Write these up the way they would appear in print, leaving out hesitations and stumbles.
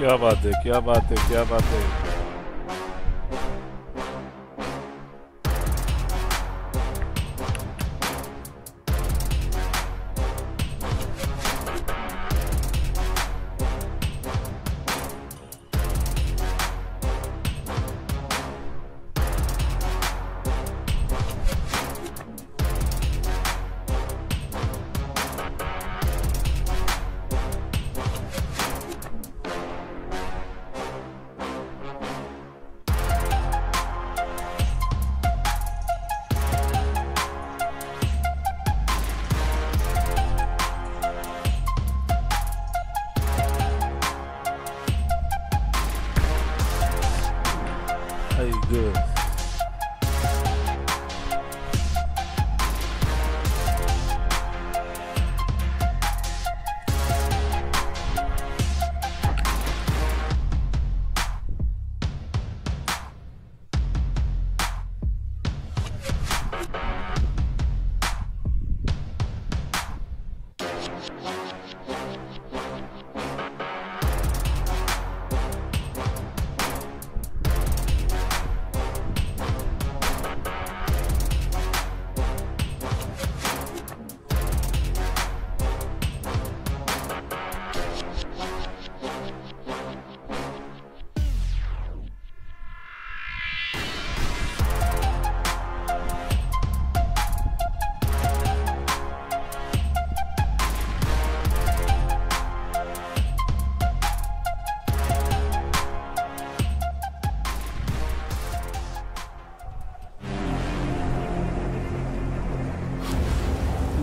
क्या बात है, क्या बात है, क्या बात है। Good.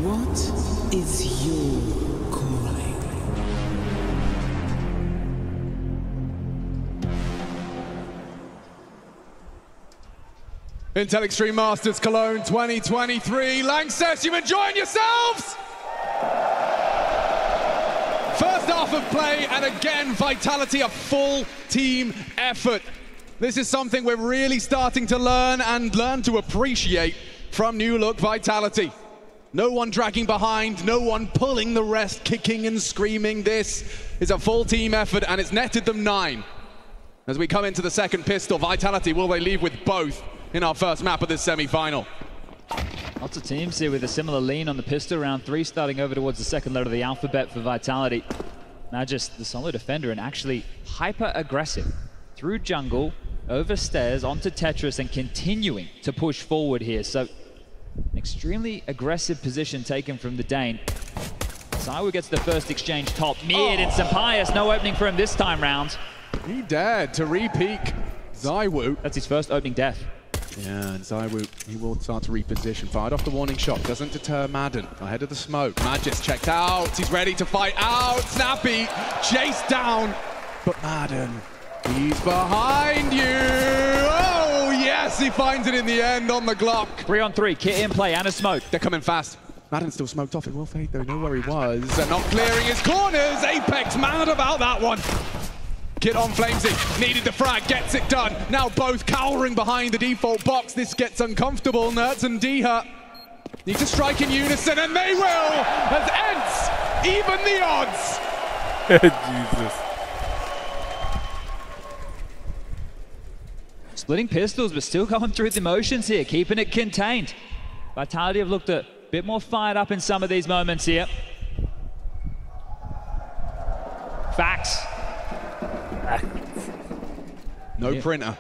What is your calling? Intel Extreme Masters Cologne 2023. Lanxess, you enjoying yourselves? First half of play, and again, Vitality, a full team effort. This is something we're really starting to learn to appreciate from new look Vitality. No one dragging behind, no one pulling the rest, kicking and screaming. This is a full team effort, and it's netted them 9. As we come into the second pistol, Vitality, will they leave with both in our first map of this semi-final? Lots of teams here with a similar lean on the pistol. Round 3 starting over towards the second letter of the alphabet for Vitality. Now just the solo defender and actually hyper-aggressive. Through jungle, over stairs, onto Tetris, and continuing to push forward here. So an extremely aggressive position taken from the Dane. ZywOo gets the first exchange top mid, and Sampaius, no opening for him this time round. He dared to re-peek ZywOo. That's his first opening death. Yeah, and ZywOo, he will start to reposition. Fired off the warning shot, doesn't deter Madden. Ahead of the smoke, Magis checked out, he's ready to fight out. Snappy, chased down, but Madden, he's behind you. Oh, yes, he finds it in the end on the Glock. 3 on 3, kit in play and a smoke. They're coming fast. Madden's still smoked off, it will fade though, know where he was. And not clearing his corners, Apex mad about that one. Kit on Flamesy, needed the frag, gets it done. Now both cowering behind the default box. This gets uncomfortable. Nerds and Diha need to strike in unison, and they will, as ENCE even the odds. Jesus. Splitting pistols, but still going through the motions here, keeping it contained. Vitality have looked a bit more fired up in some of these moments here. Facts. No printer.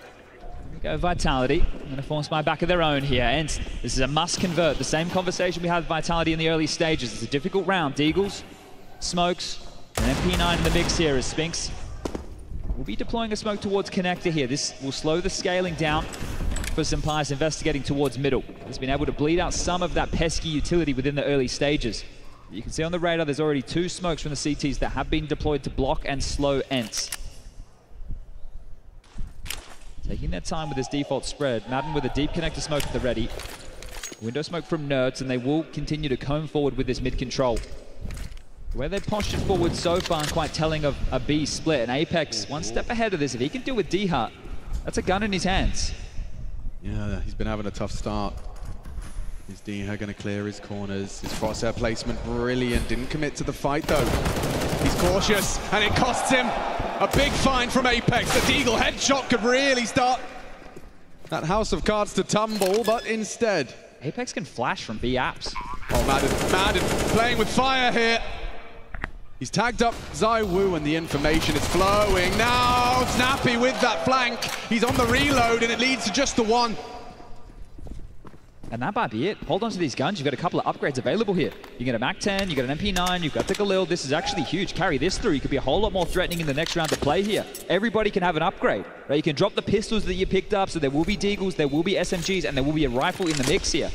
Go Vitality. I'm going to form my back of their own here. ENCE, this is a must convert. The same conversation we had with Vitality in the early stages. It's a difficult round. Deagles, smokes, and MP9 in the mix here as Spinks will be deploying a smoke towards connector here. This will slow the scaling down for Sampaius investigating towards middle. He's been able to bleed out some of that pesky utility within the early stages. You can see on the radar there's already 2 smokes from the CTs that have been deployed to block and slow ENCE. Taking their time with this default spread. Madden with a deep connector smoke at the ready. Window smoke from Nerds, and they will continue to comb forward with this mid control. Where they've postured forward so far and quite telling of a B split. And Apex one step ahead of this. If he can do with Diha, that's a gun in his hands. Yeah, he's been having a tough start. Is Diha going to clear his corners? His crosshair placement brilliant. Didn't commit to the fight though. He's cautious, and it costs him a big fine from Apex. The Deagle headshot could really start that house of cards to tumble, but instead... Apex can flash from B apps. Oh, Madden playing with fire here. He's tagged up ZywOo and the information is flowing. Now Snappy with that flank. He's on the reload and it leads to just the one. And that might be it. Hold on to these guns. You've got a couple of upgrades available here. You get a MAC-10, you got an MP9, you've got the Galil. This is actually huge. Carry this through. You could be a whole lot more threatening in the next round to play here. Everybody can have an upgrade, right? You can drop the pistols that you picked up, so there will be Deagles, there will be SMGs, and there will be a rifle in the mix here.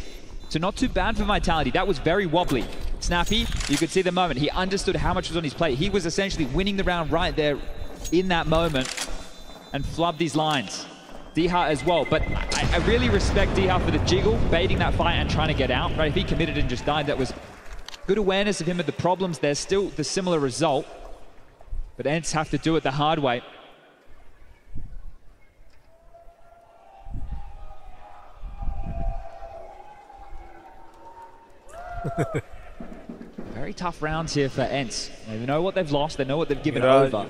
So not too bad for Vitality. That was very wobbly. Snappy, you could see the moment. He understood how much was on his plate. He was essentially winning the round right there in that moment and flubbed these lines. Deha as well, but I really respect Deha for the jiggle, baiting that fight and trying to get out, right? If he committed and just died, that was good awareness of him of the problems. There's still the similar result, but ENCE have to do it the hard way. Very tough rounds here for ENCE. They know what they've lost, they know what they've given over.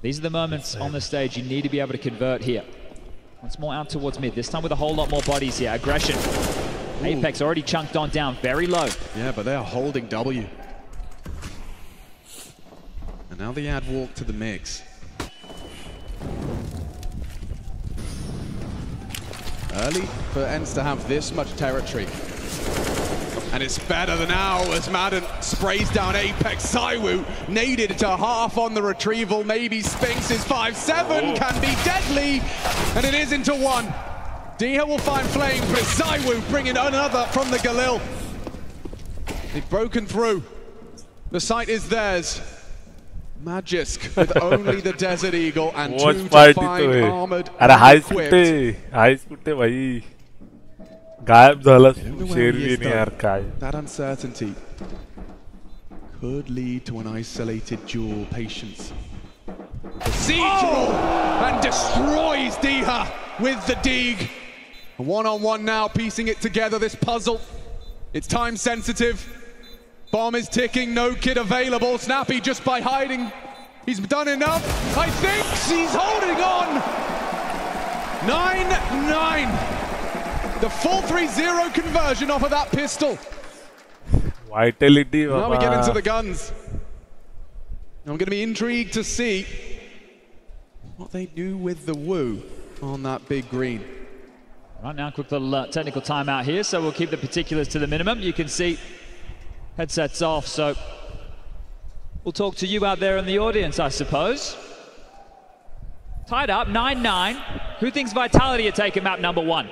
These are the moments on the stage you need to be able to convert here. Once more out towards mid, this time with a whole lot more bodies here. Aggression. Ooh. Apex already chunked on down, very low. Yeah, but they are holding W. And now the ad walk to the mix. Early for ENCE to have this much territory. And it's better than now as Madden sprays down Apex. ZywOo naded to half on the retrieval. Maybe Spinks' 5-7 can be deadly. And it is into one. Deha will find flames, but it's ZywOo bringing another from the Galil. They've broken through. The site is theirs. Magisk with only the Desert Eagle and 2 to 5 armored and equipped. गायब झाला शेरवी नहीं यार काय. That uncertainty could lead to an isolated duel. Patience. See-through and destroys Deha with the Deeg. A one-on-one now, piecing it together, this puzzle. It's time sensitive. Bomb is ticking, no kid available. Snappy just by hiding. He's done enough. I think he's holding on. 9-9. The full 3-0 conversion off of that pistol. Vitality. Now we get into the guns. I'm going to be intrigued to see what they do with the Woo on that big green. Right now, quick little technical timeout here, so we'll keep the particulars to the minimum. You can see headsets off, so we'll talk to you out there in the audience, I suppose. Tied up, 9-9. Who thinks Vitality are taking map number 1?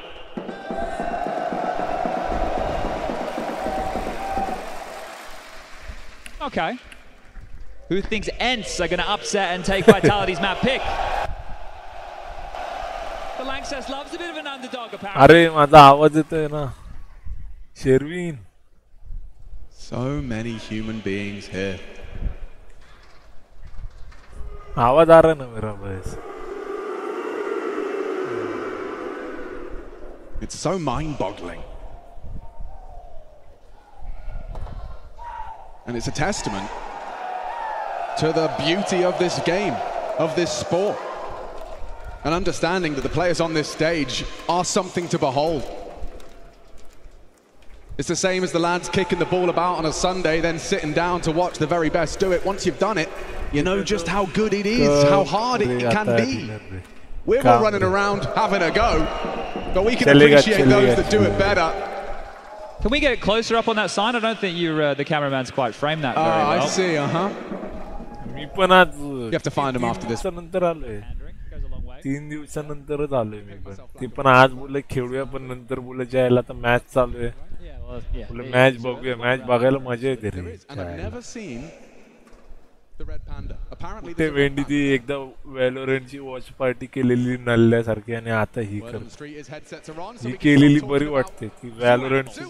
Okay. Who thinks ENCE are going to upset and take Vitality's map pick? The Lanxess loves a bit of an underdog, apparently. अरे माझा आवाज येतोय ना. शेरवीन. So many human beings here. आवाज आ रहा है ना मेरा बस. It's so mind-boggling. And it's a testament to the beauty of this game, of this sport. And understanding that the players on this stage are something to behold. It's the same as the lads kicking the ball about on a Sunday, then sitting down to watch the very best do it. Once you've done it, you know just how good it is, how hard it can be. We're all running around having a go, but we can appreciate those that do it better. Can we get closer up on that sign? I don't think the cameraman's quite framed that very well. I see, You have to find him after this. 3 दिवसानंतरच आलोय मी पण. ती पण आज बोलले खेळूया पण नंतर बोलले जायला तर मॅच चालू आहे. बोलले मॅच बघूया, मॅच बघायला मजा येते रे. ते वेंडी ती एकदा वॅलोरंटची वॉच पार्टी केलेली नल्ल्यासारखी आणि आता ही ही केलेली बरी वाटते ती वॅलोरंटची.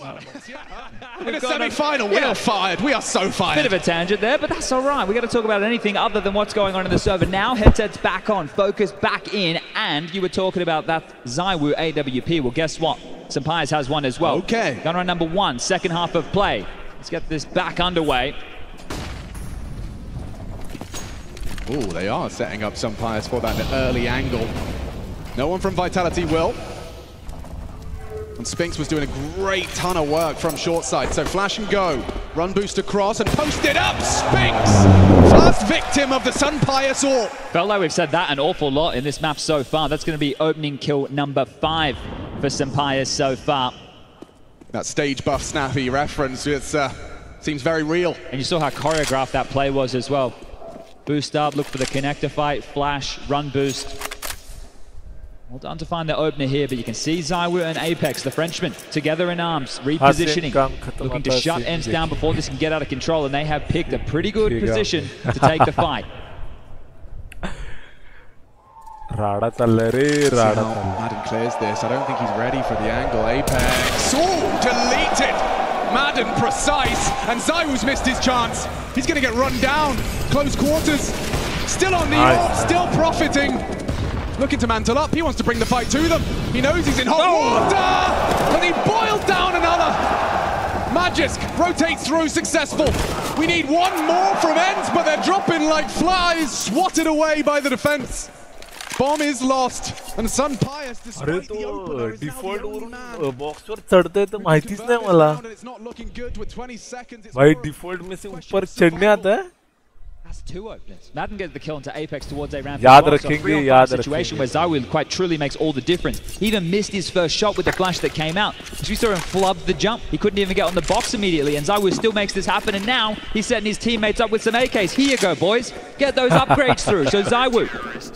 In a semi-final, we are fired. We are so fired. Bit of a tangent there, but that's all right. We got to talk about anything other than what's going on in the server now. Headsets back on, focus back in, and you were talking about that ZywOo AWP. Well, guess what? Sampires has one as well. Okay. Gunner number 1, second half of play. Let's get this back underway. Ooh, they are setting up some players for that early angle. No one from Vitality will. And Spinks was doing a great ton of work from short side. So flash and go, run boost across and post it up. Spinks, first victim of the Sunpious AWP. Felt like we've said that an awful lot in this map so far. That's going to be opening kill number 5 for Sunpious so far. That stage buff snappy reference, it seems very real. And you saw how choreographed that play was as well. Boost up, look for the connector fight, flash, run boost. Well done to find the opener here, but you can see ZywOo and Apex, the Frenchman, together in arms, repositioning, looking to shut ENCE down before this can get out of control, and they have picked a pretty good position to take the fight. Madden clears this. I don't think he's ready for the angle. Apex. Oh, deleted. Madden precise, and ZywOo's missed his chance. He's going to get run down. Close quarters. Still on the AWP, still profiting. Looking to mantle up. He wants to bring the fight to them. He knows he's in hot water, and he boiled down another. Magisk rotates through, successful. We need one more from ENCE, but they're dropping like flies, swatted away by the defense. Bomb is lost, and Sunpious, despite the opener, is now the only man. बॉक्सवर चढ़ते तो माहितीच नाही मला. It's not looking good with 20 seconds. भाई default में से ऊपर चढ़ने आता है. That's 2 openers. Madden gets the kill into Apex towards a round. याद रखेंगे. Situation where ZywOo quite truly makes all the difference. He even missed his first shot with the flash that came out. We saw him flub the jump. He couldn't even get on the box immediately, and ZywOo still makes this happen. And now he's setting his teammates up with some AKs. Here you go, boys. Get those upgrades through. So ZywOo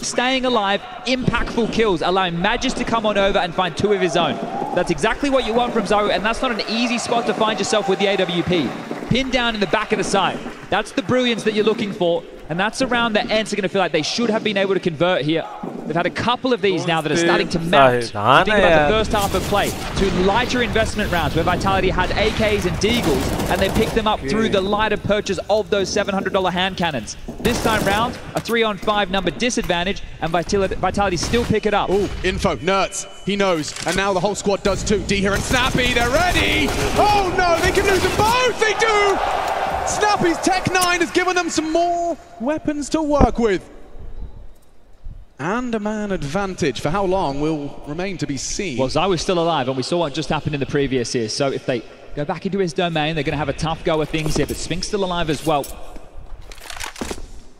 staying alive, impactful kills, allowing Magisk to come on over and find 2 of his own. That's exactly what you want from ZywOo, and that's not an easy spot to find yourself with the AWP. Pinned down in the back of the side. That's the brilliance that you're looking for, and that's a round that ENCE are going to feel like they should have been able to convert here. They've had a couple of these now that are starting to mount. Think about the first half of play. 2 lighter investment rounds where Vitality had AKs and Deagles, and they picked them up through the lighter purchase of those $700 hand cannons. This time round, a 3-on-5 number disadvantage, and Vitality still pick it up. Ooh, info, Nerds, he knows, and now the whole squad does too. D here and Snappy, they're ready! Oh no, they can lose them both, they do! Snappy's Tech 9 has given them some more weapons to work with. And a man advantage. For how long will remain to be seen. Well, ZywOo's still alive, and we saw what just happened in the previous year. So if they go back into his domain, they're going to have a tough go of things here, but Spinks still alive as well.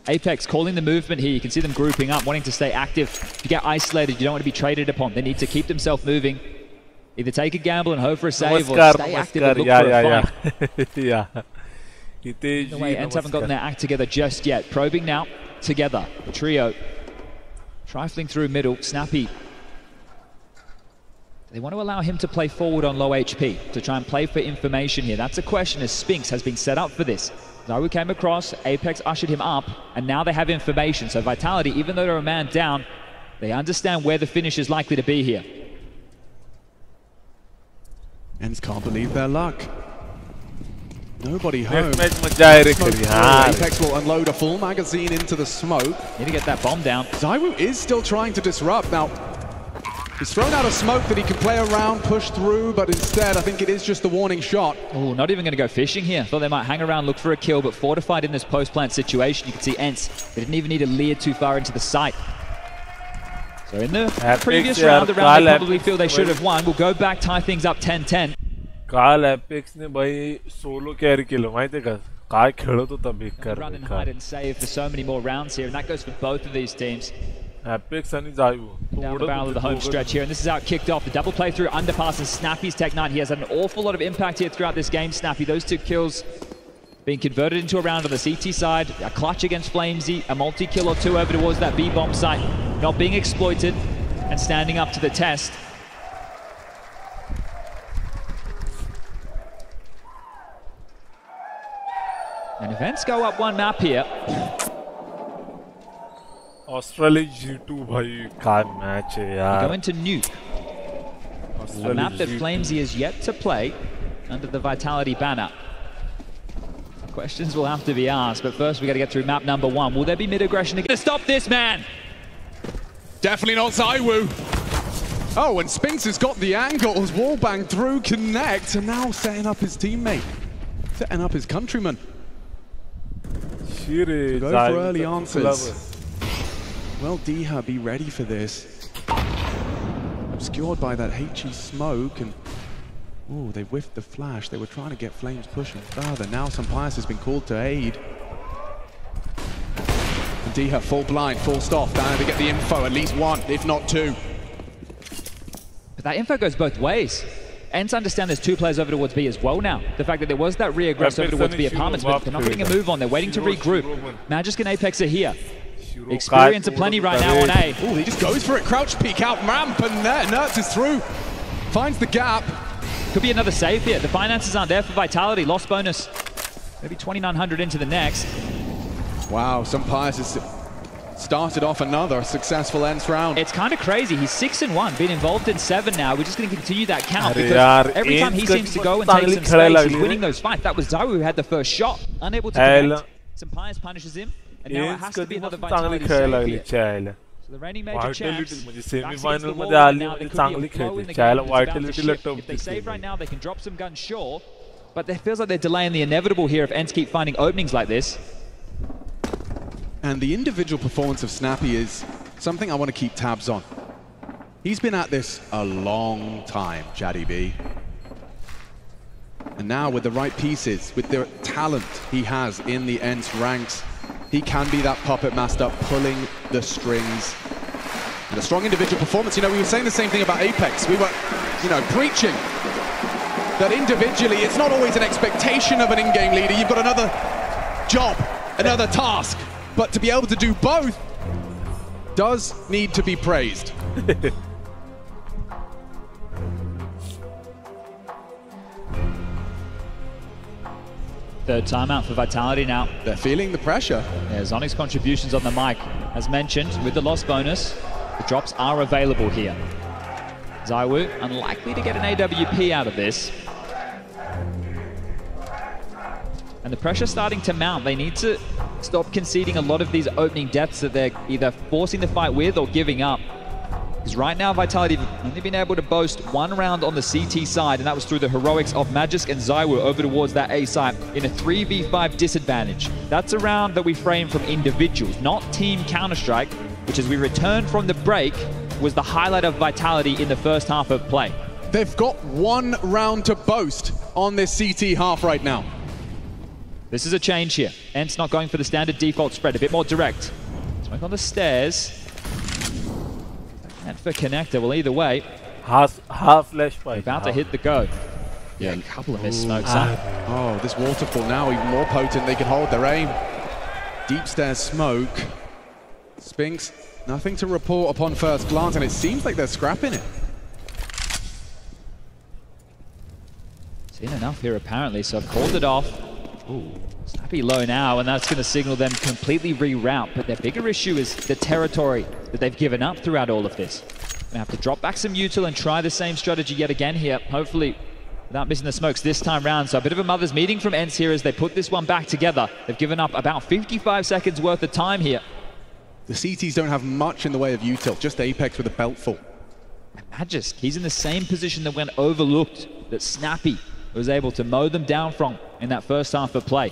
Apex calling the movement here. You can see them grouping up, wanting to stay active. If you get isolated, you don't want to be traded upon. They need to keep themselves moving. Either take a gamble and hope for a save, or stay active and look for a fight. The way ENCE haven't gotten their act together just yet. Probing now, together. The trio trifling through middle. Snappy. They want to allow him to play forward on low HP, to try and play for information here. That's a question, as Spinks has been set up for this. ZywOo came across, Apex ushered him up, and now they have information. So Vitality, even though they're a man down, they understand where the finish is likely to be here. ENCE can't believe their luck. Nobody home. Apex will unload a full magazine into the smoke. Need to get that bomb down. ZywOo is still trying to disrupt. Now, he's thrown out a smoke that he can play around, push through, but instead I think it is just the warning shot. Oh, not even going to go fishing here. Thought they might hang around, look for a kill, but fortified in this post-plant situation. You can see ENCE, they didn't even need to leer too far into the site. So in the previous round, the round they probably feel they should have won. We'll go back, tie things up 10-10. काल apex ने भाई solo carry केलं माहिती का काय खेळत होता बेकार run and hide and save for so many more rounds here, and that goes for both of these teams. Apex आणि ZywOo down the barrel of the home stretch here, and this is how it kicked off. The double play through underpass and Snappy's Tech 9. He has had an awful lot of impact here throughout this game. Snappy, those 2 kills being converted into a round on the CT side, a clutch against Flamesy, a multi-kill or 2 over towards that B-bomb site, not being exploited and standing up to the test. And if ENCE go up 1 map here. Australia G2 भाई क्या match है यार. Go into Nuke. A map that Flamesy is yet to play under the Vitality banner. Questions will have to be asked, but first we got to get through map number 1. Will there be mid-aggression to stop this man? Definitely not ZywOo. Oh, and Spinks has got the angles. Wallbang through, connect, and now setting up his teammate. Setting up his countryman. To go for early answers. Will DHA be ready for this? Obscured by that HE smoke, and oh, they whiffed the flash. They were trying to get Flames pushing further. Now senpaius has been called to aid. And DHA full blind, full stop. Down to get the info, at least one, if not two. But that info goes both ways. ENCE understand there's 2 players over towards B as well now. The fact that there was that re-aggress over towards B apartments, but they're not getting a move on. They're waiting to regroup. Magisk and Apex are here. Experience aplenty right now on A. Oh, he just goes for it. Crouch peek out ramp, and Nerds is through. Finds the gap. Could be another save here. The finances aren't there for Vitality. Lost bonus. Maybe 2,900 into the next. Wow, senpaius has started off another successful ENCE round. It's kind of crazy. He's 6-1, been involved in 7 now. We're just going to continue that count because every time he seems to go and take some space, he's winning those fights. That was Zawu who had the first shot, unable to connect. senpaius punishes him, and now it has to be another Vitality save here. So the reigning major champs, semi-final मध्ये आली चांगली खेळते. चायला Vitality if they save right now, they can drop some guns, sure, but it feels like they're delaying the inevitable here if ENCE keep finding openings like this. And the individual performance of Snappy is something I want to keep tabs on. He's been at this a long time, Jaddy B. And now with the right pieces, with the talent he has in the ENCE ranks, he can be that puppet master pulling the strings. And a strong individual performance. You know, we were saying the same thing about Apex. We were, you know, preaching that individually it's not always an expectation of an in-game leader. You've got another job, another task. But to be able to do both does need to be praised. Third timeout for Vitality now. They're feeling the pressure. Yeah, Zonic's contributions on the mic. As mentioned, with the loss bonus, the drops are available here. Zawu, unlikely to get an AWP out of this. And the pressure's starting to mount. They need to stop conceding a lot of these opening deaths that they're either forcing the fight with or giving up. Because right now, Vitality have only been able to boast 1 round on the CT side, and that was through the heroics of Magisk and Zawu over towards that A site in a 3v5 disadvantage. That's a round that we frame from individuals, not team Counter-Strike, which as we returned from the break, was the highlight of Vitality in the first half of play. They've got 1 round to boast on this CT half right now. This is a change here. ENCE not going for the standard default spread, a bit more direct. Smoke on the stairs. And for connector, well, either way. Half flash fight. About to hit the go. Yeah, a couple of missed smokes. Oh, this waterfall now even more potent. They can hold their aim. Deep stairs smoke. Spinks, nothing to report upon first glance, and it seems like they're scrapping it. Seen enough here apparently, so I've called it off. Ooh, Snappy low now, and that's going to signal them completely reroute. But their bigger issue is the territory that they've given up throughout all of this. They have to drop back some util and try the same strategy yet again here, hopefully without missing the smokes this time round. So a bit of a mother's meeting from ENCE here as they put this one back together. They've given up about 55 seconds worth of time here. The CTs don't have much in the way of util, just Apex with a belt full. Magisk, he's in the same position that went overlooked, that Snappy was able to mow them down from in that first half of play.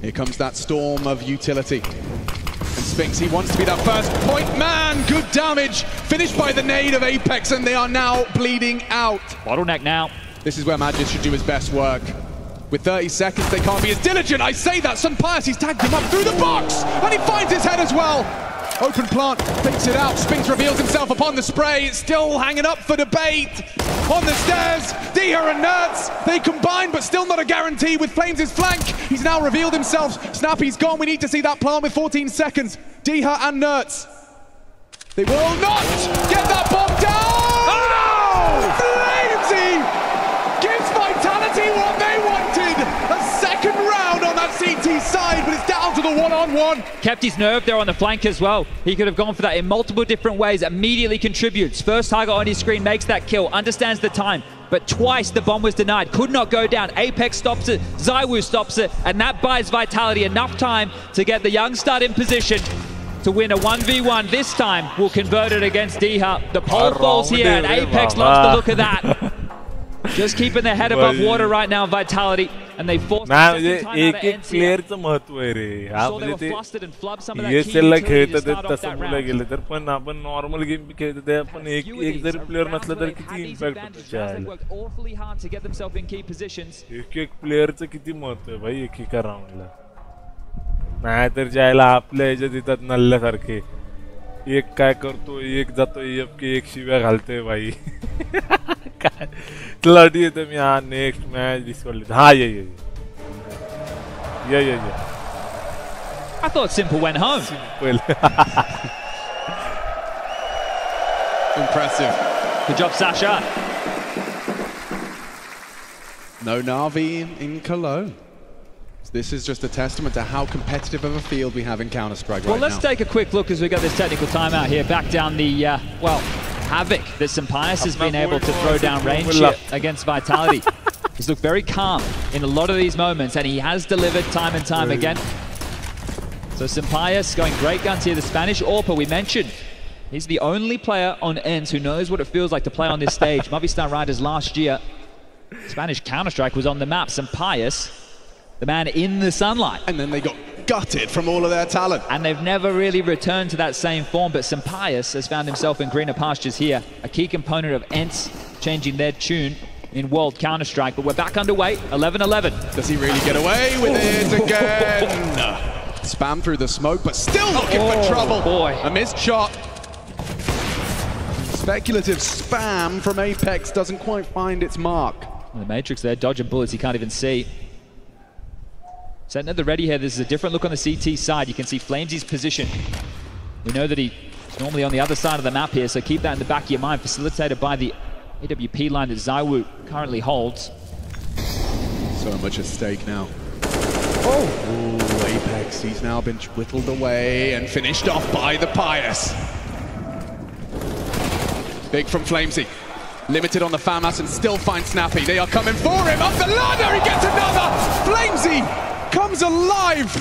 Here comes that storm of utility. And Spinks, he wants to be that first point man. Good damage. Finished by the nade of Apex, and they are now bleeding out. Bottleneck now. This is where Magisk should do his best work. With 30 seconds, they can't be as diligent. I say that. senpaius, he's tagged him up through the box, and he finds his head as well. Open plant, fakes it out. Spinks reveals himself upon the spray. It's still hanging up for debate. On the stairs, DHA and Nerds, they combine, but still not a guarantee with Flames' flank. He's now revealed himself. Snappy's gone. We need to see that plant with 14 seconds. DHA and Nerds. They will not get that bomb down! Oh no! Flamesy gives Vitality what they wanted. A second round on that CT side, but it's down to the one-on-one. Kept his nerve there on the flank as well. He could have gone for that in multiple different ways. Immediately contributes. First target on his screen makes that kill. Understands the time. But twice the bomb was denied. Could not go down. Apex stops it. Zawu stops it. And that buys Vitality enough time to get the young stud in position to win a 1v1. This time will convert it against DHA. The pole falls here, and Apex loves the look of that. Just keeping their head above water right now, Vitality, and they forced the second time out of ENCE. प्लेअरचं महत्व आहे रे. So they were flustered and flubbed some of that key ESL La utility to खेळतात start off तसं that बोला round. गेलं तर पण आपण नॉर्मल गेम खेळतो ते आपण एक जरी प्लेअर नसला तर किती इम्पॅक्ट होतो त्याला. worked awfully hard to get themselves in key positions. एक प्लेअरचं किती महत्व आहे भाई एकेका राऊंडला. नाहीतर ज्याला आपल्या ह्याच्यात येतात नल्ल्यासारखे एक काय करतो एक जातो एफके एक शिव्या घालतोय भाई. काय तुला येतं मी हा नेक्स्ट मॅच दिसवली हा ये I thought Simple went home. Simple. Impressive. Good job, Sasha. No Na'Vi in Cologne. This is just a testament to how competitive of a field we have in Counter-Strike right now. Well, let's take a quick look as we got this technical timeout here. Back down the, havoc that Sensi has been able to throw down range here against Vitality. He's looked very calm in a lot of these moments, and he has delivered time and time again. So Sensi going great guns here. The Spanish AWP we mentioned. He's the only player on ENCE who knows what it feels like to play on this stage. Movistar Riders last year, Spanish Counter-Strike was on the map. Sensi, the man in the sunlight. And then they got gutted from all of their talent. And they've never really returned to that same form, but Sensi has found himself in greener pastures here. A key component of ENCE changing their tune in World Counter-Strike, but we're back underway, 11-11. Does he really get away with it again? Spam through the smoke, but still looking for trouble. Boy. A missed shot. Speculative spam from Apex doesn't quite find its mark. The Matrix there, dodging bullets he can't even see. Setting at the ready here, this is a different look on the CT side. You can see Flamesy's position. We know that he's normally on the other side of the map here, so keep that in the back of your mind, facilitated by the AWP line that ZywOo currently holds. So much at stake now. Oh, Apex, he's now been whittled away and finished off by the Pious. Big from Flamesy. Limited on the FAMAS and still finds Snappy. They are coming for him. Up the ladder, he gets another! Flamesy comes alive!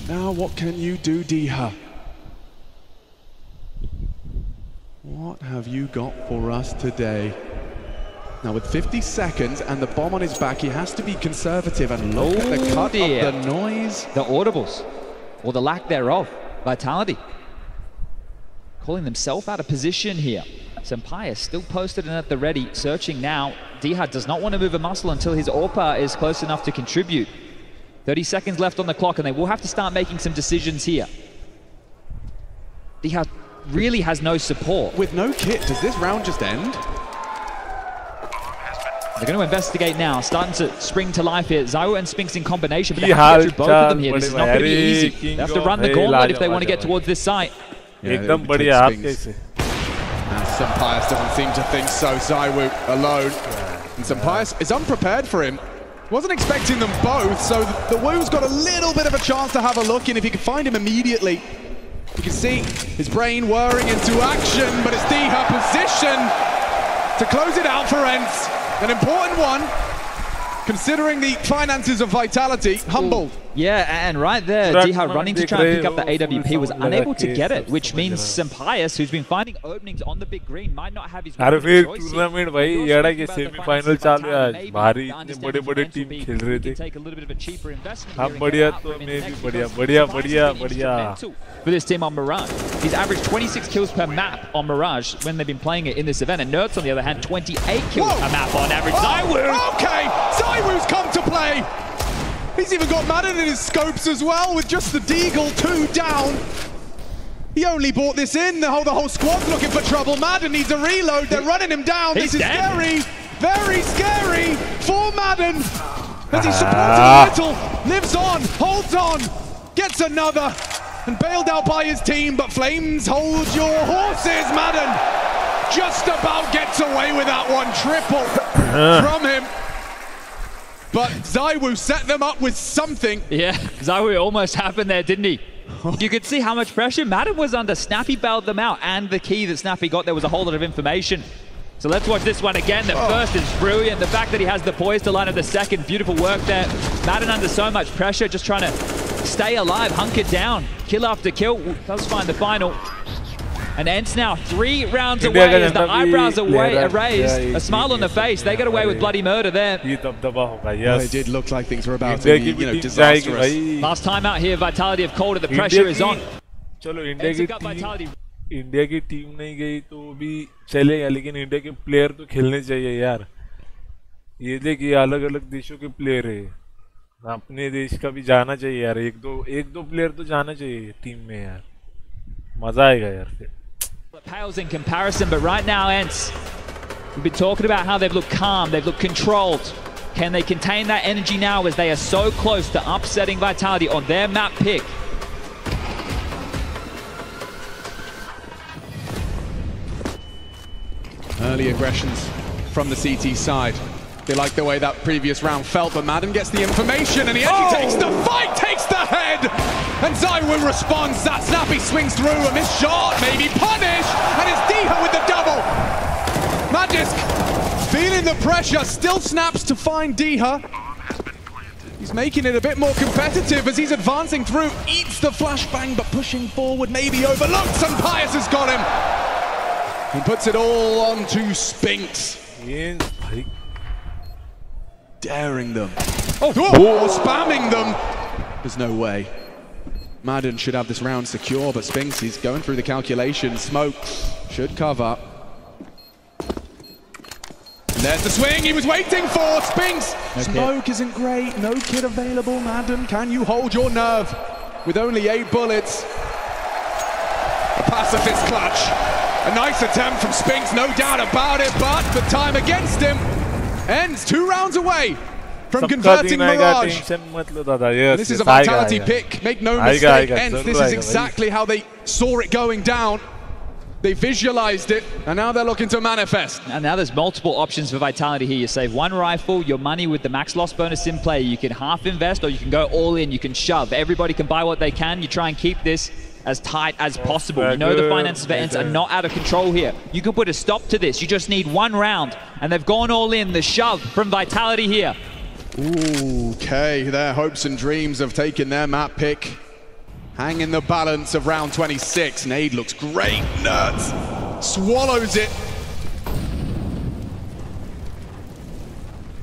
Now what can you do, Diha? What have you got for us today? Now with 50 seconds and the bomb on his back, he has to be conservative and look at the cut of the noise. The audibles, or the lack thereof. Vitality calling themselves out of position here. Sensi is still posted and at the ready, searching now. Diha does not want to move a muscle until his AWP is close enough to contribute. 30 seconds left on the clock and they will have to start making some decisions here. Diha really has no support. With no kit, does this round just end? They're going to investigate now, starting to spring to life here. ZywOo and Spinks in combination, but they have to get through both of them here. This is not going to be easy. They have to run the gauntlet if they want to get towards this site. Yeah, and Sensi doesn't seem to think so. ZywOo alone. And Sensi is unprepared for him. Wasn't expecting them both, so the Woo's got a little bit of a chance to have a look in if he can find him immediately. You can see his brain whirring into action, but it's Diha position to close it out for ENCE. An important one, considering the finances of Vitality. Humble. Yeah, and right there, Diha running to try and pick up the AWP was unable to get it, which means Sensi, who's been finding openings on the big green, might not have his अरे फिर tournament भाई येड़ा के semifinal चालू है आज भारी इतने बड़े-बड़े टीम खेल रहे थे अब बढ़िया तो मैं भी बढ़िया for this team on Mirage. He's averaged 26 kills per map on Mirage when they've been playing it in this event, and Nerds on the other hand 28 kills per map on average. ZywOo! Okay, ZywOo's come to play. He's even got Madden in his scopes as well, with just the Deagle 2 down. He only brought this in, the whole squad's looking for trouble. Madden needs a reload, they're running him down. This is scary, very scary for Madden. As he supported a little, lives on, holds on, gets another, and bailed out by his team, but Flames, hold your horses, Madden. Just about gets away with that one, triple from him. But ZywOo set them up with something. Yeah, ZywOo almost happened there, didn't he? You could see how much pressure Madden was under. Snappy bailed them out, and the key that Snappy got, there was a whole lot of information. So let's watch this one again. The first is brilliant. The fact that he has the poise to line up the second, beautiful work there. Madden under so much pressure, just trying to stay alive, hunker down, kill after kill, does find the final. And ENCE now 3 rounds India away as the का eyebrows are player raised. है, A smile on the face. They got away with bloody murder there. ये दबदबा होगा, Well, yes. it did look like things were about to India be, की भी team disastrous. जाएगी भाई. Last time out here, Vitality have called it. The pressure is on. चलो India ENCE की have got Vitality. Team, India की team नहीं गई तो भी चलेगा, लेकिन इंडिया के प्लेयर तो खेलने चाहिए यार. ये देखिए अलग अलग देशों के प्लेयर है, अपने देश का भी जाना चाहिए यार. एक दो प्लेयर तो जाना चाहिए टीम में यार, मजा आएगा यार फिर. It pales in comparison, but right now ENCE, we've been talking about how they've looked calm, they've looked controlled. Can they contain that energy now as they are so close to upsetting Vitality on their map pick? Early aggressions from the CT side. They like the way that previous round felt, but Madden gets the information and he actually takes the fight, takes the head! And ZywOo responds, that snappy swings through, a missed shot, maybe punish, and it's Diha with the double! Magisk, feeling the pressure, still snaps to find Diha. He's making it a bit more competitive as he's advancing through, eats the flashbang, but pushing forward, maybe overlooked, and Pius has got him! He puts it all onto Spinks. Daring them. Oh, spamming them. There's no way. Madden should have this round secure, but Spinks, he's going through the calculations. Smoke should cover. And there's the swing he was waiting for. Spinks. Okay. Smoke isn't great. No kit available. Madden, can you hold your nerve with only 8 bullets? A pacifist clutch. A nice attempt from Spinks, no doubt about it, but the time against him. ENCE 2 rounds away from converting Mirage. This is a Vitality pick, make no mistake, ENCE, this is exactly how they saw it going down. They visualized it, and now they're looking to manifest. And now there's multiple options for Vitality here. You save 1 rifle, your money with the max loss bonus in play. You can half invest or you can go all in, you can shove. Everybody can buy what they can. You try and keep this as tight as possible. You know the finances for ENCE are not out of control here. You can put a stop to this. You just need 1 round, and they've gone all in. The shove from Vitality here. Ooh, okay, their hopes and dreams have taken their map pick. Hang in the balance of round 26. Nade looks great. Nuts swallows it.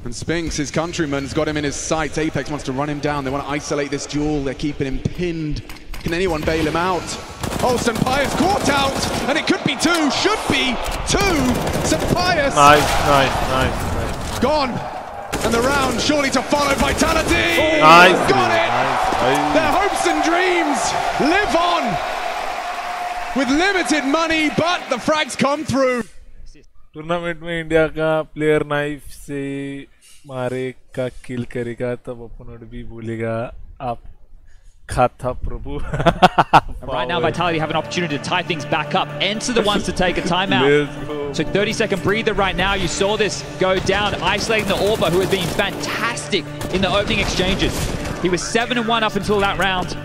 And Spinks, his countryman, has got him in his sights. Apex wants to run him down. They want to isolate this duel. They're keeping him pinned. Can anyone bail him out? Oh, St. Pius caught out, and it could be 2, should be 2. St. Pius. Nice. Gone. And the round surely to follow. Vitality. Oh, nice. Got it. Nice. Their hopes and dreams live on with limited money, but the frags come through. Tournament में India का player knife से मारे का किल करेगा तब opponent भी बोलेगा आप खाता प्रभु. Right now Vitality have an opportunity to tie things back up. ENCE are the ones to take a timeout. So 30-second breather right now. You saw this go down, isolating the Orba, who has been fantastic in the opening exchanges. He was 7-1 up until that round.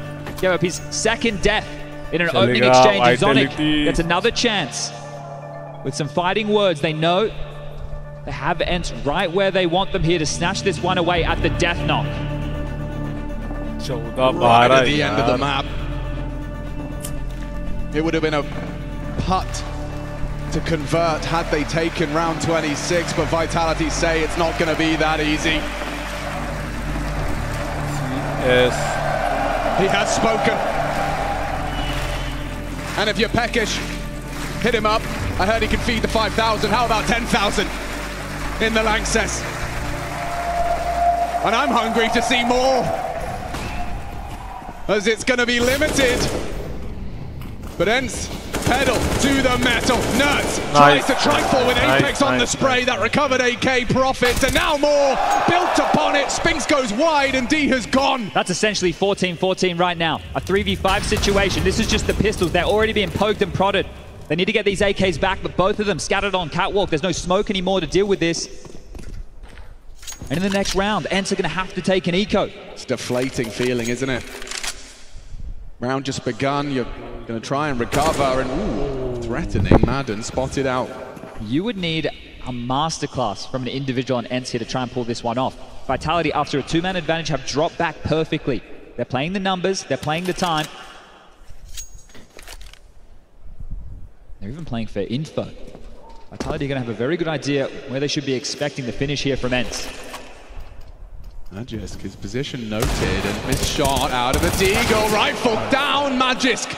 Gave up his 2nd death in an opening exchange. Zonic gets another chance. With some fighting words, they know they have ENCE right where they want them here to snatch this one away at the death knock. Right at the end of the map. It would have been a putt to convert had they taken round 26, but Vitality say it's not going to be that easy. Yes. He has spoken. And if you're peckish, hit him up. I heard he can feed the 5,000. How about 10,000 in the Lanxess? And I'm hungry to see more, as it's going to be limited. But ENCE, pedal to the metal. Nuts tries to trifle with Apex on the spray. That recovered AK profits, and now more built upon it. Spinks goes wide, and D has gone. That's essentially 14-14 right now. A 3v5 situation. This is just the pistols. They're already being poked and prodded. They need to get these AKs back, but both of them scattered on catwalk. There's no smoke anymore to deal with this. And in the next round, ENCE are going to have to take an eco. It's a deflating feeling, isn't it? Round just begun. You're going to try and recover, and ooh, threatening. Madden spotted out. You would need a masterclass from an individual on ENCE here to try and pull this one off. Vitality, after a 2-man advantage, have dropped back perfectly. They're playing the numbers, they're playing the time. They're even playing for info. Vitality are going to have a very good idea where they should be expecting the finish here from ENCE. Magisk, his position noted, and missed shot out of the Deagle. Rifle down, Magisk.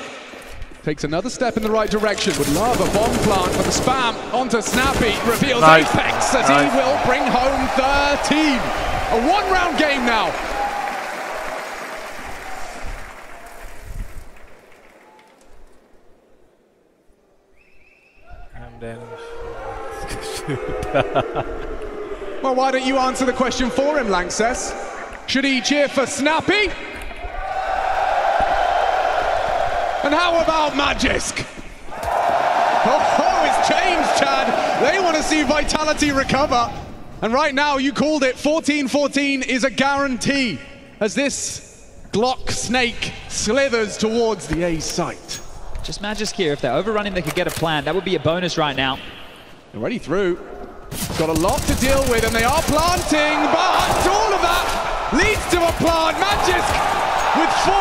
Takes another step in the right direction. Would love a bomb plant for the spam. Onto Snappy, reveals Apex as he will bring home 13. A one-round game now. And then... Well, why don't you answer the question for him, Lanxess? Should he cheer for Snappy? And how about Magisk? Oh, it's changed, Chad. They want to see Vitality recover. And right now, you called it, 14-14 is a guarantee as this Glock snake slithers towards the A site. Just Magisk here. If they're overrunning, they could get a plant. That would be a bonus right now. They're already through. Got a lot to deal with, and they are planting, but all of that leads to a plant. Magisk with 4.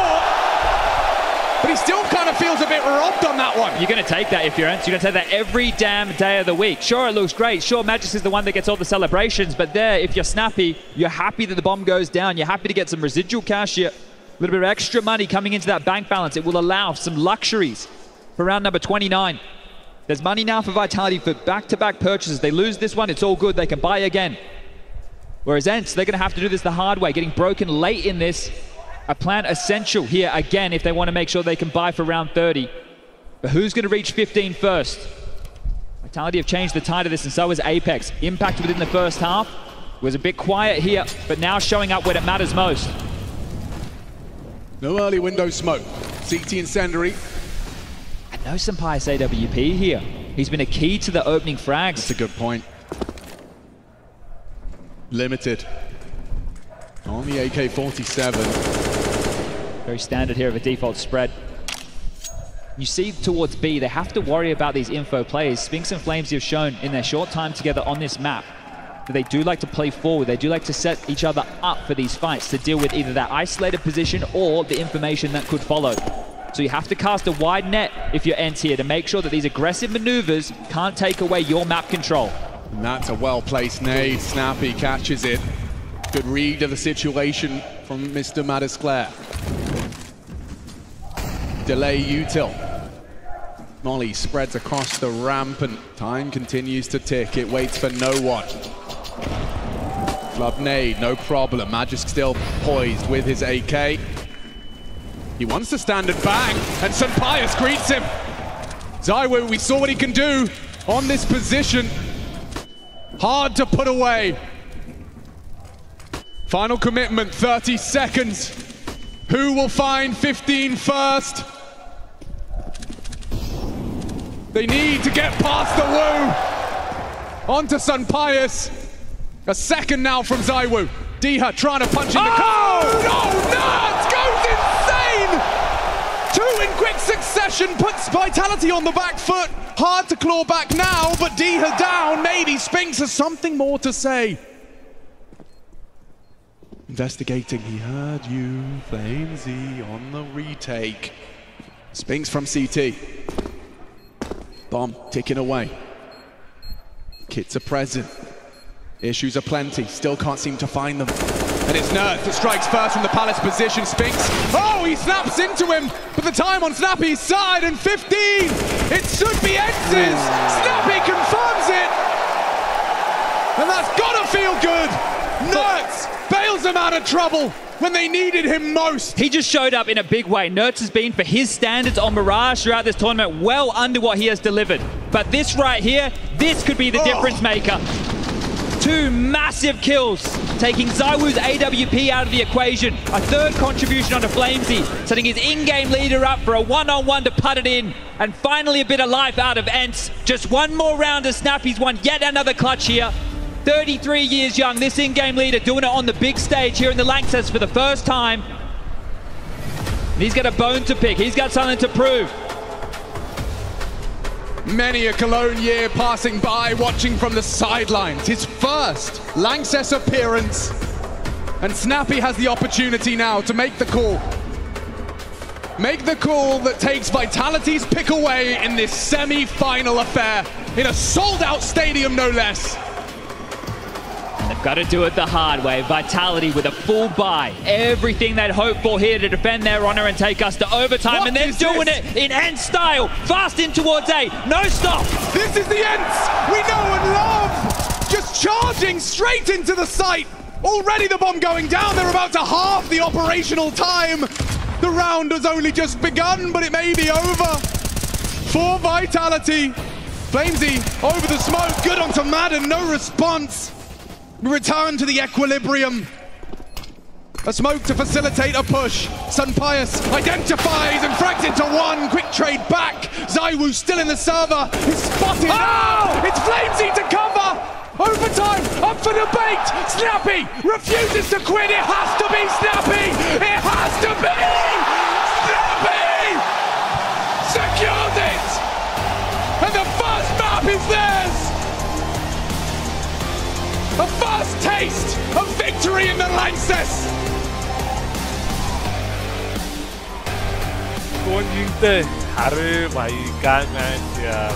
But he still kind of feels a bit robbed on that one. You're going to take that if you're ENCE. You're going to take that every damn day of the week. Sure, it looks great. Sure, Magisk is the one that gets all the celebrations. But there, if you're Snappy, you're happy that the bomb goes down. You're happy to get some residual cash here. A little bit of extra money coming into that bank balance. It will allow some luxuries for round number 29. There's money now for Vitality for back-to-back purchases. They lose this one, it's all good. They can buy again. Whereas ENCE, they're going to have to do this the hard way, getting broken late in this. A plant essential here again if they want to make sure they can buy for round 30. But who's going to reach 15 first? Vitality have changed the tide of this, and so has Apex. Impact within the first half was a bit quiet here, but now showing up when it matters most. No early window smoke. CT Incendiary. And no Senpai's AWP here. He's been a key to the opening frags. That's a good point. Limited. On the AK-47. Very standard here of a default spread. You see towards B, they have to worry about these info plays. Spinks and Flames have shown in their short time together on this map that they do like to play forward. They do like to set each other up for these fights to deal with either that isolated position or the information that could follow. So you have to cast a wide net if you're ENCE here to make sure that these aggressive maneuvers can't take away your map control. And that's a well-placed nade. Snappy catches it. Good read of the situation from Mr. Madisclair. Delay util. Molly spreads across the ramp and time continues to tick. It waits for no one. Flub nade, no problem. Magisk still poised with his AK. He wants to stand and bang, and Senpaius greets him. ZywOo, we saw what he can do on this position. Hard to put away. Final commitment, 30 seconds. Who will find 15 first? They need to get past the Woo. Onto Senpaius. A second now from ZywOo. Diha trying to punch in the car. Oh, no, Nerds goes insane! Two in quick succession puts Vitality on the back foot. Hard to claw back now, but Diha down. Maybe Spinks has something more to say. Investigating, he heard you, Flamesy on the retake. Spinks from CT. Bomb ticking away. Kits are present. Issues are plenty, still can't seem to find them. And it's Nerds that strikes first from the Palace position. Spinks, oh, he snaps into him, but the time on Snappy's side, and 15! It should be ENCE's! Snappy confirms it! And that's gotta feel good! Nerds bails them out of trouble when they needed him most. He just showed up in a big way. Nerds has been, for his standards on Mirage throughout this tournament, well under what he has delivered. But this right here, this could be the difference maker. Two massive kills, taking ZywOo's AWP out of the equation. A third contribution onto Flamesy, setting his in-game leader up for a one-on-one to put it in. And finally a bit of life out of ENCE. Just one more round as Snappy's won yet another clutch here. 33 years young, this in-game leader doing it on the big stage here in the Lanxess for the first time. And he's got a bone to pick, he's got something to prove. Many a Cologne year passing by, watching from the sidelines. His first Lanxess appearance. And Snappy has the opportunity now to make the call. make the call that takes Vitality's pick away in this semi-final affair in a sold-out stadium, no less. They've got to do it the hard way. Vitality with a full buy. Everything they'd hoped for here to defend their honor and take us to overtime. What and they're doing it in ENCE style. Fast in towards A. No stop. This is the ENCE we know and love. Just charging straight into the site. Already the bomb going down. They're about to halve the operational time. The round has only just begun, but it may be over for Vitality. Flamesy over the smoke. Good onto Madden. No response. Return to the equilibrium. A smoke to facilitate a push. Sunpius identifies and frags into one. Quick trade back. Zywoo still in the server. He's spotted now. It's Flamesy to cover. Overtime, up for debate. Snappy refuses to quit. It has to be Snappy. It has to be Snappy. Secures it. And the first map is theirs. A first taste of victory in the Lanxess. कोण जिंकतंय? अरे भाई काय match यार,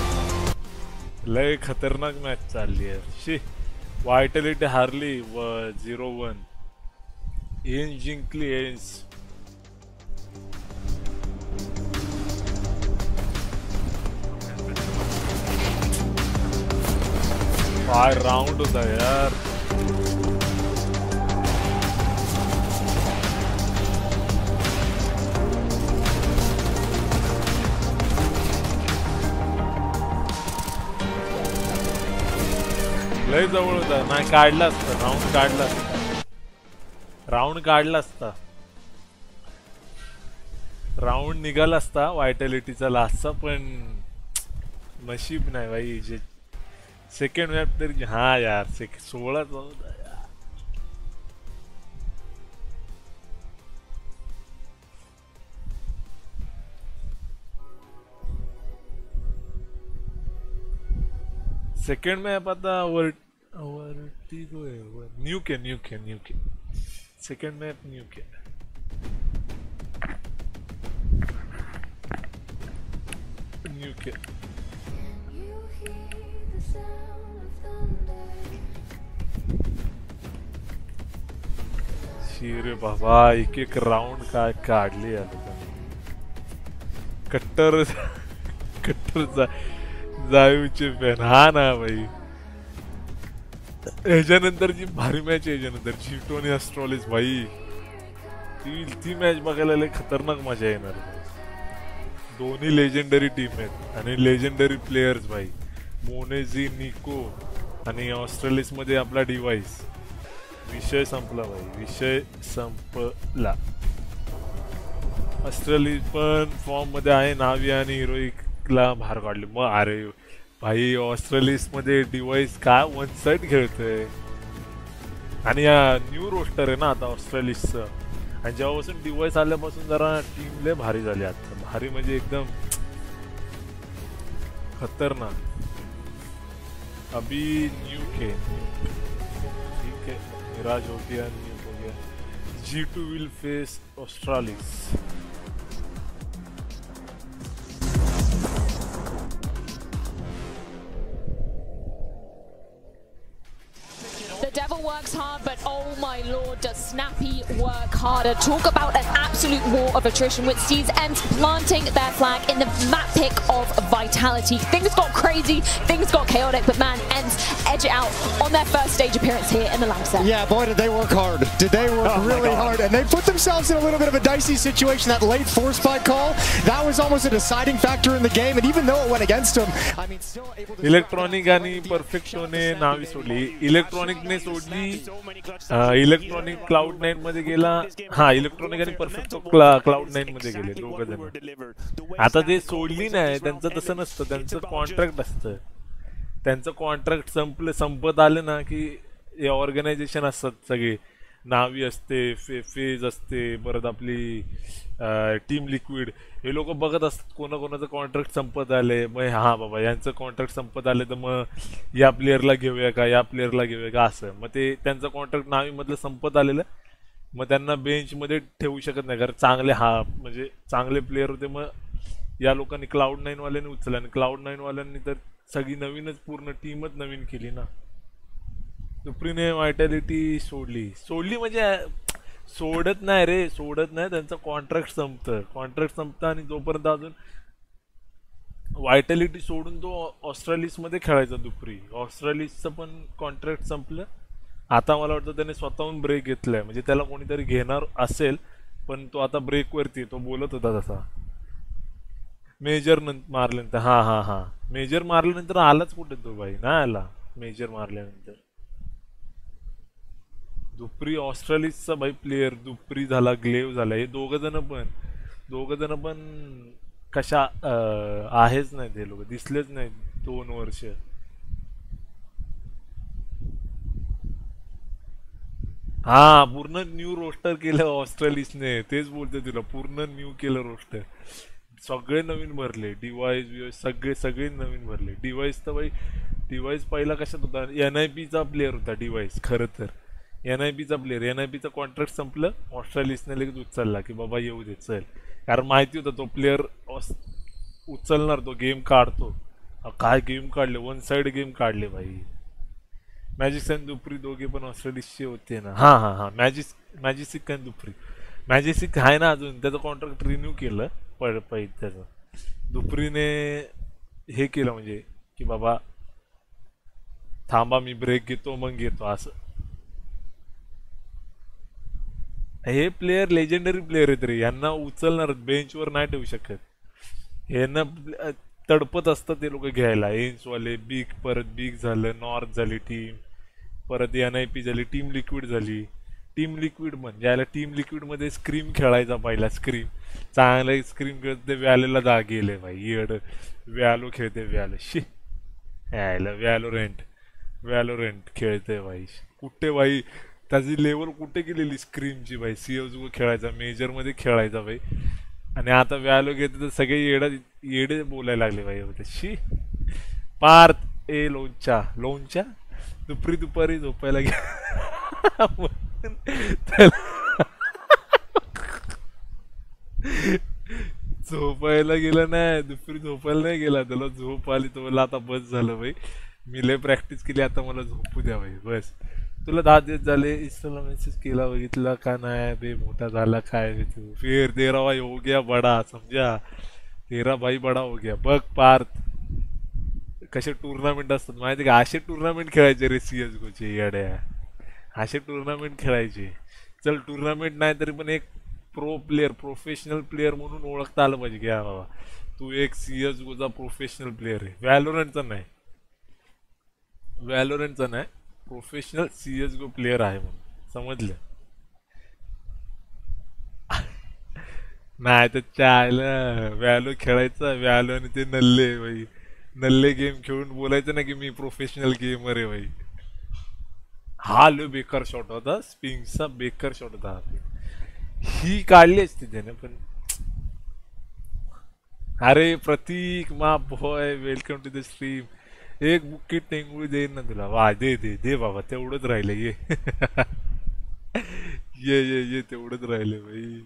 लय खतरनाक match चालली आहे. She वायटॅलिटी हारली 0-1. एन्स जिंकली. एन्स काय राउंड होता यार. लय जवळ होता. नाही काढला असता. राउंड काढला असता. राउंड काढला असता. राउंड निघाला असता वायटॅलिटीचा लास्टचा, पण नशीब नाही भाई. जे सेकंड मॅप तरी हा यार 16 होता यार. सेकंड मॅप आता वरती न्यूके. Second map न्यूके. रे बाबा, एक राउंड काय काढली आता. कट्टर जायूचे फॅन. हा ना भाई, ह्याच्यानंतरची भारी मॅच आहे. ह्याच्यानंतर G2 आणि ॲस्ट्रॉलिस भाई, ती मॅच बघायला लय खतरनाक मजा येणार. दोन्ही लेजेंडरी टीम आहेत आणि लेजेंडरी प्लेयर्स भाई. मोनेझी, निको आणि ऑस्ट्रेलिस मध्ये आपला डिवाइस. विषय संपला भाई, विषय संपला. ऑस्ट्रेलिया पण फॉर्म मध्ये आहे. नावी आणि हिरोईकला बाहेर काढले. मग अरे भाई, ऑस्ट्रेलिस मध्ये डिवाइस काय वन साइड खेळतोय. आणि या न्यू रोस्टर आहे ना आता ऑस्ट्रेलिसचं. आणि जेव्हापासून डिवाइस आल्यापासून जरा टीम लय भारी झाली. आता भारी म्हणजे एकदम खतरनाक. अभी न्यू के ठीक है, मिराज हो गया, न्यू हो गया. G2 will face Australis. The devil works hard, but oh my lord, does Snappy work harder. Talk about an absolute war of attrition, which sees ENCE planting their flag in the map pick of Vitality. Things got crazy, things got chaotic, but man, ENCE edge it out on their first stage appearance here in the Lanxess. Yeah, boy, did they work hard. Did they work really hard. And they put themselves in a little bit of a dicey situation. That late force spike call, that was almost a deciding factor in the game. And even though it went against them, I mean, still able to... electronic आणि परफेक्टोने नावी सोडली. इलेक्ट्रॉनिकने सोडली. Electronic क्लाउड9 मध्ये गेला. हा, electronic आणि perfecto क्लाउड9 मध्ये गेले दोघ जण. आता ते सोडली नाही, त्यांचं तसं नसतं. त्यांचं कॉन्ट्रॅक्ट असतं. त्यांचं कॉन्ट्रॅक्ट संपत आलं ना की हे ऑर्गनायझेशन असतात सगळे. नावी असते, फेज असते, परत आपली टीम लिक्विड, हे लोक बघत असतात कोणाकोणाचं कॉन्ट्रॅक्ट संपत आले. मग हा बाबा यांचं कॉन्ट्रॅक्ट संपत आले तर मग या प्लेअरला घेऊया का, या प्लेअरला घेऊया का, असं. मग ते त्यांचं कॉन्ट्रॅक्ट नावीमधलं संपत आलेलं मग त्यांना बेंचमध्ये ठेवू शकत नाही कारण चांगले म्हणजे चांगले प्लेयर होते. मग या लोकांनी Cloud9 वाल्यांनी उचललं आणि Cloud9 वाल्यांनी तर सगळी नवीनच पूर्ण टीमच नवीन केली ना. दुप्रीने व्हायटॅलिटी सोडली म्हणजे सोडत नाही रे, सोडत नाही. त्यांचं कॉन्ट्रॅक्ट संपतं आणि जोपर्यंत अजून व्हायटॅलिटी सोडून तो ऑस्ट्रेलिसमध्ये खेळायचा दुप्री. ऑस्ट्रेलिसचं पण कॉन्ट्रॅक्ट संपलं. आता मला वाटतं त्याने स्वतःहून ब्रेक घेतलाय म्हणजे त्याला कोणीतरी घेणार असेल पण तो आता ब्रेकवरती. तो बोलत होता तसा मेजर मारल्यानंतर. हां मेजर मारल्यानंतर आलाच कुठे तो भाई, नाही आला मेजर मारल्यानंतर. दुप्री ऑस्ट्रेलिसचा भाई प्लेयर, दुप्री झाला, ग्लेव झाला, हे दोघं जण पण कशा आहेच नाही, ते लोक दिसलेच नाही 2 वर्ष. हा पूर्ण न्यू रोस्टर केलं ऑस्ट्रेलिसने, तेच बोलते तुला, पूर्ण न्यू केलं रोस्टर. सगळे नवीन भरले, डिवाइस सगळे नवीन भरले. डिवाइस तर भाई डिवाइस पहिला कशात होता, NIPचा प्लेयर होता डिवाइस. खरं तर NIPचा प्लेयर, NIPचा कॉन्ट्रॅक्ट संपलं, ऑस्ट्रेलिसने लगेच उचलला की बाबा येऊ दे चल, कारण माहिती होतं तो प्लेयर उचलणार, तो गेम काढतो. काय गेम काढले, 1 साइड गेम काढले भाई. मॅजिक आणि दुप्री दोघे पण ऑस्ट्रेलिसचे होते ना. हां मॅजिक आणि दुप्री. मॅजिक आहे ना अजून, त्याचं कॉन्ट्रॅक्ट रिन्यू केलं त्याचं. दुप्रीने हे केलं म्हणजे की बाबा थांबा मी ब्रेक घेतो मग घेतो असं. हे प्लेयर लेजेंडरी प्लेयर आहेत रे, यांना उचलणार, बेंचवर नाही ठेवू शकत. यांना तडपत असतं ते लोक घ्यायला. एन्सवाले बिग, परत बिग झालं, नॉर्थ झाली टीम, परत NIP झाली, टीम लिक्विड झाली. टीम लिक्विड म्हणजे यायला टीम लिक्विडमध्ये स्क्रीम खेळायचा पहिला. स्क्रीम चांगला स्क्रीम खेळते, व्यालेला गेले भाई येड. व्यालो खेळते, व्यालो शी यायला व्हॅलोरंट खेळते भाई. कुठे भाई त्याची लेवल कुठे गेलेली स्क्रीमची भाई. CSGO खेळायचा, मेजरमध्ये खेळायचा भाई, आणि आता व्यालो घेते तर सगळे येडे बोलायला लागले भाई होते शी. पार्थ लोणच्या दुपारी झोपायला झोपायला गेला नाही, दुपारी झोपायला नाही गेला, त्याला झोप आली तर मला आता बस झालं भाई, मी लय प्रॅक्टिस केली, आता मला झोपू द्या भाई बस. तुला 10 दिवस झाले इंस्टाला मेसेज केला, बघितला का नाही बे, मोठा झाला काय तू, फिर तेरा भाई हो गया बडा, समजा तेरा भाई बडा हो गया. बघ पार्थ कसे टुर्नामेंट असतात माहिती का, असे टुर्नामेंट खेळायचे रे CSGOचे येड्या, असे टुर्नामेंट खेळायचे. चल टुर्नामेंट नाही तरी पण एक प्रोफेशनल प्लेयर म्हणून ओळखता आलं पाहिजे की हा बाबा तू एक CSGOचा प्रोफेशनल प्लेयर आहे. व्हॅलोरंटचा नाही, प्रोफेशनल CSGO प्लेयर आहे म्हणून समजलं. नाही तर चायला व्हॅलो खेळायचा, व्हॅलो आणि ते नल्ले गेम खेळून बोलायचं ना की मी प्रोफेशनल गेमर आहे भाई. हा लो बेकार शॉट होता, स्पिंगचा बेकार शॉट होता. ही काढली असती त्याने पण. अरे Pratik my boy, welcome to the stream. एक बुक्की टेंगुळी देईन ना तुला, वा दे बाबा, तेवढंच राहिलं ये. ये तेवढंच राहिलं भाई.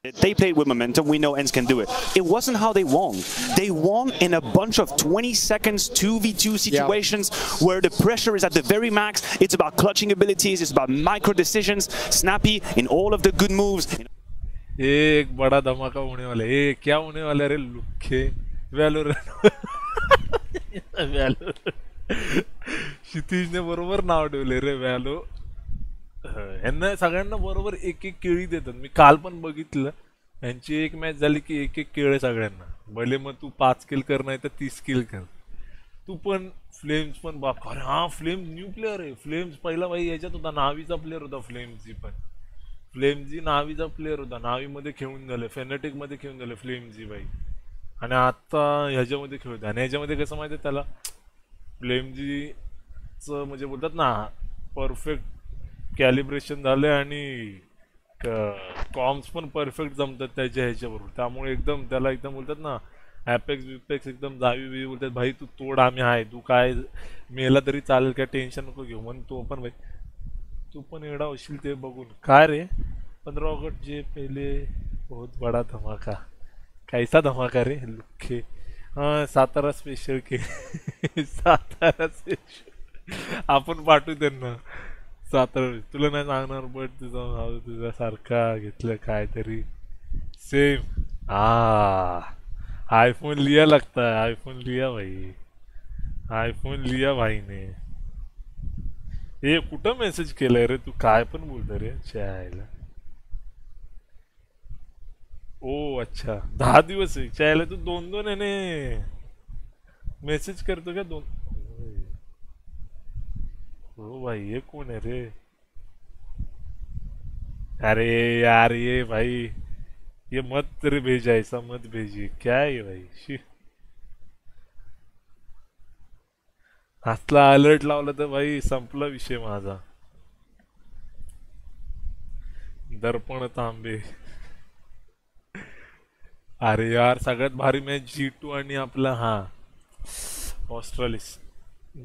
They played with momentum. We know ENCE can do it. It wasn't how they won. They won in a bunch of 20 seconds 2v2 situations where the pressure is at the very max. It's about clutching abilities. It's about micro decisions. Snappy in all of the good moves. एक बड़ा धमाका होने वाला है. क्या होने वाला रे लुखे व्हॅलोरंट. क्षितिजने बरोबर नाव ठेवले रे व्हॅलो. यांना सगळ्यांना बरोबर एक केळी देतात. मी काल पण बघितलं, यांची एक मॅच झाली की एक केळ सगळ्यांना. भले मग तू 5 किल कर नाही तर 30 किल कर. तू पण फ्लेम्स पण बाप, अरे हा फ्लेम्स न्यू प्लेअर आहे. फ्लेम्स पहिला भाई याच्यात होता, नावीचा प्लेअर होता फ्लेम्सजी पण. फ्लेम्सजी नावीचा प्लेअर होता, नावीमध्ये खेळून झाले, फेनेटिकमध्ये खेळून झाले फ्लेम्सजी भाई, आणि आता ह्याच्यामध्ये खेळतो. आणि ह्याच्यामध्ये कसं माहिती आहे त्याला, फ्लेम्सजीचं म्हणजे बोलतात ना परफेक्ट कॅलिब्रेशन झाले आणि कॉम्स पण परफेक्ट जमतात त्याच्या ह्याच्याबरोबर. त्यामुळे एकदम त्याला एकदम बोलतात ना ॲपेक्स एकदम जावी बोलतात भाई, तू तोड आम्ही आहे, तू काय मेला तरी चालेल, काय टेन्शन नको घेऊ. म्हणून तो पण भाई तू पण एवढा होशील ते बघून. काय रे 15 ऑगस्ट जे पहले बहुत बड़ा धमाका. कैसा धमाका रे लुखे. हाँ सातारा स्पेशल के सातारा स्पेशल आपण पाठवू त्यांना. सातारा तुला नाही सांगणार बट तुझा सारखा घेतलं काहीतरी सेम. आईफोन लिया लगता है. आईफोन लिया भाई. आईफोन लिया भाई ने. हे कुठं मेसेज केलंय रे तू. काय पण बोलतो रे चायला. ओ अच्छा 10 दिवस आहे चायला. तू 2-2 आहे ने मेसेज करतो का 2. ओ भाई ये कौन है रे. अरे यार ये भाई ये मत तेरे भेजा. ऐसा मत भेजिए. क्या है ये भाई. शी हातला अलर्ट लावला तर भाई संपला विषय माझा. दर्पण तांबे. अरे यार सगळ्यात भारी मॅच G2 आणि आपला हा ऑस्ट्रेलिस.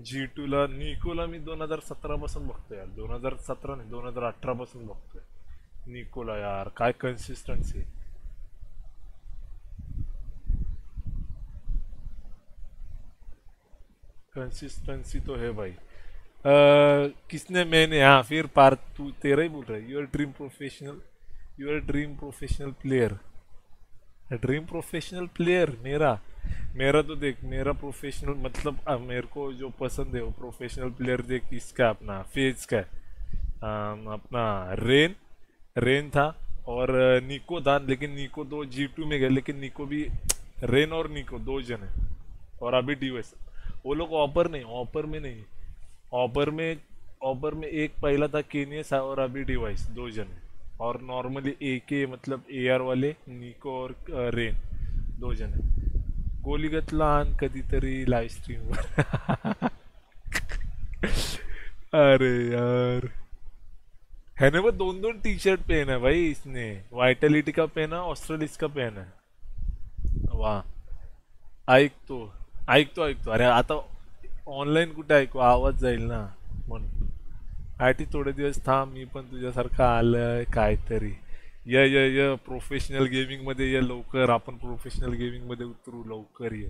G2 ला निकोला मी 2017 पासून बघतोय यार. 2017 नाही 2018 पासून बघतोय निकोला. यार काय कन्सिस्टन्सी. कंसिस्टेंसी तो है भाई. किसने मैंने हाँ फिर पार्थ तू तेरा ही बोल रहा है. Your dream professional. Your dream professional player. Dream professional player मेरा तो देख. मेरा प्रोफेशनल मतलब मेरे को जो पसंद है वो प्रोफेशनल प्लेयर देख इसका अपना फेज का अपना रेन था और निको था. लेकिन निको तो G2 में गया. लेकिन निको भी रेन और निको 2 जन है. और अभी डिवाइस वो लोग ऑपर में एक पहला था केनियस और अभी डिवाइस 2 जन है. और नॉर्मली एक मतलब AR वाले निको और रेन 2 जन है. गोली गतलान कधीतरी लाईव्ह स्ट्रीमवर. अरे यार हैने वो 2-2 टी-शर्ट पहना है भाई इसने. वाइटलिटी का पहना ऑस्ट्रेलिस का पहना है. वाह ऐकतो. अरे आता ऑनलाईन कुठे ऐकू आवाज जाईल ना म्हणून. आयटी थोडे दिवस थांब मी पण तुझ्यासारखं आलंय काहीतरी. य प्रोफेशनल गेमिंग मध्ये ये लवकर. आपण प्रोफेशनल गेमिंग मध्ये उतरू लवकर ये.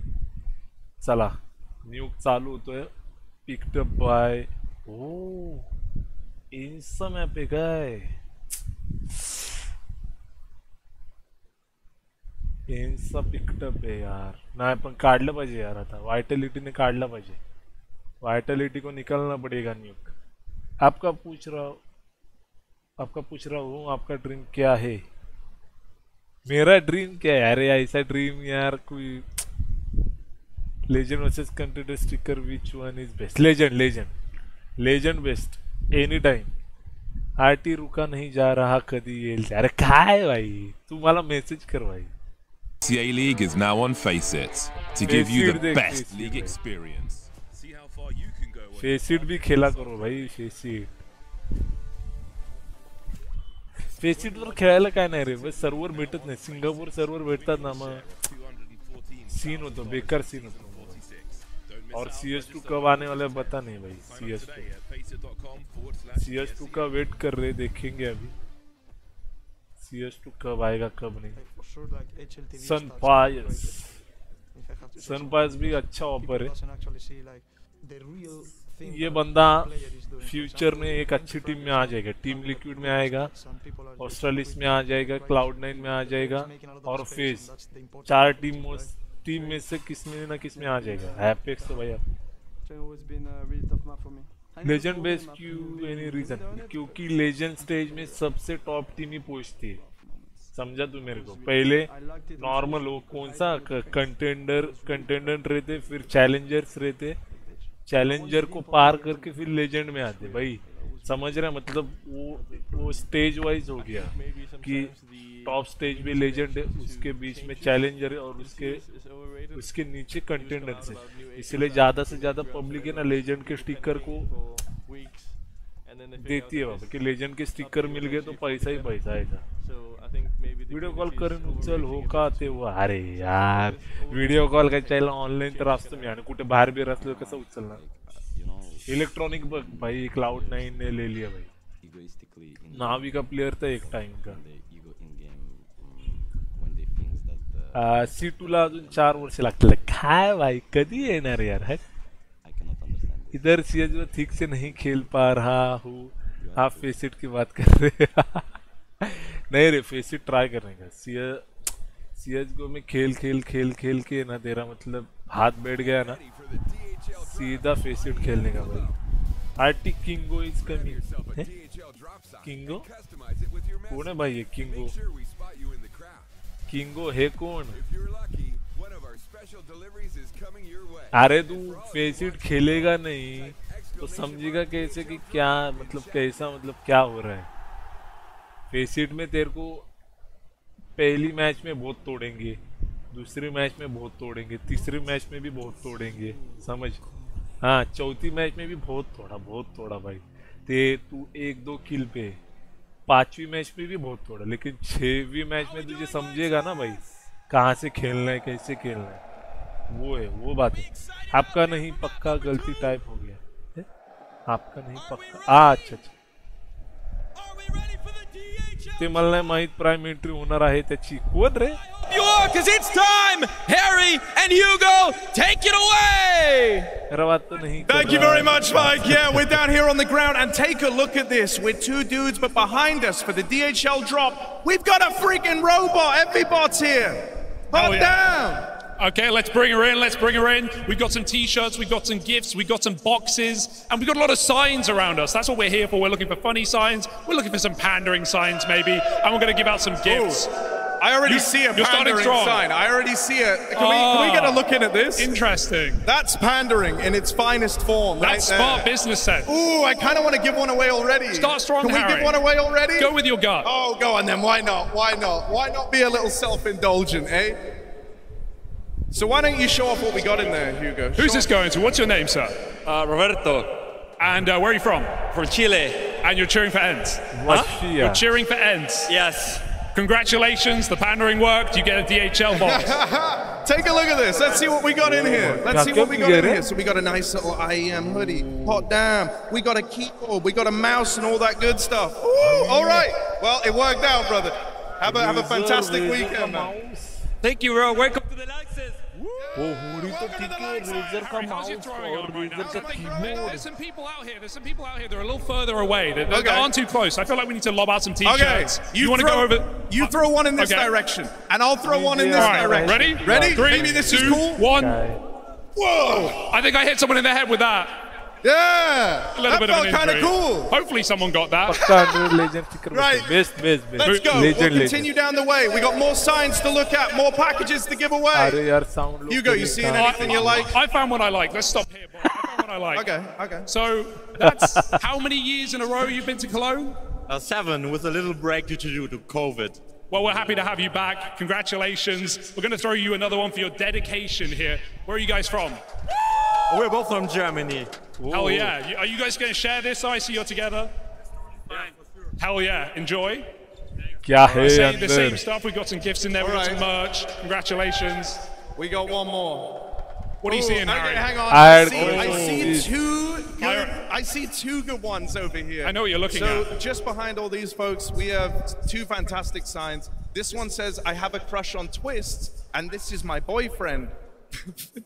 चला न्यूक चालू होतोय. पिक्ड अप बाय ओ इन्स्टा मॅप आहे काय. इन्स्टा पिक्ड अप है यार. नाही पण काढलं पाहिजे यार. आता वाइटलिटी ने काढला पाहिजे. वाइटलिटी को निकालना पड़ेगा न्यूक. आपका पूछ रहा हूँ आपका ड्रीम क्या है. मेरा ड्रीम क्या है. अरे ऐसा ड्रीम यार कोई legend versus contender sticker which one is best. Legend best any time. RT रुका नहीं जा रहा कधी येईल. अरे काय भाई तू मला मेसेज कर भाई. CA League is now on Faceit to give you the best league experience. See how far you can go. Faceit भी खेला करो भाई. Faceit वर खेळायला काय नाही रे. बस सर्व्हर भेटत नाही. सिंगापूर सर्व्हर भेटतात ना मग सीन होतो. बेकार सीन होतो. और CS2 कब आने वाला है पता नहीं भाई. CS2 का वेट कर रहे देखेंगे अभी. CS2 कब आएगा कब नहीं. सनपायर्स भी अच्छा ऑफर है. ये बंदा फ्यूचर में एक अच्छी टीम में आ जाएगा. टीम लिक्विड में आएगा. ऑस्ट्रेलिस में आ जाएगा. Cloud9 में आ जाएगा. और फेज 4 टीम में से किसमें ना किसमें आ जाएगा. एपेक्स तो भैया लेजेंड बेस्ड क्यों एनी रीजन. क्योंकि लेजेंड स्टेज में सबसे टॉप टीम ही पहुंचती है. समझा तू मेरे को. पहले नॉर्मल वो कौन सा कंटेंडर रहते. फिर चैलेंजर्स रहते. चैलेंजर को पार करके फिर लेजेंड में आते भाई. समझ रहे मतलब वो स्टेज वाइज हो गया कि टॉप स्टेज में लेजेंड है. उसके बीच में चैलेंजर है और उसके नीचे कंटेंडर्स है. इसलिए ज्यादा से ज्यादा पब्लिक है ना लेजेंड के स्टिकर को देती है बाबा. कि लेजेंड के स्टिकर मिल गए तो पैसा ही पैसा आएगा. व्हिडिओ कॉल करून उचल हो का तेव्हा. अरे यार व्हिडिओ कॉल काय चायला ऑनलाईन तर असतो मी. आणि कुठे बाहेर बिर असलो कसं उचलणार. इलेक्ट्रॉनिक बघ भाई Cloud9 ने ले लिया भाई. egoistically in नावी का प्लेयर था एक टाइम का the ego in game when they think that C2 ला अजून 4 वर्ष लागतील काय भाई कधी येणार यार है I cannot understand this. इधर CSGO ठीक से नहीं खेल पा रहा हूँ आप फेसिट की बात कर रहे नहीं रे फेसिट ट्राई करने का CSGO में खेल के ना तेरा मतलब हाथ बैठ गया ना सीधा फेसिट खेलने का भाई आर्टिक किंगो इज कमिंग किंगो कौन है भाई ये किंगो है कौन अरे तू फेसिट खेलेगा नहीं तो समझेगा कैसे कि क्या मतलब कैसा मतलब क्या हो रहा है फेसिट में तेरे को पहली मैच में बहुत तोड़ेंगे दूसरी मैच में बहुत तोड़ेंगे तीसरी मैच में भी बहुत तोड़ेंगे समझ हाँ चौथी मैच में भी बहुत तोड़ा भाई ते तू 1-2 किल पे 5वीं मैच में भी बहुत तोड़ा लेकिन 6वीं मैच में तुझे समझेगा ना भाई कहाँ से खेलना है कैसे खेलना है वो बात है आपका नहीं पक्का गलती टाइप हो गया है? आपका नहीं पक्का अच्छा ते मला नाही माहित प्राइम एंट्री होणार आहे त्याची कोण रे Because it's time! Harry and Hugo, take it away! Thank you very much, Mike. Yeah, we're down here on the ground, and take a look at this. We're 2 dudes, but behind us for the DHL drop, we've got a freaking robot. Every bot's here. Hot down! Okay, let's bring her in, We've got some t-shirts, we've got some gifts, we've got some boxes, and we've got a lot of signs around us. That's what we're here for. We're looking for funny signs, we're looking for some pandering signs maybe, and we're going to give out some gifts. Ooh. I already see a pandering sign. I already see it. Can we get a look in at this? Interesting. That's pandering in its finest form. That's smart business sense. Ooh, I kind of want to give one away already. Start strong, Can we give one away already? Go with your gut. Oh, go on then. Why not? Why not? Why not be a little self-indulgent, eh? So why don't you show off what we got in there, Hugo? Who's this going to? What's your name, sir? Roberto. And where are you from? From Chile. And you're cheering for ENCE? Huh? You're cheering for ENCE? Yes. Congratulations, the pandering worked, you get a DHL box. Take a look at this. Let's see what we got in here. Let's see what we got in here. So we got a nice little IEM hoodie. Hot damn. We got a keyboard. We got a mouse and all that good stuff. Ooh, all right. Well, it worked out, brother. Have a fantastic weekend, man. Thank you, bro. Welcome to the Laxes. There's some people out here. They're a little further away. They aren't too close. I feel like we need to lob out some t-shirts. Okay. You want to go over? You throw one in this direction, and I'll throw one in this direction. Ready? Ready? 3, Maybe this 2, is cool. 1. Whoa! I think I hit someone in the head with that. Yeah! A little bit of an kind of injury. cool. Hopefully someone got that. Right. Best. Let's go. We'll continue down the way. We got more signs to look at, more packages to give away. Hugo, you seeing anything you like? I found what I like. Let's stop here, boy. I found what I like. Okay. So that's how many years in a row you've been to Cologne? 7, with a little break due to COVID. Well, we're happy to have you back. Congratulations. We're going to throw you another one for your dedication here. Where are you guys from? We're both from Germany. Hell yeah. Are you guys going to share this? I see you're together. Yeah, for sure. Hell yeah. Enjoy. The same stuff. We've got some gifts in there. We've got some merch. Congratulations. We got one more. What are you seeing, Harry? Hang on. I see two good ones over here. I know what you're looking at. So just behind all these folks, we have 2 fantastic signs. This one says, I have a crush on Twist, and this is my boyfriend.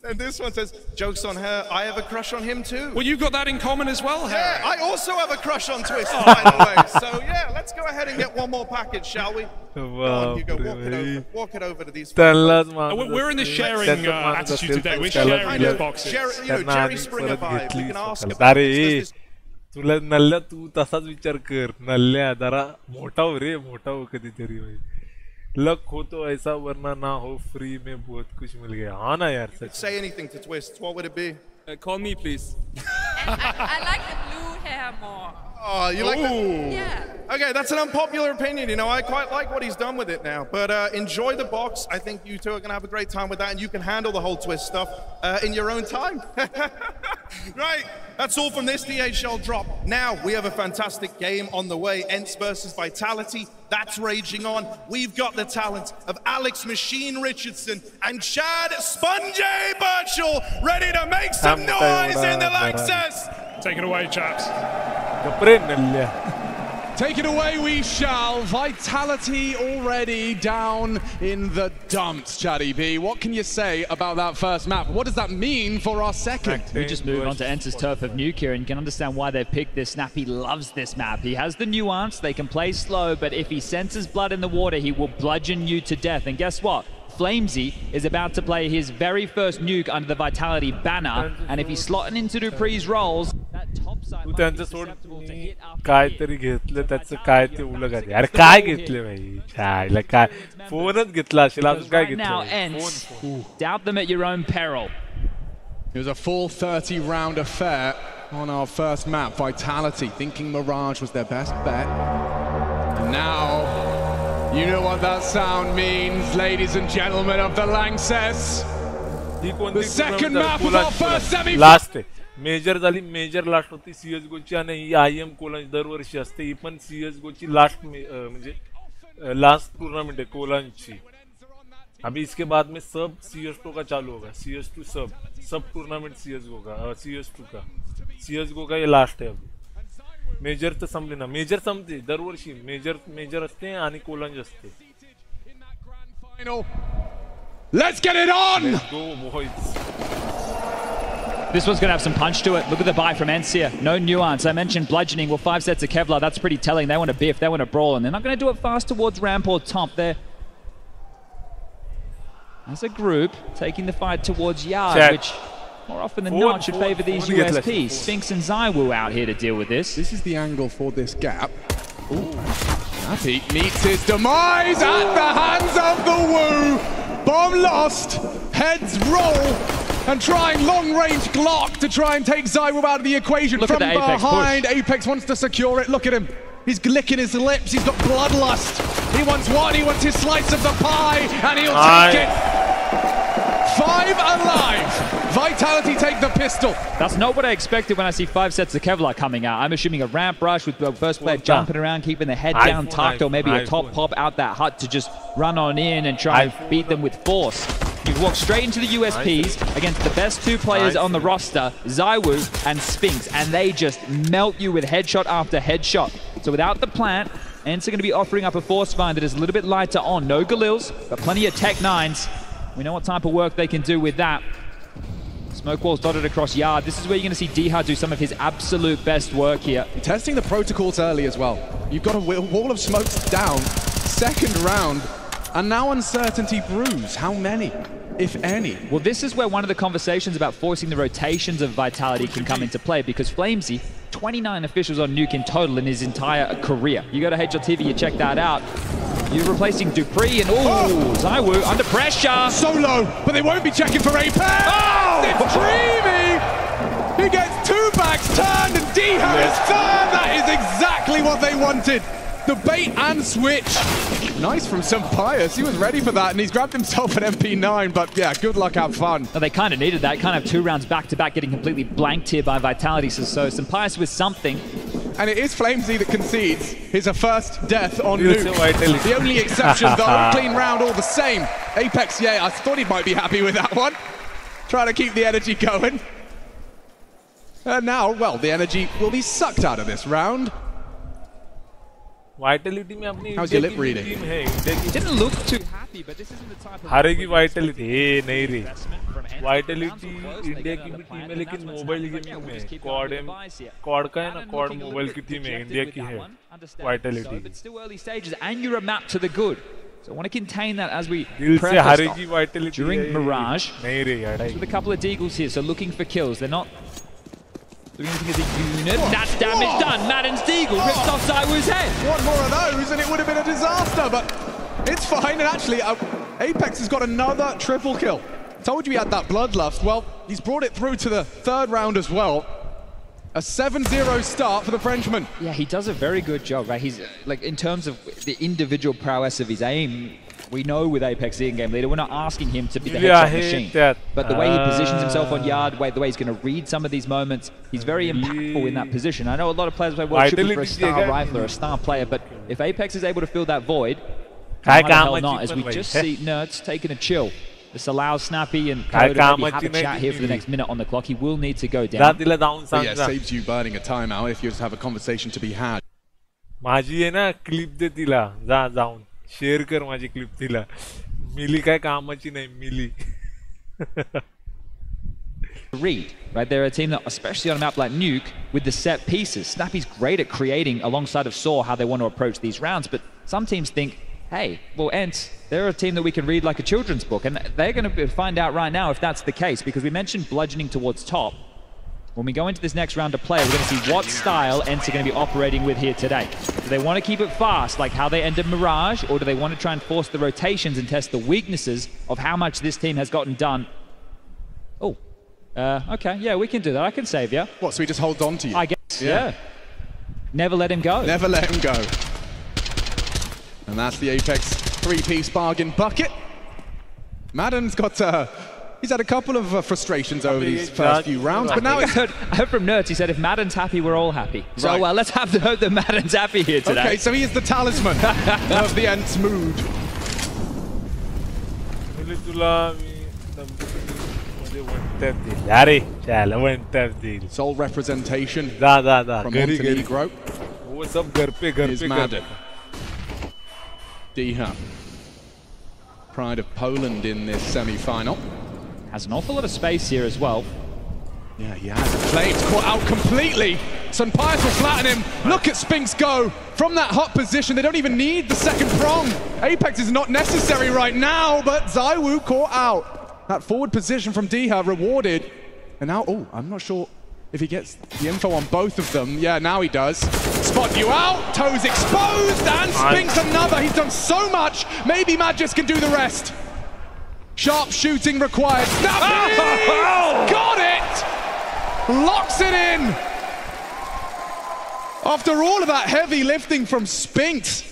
And this one says, joke's on her, I have a crush on him too. Well, you've got that in common as well, Harry. Yeah, I also have a crush on Twist, by the way. So yeah, let's go ahead and get one more package, shall we? Wow, you go, walk it over to these folks. We're in the sharing attitude today. We're sharing these boxes. Jerry Springer vibe. We can ask तुला नल्ल्या तू तसाच विचार कर नल्ल्या जरा मोठा हो रे मोठा हो कधीतरी भाई लक हो तो ऐसा वरना ना हो फ्री में बहुत कुछ मिल गया हाँ ना यार सच Say anything to Twist. What would it be? Call me, please. I like the blue hair more. Oh, you like that? Yeah. Okay, that's an unpopular opinion. You know, I quite like what he's done with it now. But enjoy the box. I think you two are going to have a great time with that, and you can handle the whole Twist stuff in your own time. Right. That's all from this DHL drop. Now, we have a fantastic game on the way. ENCE versus Vitality. That's raging on. We've got the talent of Alex Machine Richardson and Chad Spongy Birchall ready to make some noise in the Lexus. Take it away, chaps. Take it away, we shall. Vitality already down in the dumps, Chatty B. What can you say about that first map? What does that mean for our second? We just move on to Ence's turf of Nuke here, and you can understand why they've picked this. Snappy loves this map. He has the nuance, they can play slow, but if he senses blood in the water, he will bludgeon you to death. And guess what? Flamesy is about to play his very first nuke under the Vitality banner, and if he's slotting into Dupree's roles, that top side might be susceptible to hit after काहीतरी घेतलं त्याचं काय ते उलग आहे अरे काय घेतले भाई छायला काय फोनच घेतला असेल अजून काय घेतलं doubt them at your own peril. It was a full 30-round affair on our first map. Vitality thinking Mirage was their best bet. And now, you know what that sound means, ladies and gentlemen of the Lanxess. The second map of our first semi. Last major झाली major last होती CSGO ची आणि IEM Cologne दरवर्षी असते ही पण CSGO ची last म्हणजे last tournament है कोलन ची. अभी इसके बाद में सब CS2 का चालू होगा. CS2 सब टूर्नामेंट CSGO का CS2 का CSGO का ये लास्ट है. अभी मेजर तर संपले ना. मेजर संपते दरवर्षी मेजर असते आणि कोलन असते. Let's get it on! Let's go, boys. This one's going to have some punch to it. Look at the buy from ENCE here. No nuance. I mentioned bludgeoning. Well, 5 sets of Kevlar. That's pretty telling. They want to biff. They want to brawl. And they're not going to do it fast towards ramp or top. They're, as a group, taking the fight towards yard, which more often than not should favor these USPs. Sphinx and Zywoo out here to deal with this. This is the angle for this gap. Ooh. Happy meets his demise at the hands of the Woo. Bomb lost. Heads roll. And trying long-range Glock to try and take Zywoo out of the equation. Look from at the Apex behind. push. Apex wants to secure it. Look at him. He's licking his lips. He's got bloodlust. He wants one. He wants his slice of the pie. And he'll take it. 5 alive. Vitality take the pistol. That's not what I expected when I see 5 sets of Kevlar coming out. I'm assuming a ramp rush with the first player jumping around, keeping the head down tucked, or maybe a top pop out that hut to just run on in and try and beat them with force. You walk straight into the USPs against the best 2 players on the roster, Zywoo and Sphinx, and they just melt you with headshot after headshot. So without the plant, ENCE are going to be offering up a force find that is a little bit lighter on. No Galils, but plenty of Tech 9s. We know what type of work they can do with that. Smoke walls dotted across yard. This is where you're going to see Dha do some of his absolute best work here. Testing the protocols early as well. You've got a wall of smokes down, second round, and now uncertainty brews. How many, if any? Well, this is where one of the conversations about forcing the rotations of Vitality can come into play, because Flamesy, 29 officials on Nuke in total in his entire career. You go to HLTV, you check that out. You're replacing Dupree and Zywoo under pressure. Solo, but they won't be checking for Apex. Oh! It's Dreamy. He gets 2 backs turned and Dha is third. That is exactly what they wanted. The bait and switch. Nice from Sampaius. He was ready for that, and he's grabbed himself an MP9, but yeah, good luck, have fun. Well, they kind of needed that. Kind of 2 rounds back-to-back, getting completely blanked here by Vitality. So Sampaius with something. And it is Flamesy that concedes his first death on Nuke. The only exception, though, clean round all the same. Apex, yeah, I thought he might be happy with that one. Trying to keep the energy going. And now, well, the energy will be sucked out of this round. Vitality में अपनी How's your lip reading? Team है India की Didn't look too happy, but this isn't the type of हारेगी Vitality नहीं रे Vitality India की भी team है लेकिन मोबाइल गेमिंग में कॉड का है ना कॉड मोबाइल की टीम है इंडिया की है Vitality but still early stages and you're a map to the good, so I want to contain that as we दिल से हारेगी Vitality during Mirage. नहीं रे यार With a couple of deagles here, so looking for kills. They're not doing anything as a unit. That's damage done. Madden's deagle rips off Zywoo's head. One more of those and it would have been a disaster, but it's fine. And actually, Apex has got another triple kill. Told you he had that bloodlust. Well, he's brought it through to the 3rd round as well. A 7-0 start for the Frenchman. Yeah, he does a very good job, right? He's like, in terms of the individual prowess of his aim, we know with Apex, the in-game leader, we're not asking him to be the headshot machine. But the way he positions himself on yard, the way he's going to read some of these moments, he's very impactful in that position. I know a lot of players play World Triple for a star rifler, a star player, but if Apex is able to fill that void, why the hell not? As we just see Nerds taking a chill. This allows Snappy and Code to have a chat here for the next minute on the clock. He will need to go down. But yeah, it saves you burning a timeout if you just have a conversation to be had. माझी आहे ना clip दे तिला जाऊन share कर माझी clip तिला मिली काय कामाची नाही मिली read, right? They're a team that, especially on a map like Nuke, with the set pieces, Snappy's great at creating alongside of Saw how they want to approach these rounds, but some teams think, hey, well, ENCE, they're a team that we can read like a children's book, and they're going to find out right now if that's the case, because we mentioned bludgeoning towards top. When we go into this next round of play, we're going to see what style ENCE are going to be operating with here today. Do they want to keep it fast, like how they ended Mirage, or do they want to try and force the rotations and test the weaknesses of how much this team has gotten done? Oh. Okay, yeah, we can do that. I can save you. What, so he just holds on to you? I guess, yeah. Never let him go. Never let him go. And that's the Apex three-piece bargain bucket. Madden's got, he's had a couple of frustrations over these first few rounds, but now I heard from Nerds, he said if Madden's happy, we're all happy. So Right. let's have the hope that Madden's happy here today. Okay, so he is the talisman of the ENCE mood. Sole representation from Montenegro. What's up, is Madden. DHA. Pride of Poland in this semi-final. Has an awful lot of space here as well. Yeah, he has. Flames caught out completely. Sunpius will flatten him. Look at Spinks go from that hot position. They don't even need the second prong. Apex is not necessary right now, but ZywOo caught out. That forward position from DHA rewarded. And now, oh, I'm not sure if he gets the info on both of them. Yeah, now he does. Spot you out. Toes exposed. And Spinks another. He's done so much. Maybe Magis can do the rest. Sharp shooting required. Snappy! Got it! Locks it in! After all of that heavy lifting from Spinks,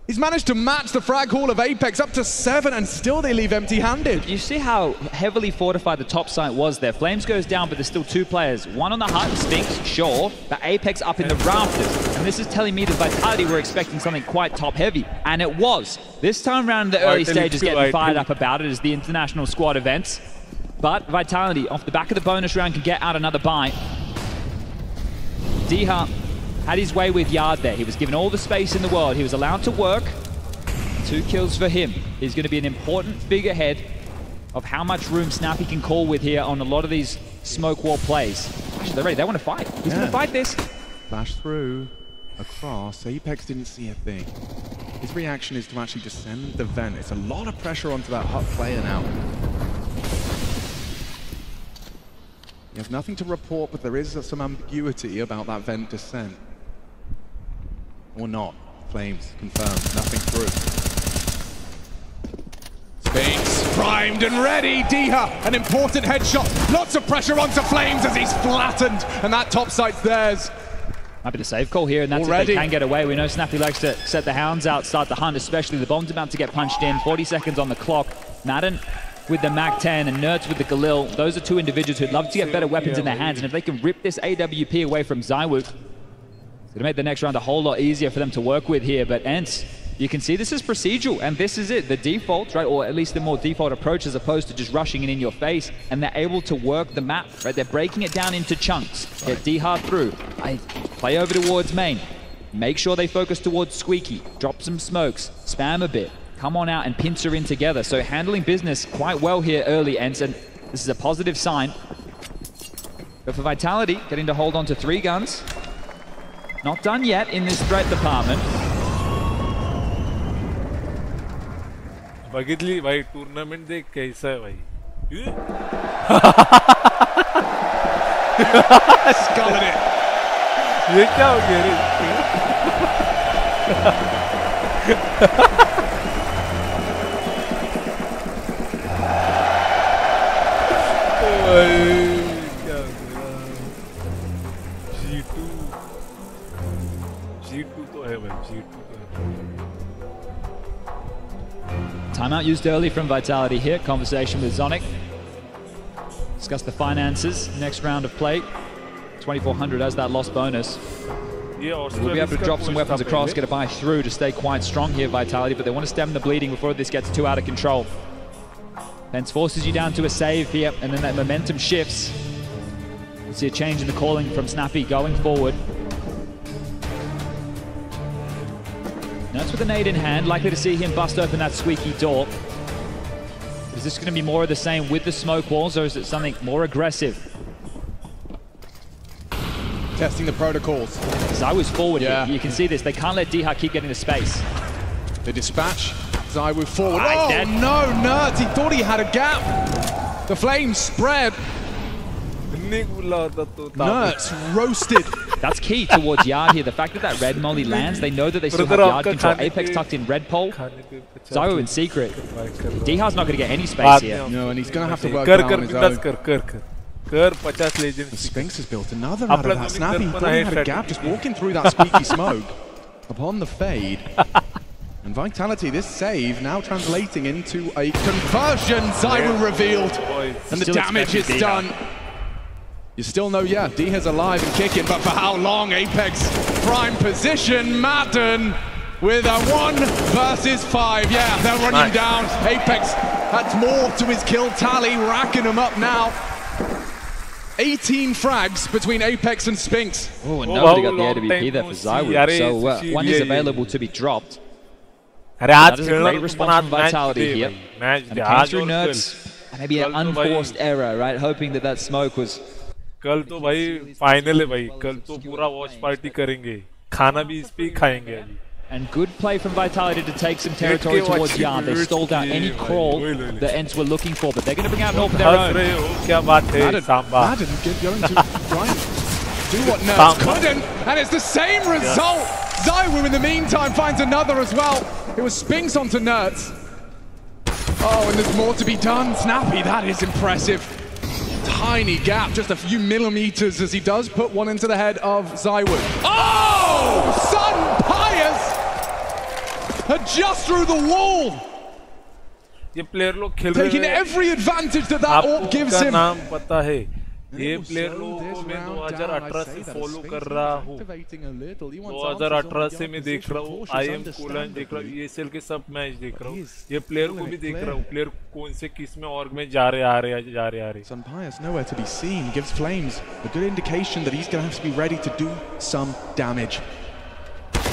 he's managed to match the frag haul of Apex up to 7, and still they leave empty-handed. You see how heavily fortified the top site was there. Flames goes down, but there's still 2 players. One on the hut, Spinks, sure, but Apex up in the rafters. And this is telling me that Vitality were expecting something quite top-heavy, and it was. This time around in the early stages, getting fired up about it as the international squad events. But Vitality, off the back of the bonus round, can get out another bite. DHA had his way with Yard there. He was given all the space in the world. He was allowed to work. 2 kills for him. He's going to be an important figurehead of how much room Snappy can call with here on a lot of these smoke wall plays. Actually, they're ready. They want to fight. He's going to fight this. Flash through, across. Apex didn't see a thing. His reaction is to actually just send the vent. It's a lot of pressure onto that hot player now. He has nothing to report, but there is some ambiguity about that vent descent. Or not. Flames confirmed. Nothing through. Spinks primed and ready. DHA, an important headshot. Lots of pressure onto Flames as he's flattened. And that top site's theirs. Might be the save call here, and that's if they can get away. We know Snappy likes to set the hounds out, start the hunt, especially the bomb's about to get punched in. 40 seconds on the clock. Madden with the MAC-10 and Nerds with the Galil. Those are 2 individuals who'd love to get better weapons in their hands, and if they can rip this AWP away from ZywOo, it's going to make the next round a whole lot easier for them to work with here. But ENCE, you can see this is procedural, and this is it. The default, right, or at least the more default approach as opposed to just rushing it in your face, and they're able to work the map, right? They're breaking it down into chunks. Get DHA through. Play over towards main. Make sure they focus towards Squeaky. Drop some smokes. Spam a bit. Come on out and pincer in together. So handling business quite well here early, ENCE, and this is a positive sign. But for Vitality, getting to hold on to 3 guns. Not done yet in this threat department. बघितली भाई tournament देख कैसा है भाई Sculling it. ये क्या हो गया G2 तो है भाई G2 Timeout used early from Vitality here. Conversation with Zonic. Discuss the finances. Next round of play. 2,400 as that lost bonus. We'll be able to drop some weapons across, get a buy through to stay quite strong here, Vitality, but they want to stem the bleeding before this gets too out of control. ENCE forces you down to a save here, and then that momentum shifts. We'll see a change in the calling from Snappy going forward. That's with a nade in hand, likely to see him bust open that squeaky door. Is this going to be more of the same with the smoke walls, or is it something more aggressive? Testing the protocols. ZywOo's forward here. You can see this. They can't let DH keep getting the space. They dispatch ZywOo forward. Oh no, Nerds! He thought he had a gap. The flames spread. Nerds roasted. That's key towards Yard here. The fact that that red molly lands, they know that they still have Yard control. Apex tucked in red pole. ZywOo in secret. DH's not going to get any space here. No, and he's going to have to work down on his own. The Sphinx has built another out of that. Snappy thought he had a gap just walking through that squeaky smoke. Upon the fade. And Vitality, this save now translating into a conversion. ZywOo revealed. And the damage is done. You still know, yeah, DH's alive and kicking, but for how long? Apex prime position. Madden with a 1 versus 5. Yeah, they're running down. Apex adds more to his kill tally, racking them up now. 18 frags between Apex and Sphinx. Oh, and nobody got the AWP there for ZywOo, so one is available to be dropped. That is a great response from Vitality here. And it came through Nerds, maybe an unforced error, right? Hoping that that smoke was... कल तो भाई final है भाई, कल तो पूरा watch party करेंगे, खाना भी इस पे ही खाएंगे अभी. And good play from Vitality to take some territory towards Yard. They stalled out any crawl that ENCE were looking for, but they're going to bring out an AWP of their own. क्या बात है, Samba. Madden going to try and do what Nerds couldn't, and it's the same result. ZywOo in the meantime finds another as well. It was Sphinx onto Nerds. Oh, and there's more to be done. Snappy, that is impressive. Tiny gap, just a few millimeters as he does put one into the head of ZywOo. Oh! Sun Pius! Just through the wall! Taking every advantage that AWP gives him. ये player लोगों को मैं 2018 से follow कर रहा हूँ, 2018 से मैं देख रहा हूँ, IEM Cologne देख रहा हूँ, ESL के सब मैच देख रहा हूँ, ये प्लेयर को भी देख रहा हूँ, प्लेयर कौन से किस में ऑर्ग में जा रहे आ रहे. Sun Pius nowhere to be seen, gives Flames a good indication that he's going to have to be ready to do some damage.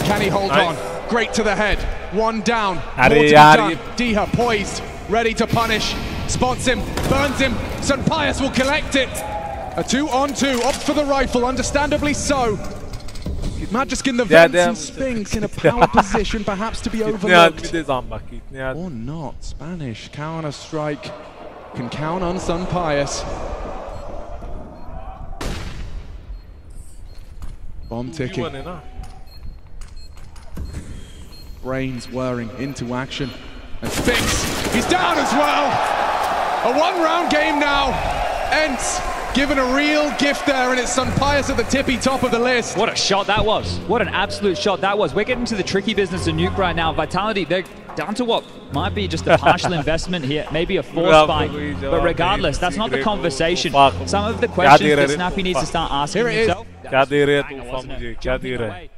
Can he hold on? Great to the head, one down, more to be done. DH poised, ready to punish, spots him, burns him, Sun Pius will collect it. A 2-on-2, opt for the rifle, understandably so. Magic in the vents and Sphinx in a power position, perhaps to be overlooked. Or not. Spanish counter-strike can count on Sun Pius. Bomb ticking. Brains whirring into action. And Sphinx, he's down as well. A one-round game now. ENCE given a real gift there, and it's Sun Pius at the tippy top of the list. What a shot that was. What an absolute shot that was. We're getting to the tricky business of Nuke right now. Vitality, they're down to what might be just a partial investment here, maybe a force fight. But regardless, that's not the conversation. Some of the questions that Snappy needs to start asking himself. क्या दे रहे हैं तोहफा मुझे, क्या दे रहा है?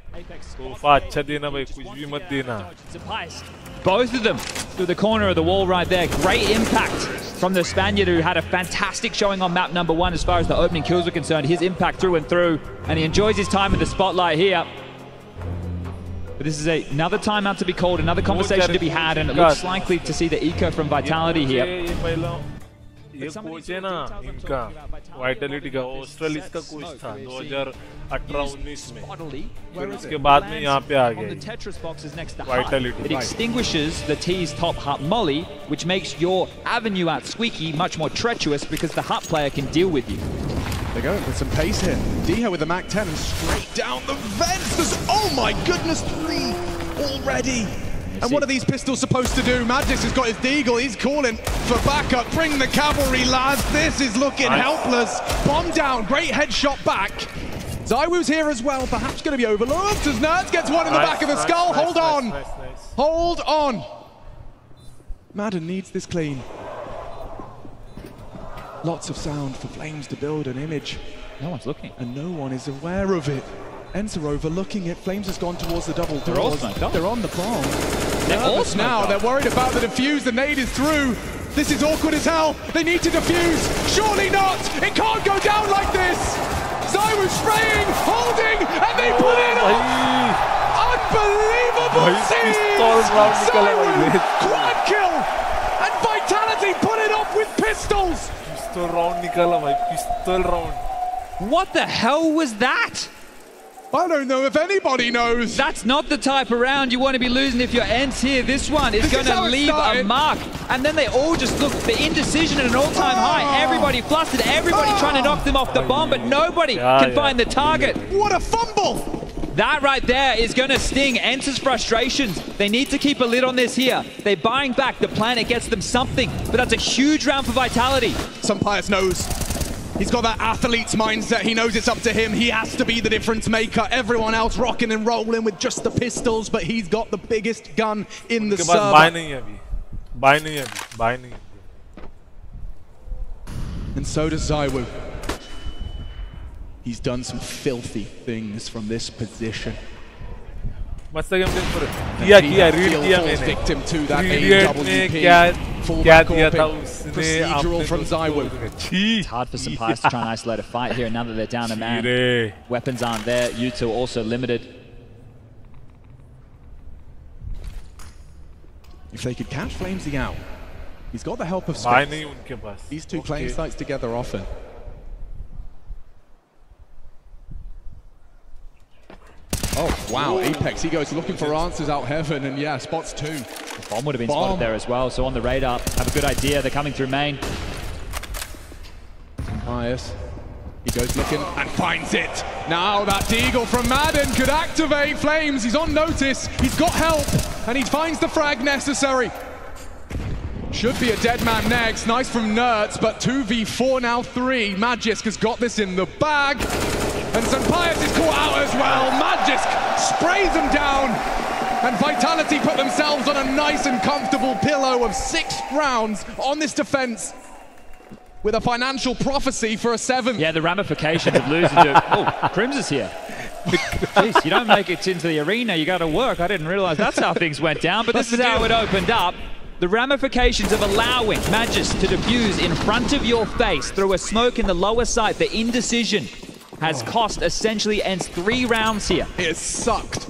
तोहफा अच्छा देना भाई, कुछ भी मत देना. Both of them through the corner of the wall right there. Great impact from the Spaniard, who had a fantastic showing on map number 1 as far as the opening kills were concerned. His impact through and through, and he enjoys his time in the spotlight here. But this is another timeout to be called, another conversation to be had, and it looks likely to see the eco from Vitality here. ये coach है ना इनका, Vitality का, Australia का coach था 2018-19 में, फिर उसके बाद में यहाँ पे आ गए Vitality. It extinguishes the T's top hut molly, which makes your avenue out squeaky much more treacherous because the hut player can deal with you. They're going for some pace here. DH with the Mac 10 and straight down the vents. Oh my goodness, 3 already. And what are these pistols supposed to do? Magix has got his deagle, he's calling for backup. Bring the cavalry, lads. This is looking helpless. Bomb down, great headshot back. ZywOo's here as well, perhaps going to be overlooked as Nerds gets one in the back of the skull. Hold on. Hold on. Madden needs this clean. Lots of sound for Flames to build an image. No one's looking. And no one is aware of it. ENCE are overlooking it. Flames has gone towards the double doors. They're on the bomb. They're all now. They're worried about the defuse. The nade is through. This is awkward as hell. They need to defuse. Surely not. It can't go down like this. ZywOo spraying, holding, and they put it up. Unbelievable. double team! Quad kill! And Vitality put it off with pistols! Pistol round nikala bhai, pistol round. What the hell was that? I don't know if anybody knows. That's not the type of round you want to be losing if you're ENCE here. This one is going to leave a mark. And then they all just look, the indecision at an all-time high. Everybody flustered, everybody trying to knock them off the bomb, but nobody can find the target. What a fumble! That right there is going to sting ENCE's frustrations. They need to keep a lid on this here. They're buying back. The planet gets them something, but that's a huge round for Vitality. Sunpius knows. He's got that athlete's mindset. He knows it's up to him. He has to be the difference maker. Everyone else rocking and rolling with just the pistols, but he's got the biggest gun in the server. And so does Zywoo. He's done some filthy things from this position. मस्त game देख पर किया read किया मैंने victim to that ने क्या दिया था उसने from Zywoo. It's hard for Sunpius to try and isolate a fight here now that they're down a man. Weapons aren't there. U2 also limited. If they could catch Flamesy out, he's got the help of Space. These two playing sites together often. Oh, wow, Apex, he goes looking for answers out heaven, and yeah, spots two. The bomb would have been spotted there as well, so on the radar, have a good idea, they're coming through main. Bias, he goes looking and finds it. Now that Deagle from Madden could activate Flames, he's on notice, he's got help, and he finds the frag necessary. Should be a dead man next, nice from Nerds, but 2v4 now 3. Magisk has got this in the bag. And Sunpius is caught out as well. Magisk sprays him down. And Vitality put themselves on a nice and comfortable pillow of 6 rounds on this defense. With a financial prophecy for a 7th. Yeah, the ramifications of losing to... Oh, Crims is here. Jeez, you don't make it into the arena, you gotta work. I didn't realize that's how things went down, but this is how it opened up. The ramifications of allowing Magisk to defuse in front of your face through a smoke in the lower side, the indecision has cost essentially ENCE 3 rounds here. It has sucked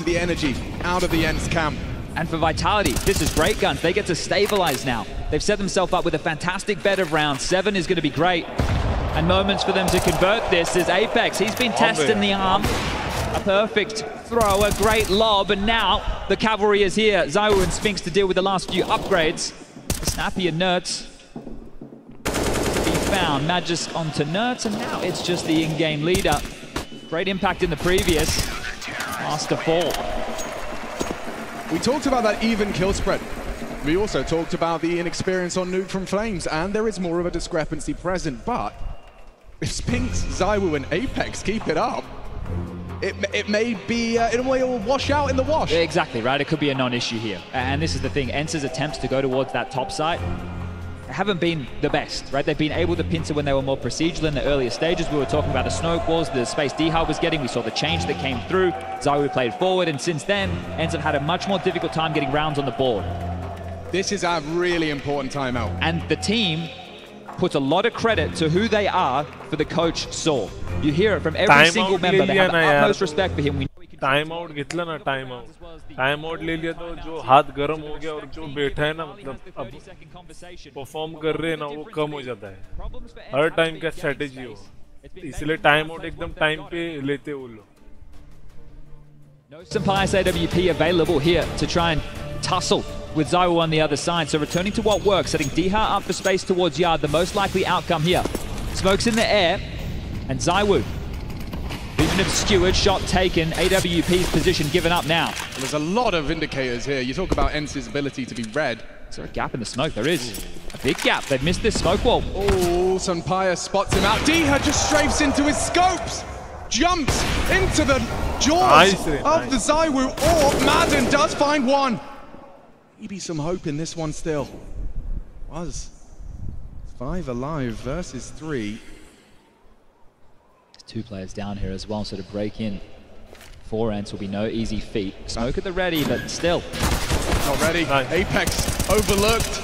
the energy out of the ENCE camp. And for Vitality, this is great guns. They get to stabilize now. They've set themselves up with a fantastic bed of rounds. 7 is going to be great. And moments for them to convert this is Apex. He's been testing the arm. A perfect throw, a great lob, and now the cavalry is here. Zywoo and Sphinx to deal with the last few upgrades. Snappy and Nerds found. Magisk onto Nerds, and now it's just the in-game leader. Great impact in the previous. Last to fall. We talked about that even kill spread. We also talked about the inexperience on Nuke from Flames, and there is more of a discrepancy present, but if Sphinx, Zywoo, and Apex keep it up, it may be, in a way, it will wash out in the wash. Exactly, right? It could be a non-issue here. And this is the thing, ENCE's attempts to go towards that top site haven't been the best, right? They've been able to pincer when they were more procedural in the earlier stages. We were talking about the smoke walls, the space D-Hub was getting. We saw the change that came through. Zywoo played forward, and since then, ENCE have had a much more difficult time getting rounds on the board. This is a really important timeout. And the team puts a lot of credit to who they are for the coach Saw. You hear it from every single member. They have the utmost respect for him. We time out घेतला ना time out ले लिया तो जो हाथ गर्म हो गया और जो बैठा है ना मतलब अब परफॉर्म कर रहे हैं ना वो कम हो जाता है हर टाइम का स्ट्रेटेजी हो इसलिए टाइम आउट एकदम टाइम पे लेते वो लोग Sunpius AWP available here to try and tussle with Zywoo on the other side. So returning to what works, setting Diha up for space towards Yard, the most likely outcome here. Smokes in the air, and Zywoo. Vision obscured, shot taken, AWP's position given up now. Well, there's a lot of indicators here. You talk about ENCE's ability to be read. Is there a gap in the smoke? There is. A big gap. They've missed this smoke wall. Oh, Sunpius spots him out. Diha just strafes into his scopes. Jumps into the jaws of the Zywoo. Oh, Madden does find one. Maybe some hope in this one still. Was 5 alive versus 3. 2 players down here as well, so to break in for ENCE will be no easy feat. Smoke at the ready, but still. Not ready. Apex overlooked.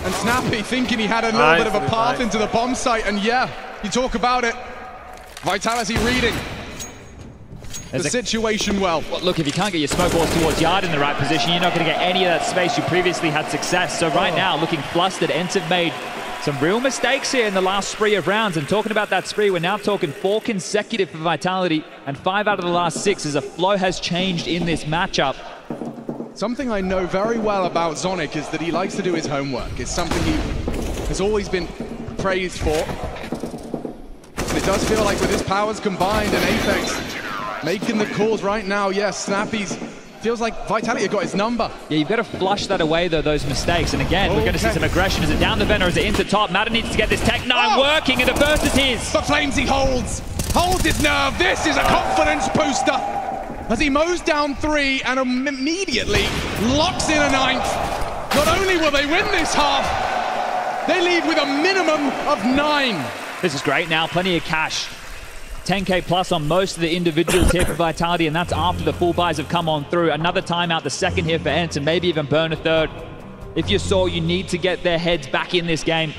And Snappy thinking he had a little bit of a path into the bomb site, and yeah, you talk about it. Vitality reading. the situation well. Well, look, if you can't get your smoke balls towards Yard in the right position, you're not going to get any of that space you previously had success. So right now, looking flustered, ENCE have made some real mistakes here in the last spree of rounds. And talking about that spree, we're now talking 4 consecutive for Vitality and 5 out of the last 6 as a flow has changed in this matchup. Something I know very well about Zonic is that he likes to do his homework. It's something he has always been praised for. And it does feel like with his powers combined and Apex making the calls right now, yes, Snappy's feels like Vitality got his number. Yeah, you've got to flush that away, though, those mistakes. And again, we're going to see some aggression. Is it down the vent or is it into top? Madden needs to get this Tech-9 working, and the burst is his. But Flamesy holds his nerve. This is a confidence booster as he mows down 3 and immediately locks in a 9th. Not only will they win this half, they leave with a minimum of 9. This is great now, plenty of cash. 10K plus on most of the individuals here for Vitality, and that's after the full buys have come on through. Another timeout, the second here for ENCE, and maybe even burn a third. If you saw, you need to get their heads back in this game.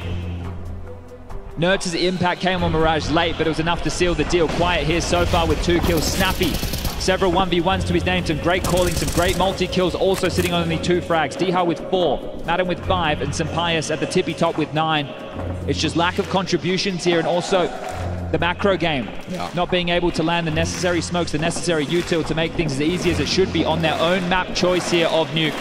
Nurture's impact came on Mirage late, but it was enough to seal the deal. Quiet here so far with 2 kills. Snappy, several 1v1s to his name, some great calling, some great multi-kills, also sitting on only 2 frags. Dha with 4, Madden with 5, and Sampaius at the tippy top with 9. It's just lack of contributions here, and also the macro game, not being able to land the necessary smokes, the necessary util to make things as easy as it should be on their own map choice here of Nuke.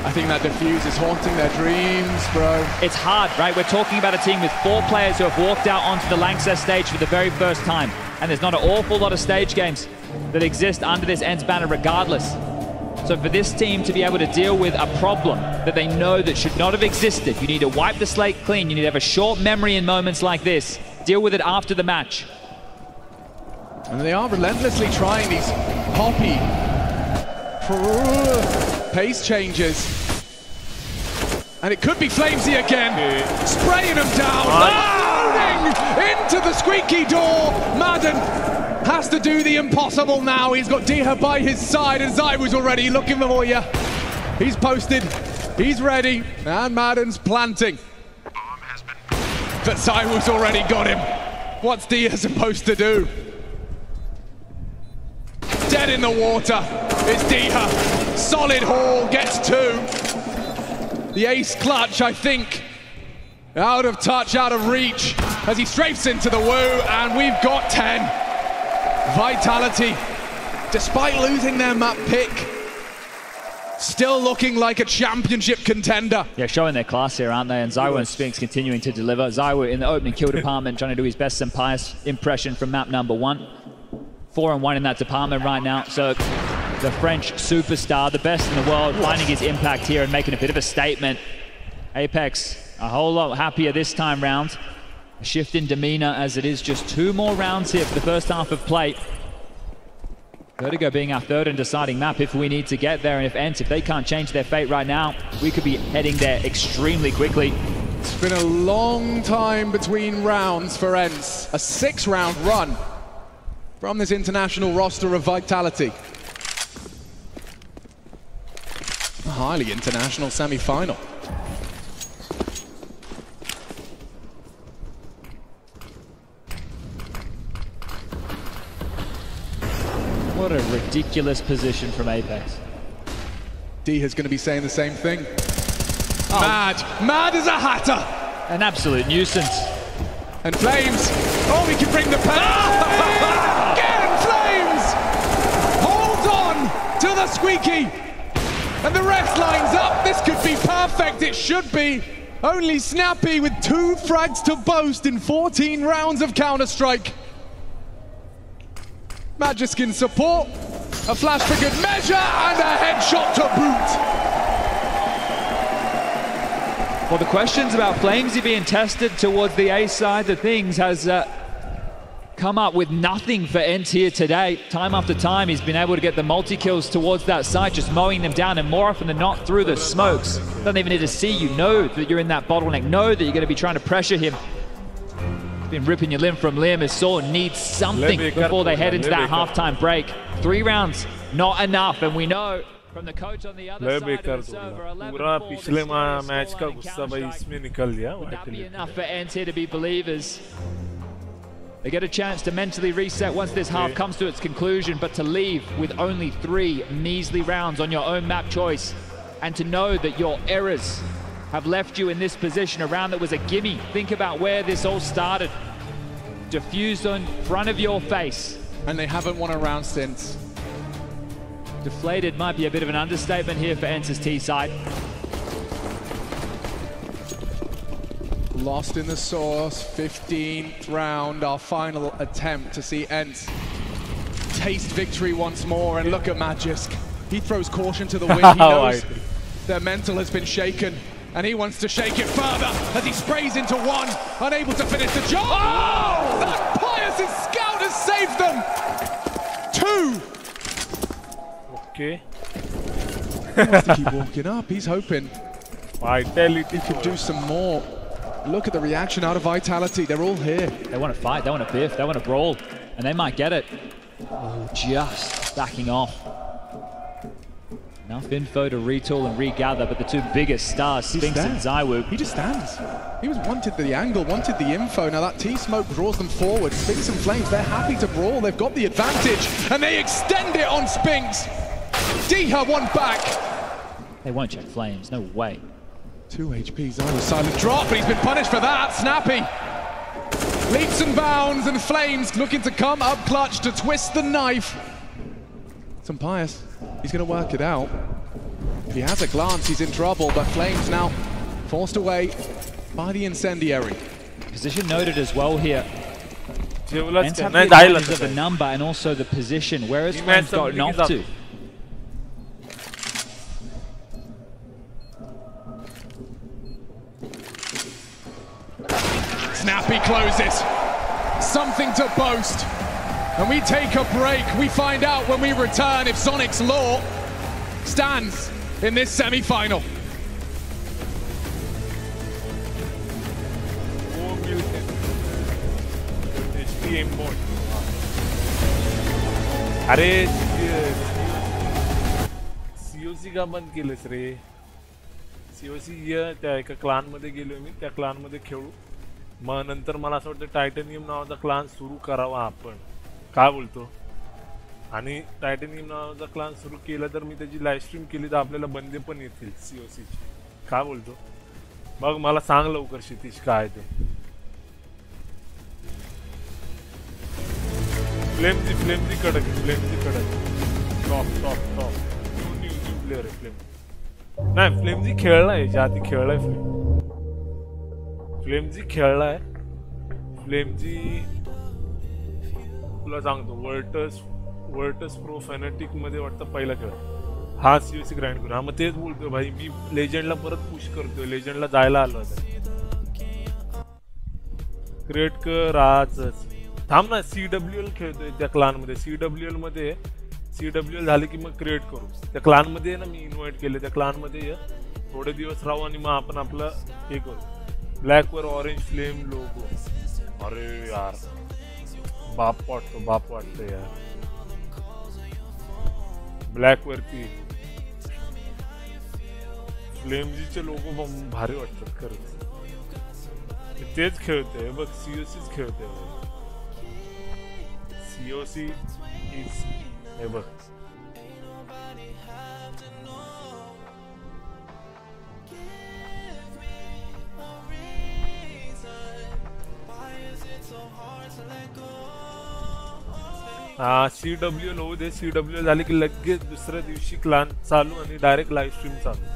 I think that defuse is haunting their dreams, bro. It's hard, right? We're talking about a team with 4 players who have walked out onto the Lanxess stage for the very first time, and there's not an awful lot of stage games that exist under this ENCE banner regardless. So for this team to be able to deal with a problem that they know that should not have existed, you need to wipe the slate clean, you need to have a short memory in moments like this. Deal with it after the match. And they are relentlessly trying these poppy pace changes. And it could be Flamesy again. Spraying them down. Loading into the squeaky door. Madden has to do the impossible now. He's got Dha by his side, and Zai was already looking for you. He's posted. He's ready. And Madden's planting. But Zaiwu's already got him. What's Dha supposed to do? Dead in the water. It's Dha. Solid haul, gets 2. The ace clutch, I think. Out of touch, out of reach. As he strafes into the woo, and we've got 10. Vitality, despite losing their map pick, still looking like a championship contender. Yeah, showing their class here, aren't they? And Zaiwu and Sphinx continuing to deliver. Zaiwu in the opening kill department, trying to do his best Sampaius impression from map number 1. 4-on-1 in that department right now. So the French superstar, the best in the world, finding his impact here and making a bit of a statement. Apex, a whole lot happier this time round. A shift in demeanor as it is just 2 more rounds here for the first half of play. Vertigo being our third and deciding map if we need to get there, and if ENCE, if they can't change their fate right now, we could be heading there extremely quickly. It's been a long time between rounds for ENCE. A 6-round run from this international roster of Vitality. A highly international semi-final. What a ridiculous position from Apex. Dha's going to be saying the same thing. Oh. Mad as a hatter. An absolute nuisance. And Flames, oh, we can bring the power. Again, Flames holds on to the squeaky. And the rest lines up. This could be perfect. It should be. Only Snappy with 2 frags to boast in 14 rounds of Counter-Strike. Magiskin support, a flash for good measure, and a headshot to boot. Well, the questions about Flamesy being tested towards the A side of things has come up with nothing for ENCE here today. Time after time, he's been able to get the multi-kills towards that side, just mowing them down, and more often than not, through the smokes. Doesn't even need to see you, know that you're in that bottleneck, know that you're going to be trying to pressure him. Been ripping your limb from limb. His sword needs something before they head into that halftime break. 3 rounds, not enough, and we know from the coach on the other side of the server, 11-4 match का गुस्सा भाई इसमें निकल गया. Would that be enough for ENCE here to be believers? They get a chance to mentally reset once this half comes to its conclusion, but to leave with only 3 measly rounds on your own map choice, and to know that your errors have left you in this position, a round that was a gimme. Think about where this all started. Diffused in front of your face. And they haven't won a round since. Deflated might be a bit of an understatement here for ENCE's T side. Lost in the sauce, 15th round, our final attempt to see ENCE taste victory once more. And look at Magisk. He throws caution to the wind. He knows their mental has been shaken, and he wants to shake it further as he sprays into one, unable to finish the job. Oh! That Pius' scout has saved them! 2! Okay. He wants to keep walking up. He's hoping Vitality he can do some more. Look at the reaction out of Vitality. They're all here. They want to fight, they want to biff, they want to brawl, and they might get it. Oh, just backing off. Enough info to retool and regather, but the 2 biggest stars, Spinx and ZywOo. He just stands. He wanted the angle, wanted the info. Now that T-Smoke draws them forward. Spinx and Flames, they're happy to brawl. They've got the advantage, and they extend it on Spinx. Diha one back. They won't check Flames, no way. 2 HP, Zywo's silent drop, but he's been punished for that. Snappy leaps and bounds, and Flames looking to come up clutch to twist the knife. Some Pius, he's going to work it out. If he has a glance, he's in trouble, but Flames now forced away by the Incendiary. Position noted as well here. ENCE have the advantage of the number and also the position. Where has Flames gotten off to? Snappy closes. Something to boast. And we take a break. We find out when we return if Sonic's Law stands in this semi-final. अरे COC का बंद केलंस रे. COC त्या एका clan मध्ये गेलोय मी, त्या क्लान मध्ये खेळू. मग नंतर मला असं वाटतं टायटॅनियम नावाचा क्लान सुरू करावा आपण. काय बोलतो? आणि टायटॅनियम नावाचा क्लान सुरू केला तर मी त्याची लाईव्ह स्ट्रीम केली तर आपल्याला बंदे पण येतील COC ची. काय बोलतो? मग मला सांग लवकर क्षितिज काय ते. फ्लेमची कडक, फ्लेमची कडक. टॉप न्यू प्लेयर आहे फ्लेम. नाही फ्लेमची खेळलाय, ज्याती खेळलाय फ्लेमची खेळलाय. फ्लेमची तुला सांगतो वर्टस प्रो फॅनेटिक मध्ये वाटतं पहिला खेळ हा COC ग्राइंड करू. हा मग तेच बोलतोय भाई, मी लेजंडला परत पुश करतोय. लेजंडला जायला आलो आता. क्रिएट कर आजच. थांब ना, CWL खेळतोय त्या क्लान मध्ये. CWL मध्ये CWL झाले की मग क्रिएट करू. त्या क्लान मध्ये ना मी इन्व्हाइट केले. त्या क्लान मध्ये थोडे दिवस राहू आणि मग आपण आपलं हे करू. ब्लॅक वर ऑरेंज फ्लेम लोगो. अरे यार बाप वाटतो यार. ब्लॅक वरती फ्लेमजीचे लोगो भारी वाटतात खरंच. तेच खेळतोय बघ, COCच खेळतोय. COC इज हे बघ. CWL होऊ दे. CWL झाले की लगेच दुसऱ्या दिवशी क्लान चालू आणि डायरेक्ट लाईव्ह स्ट्रीम चालू.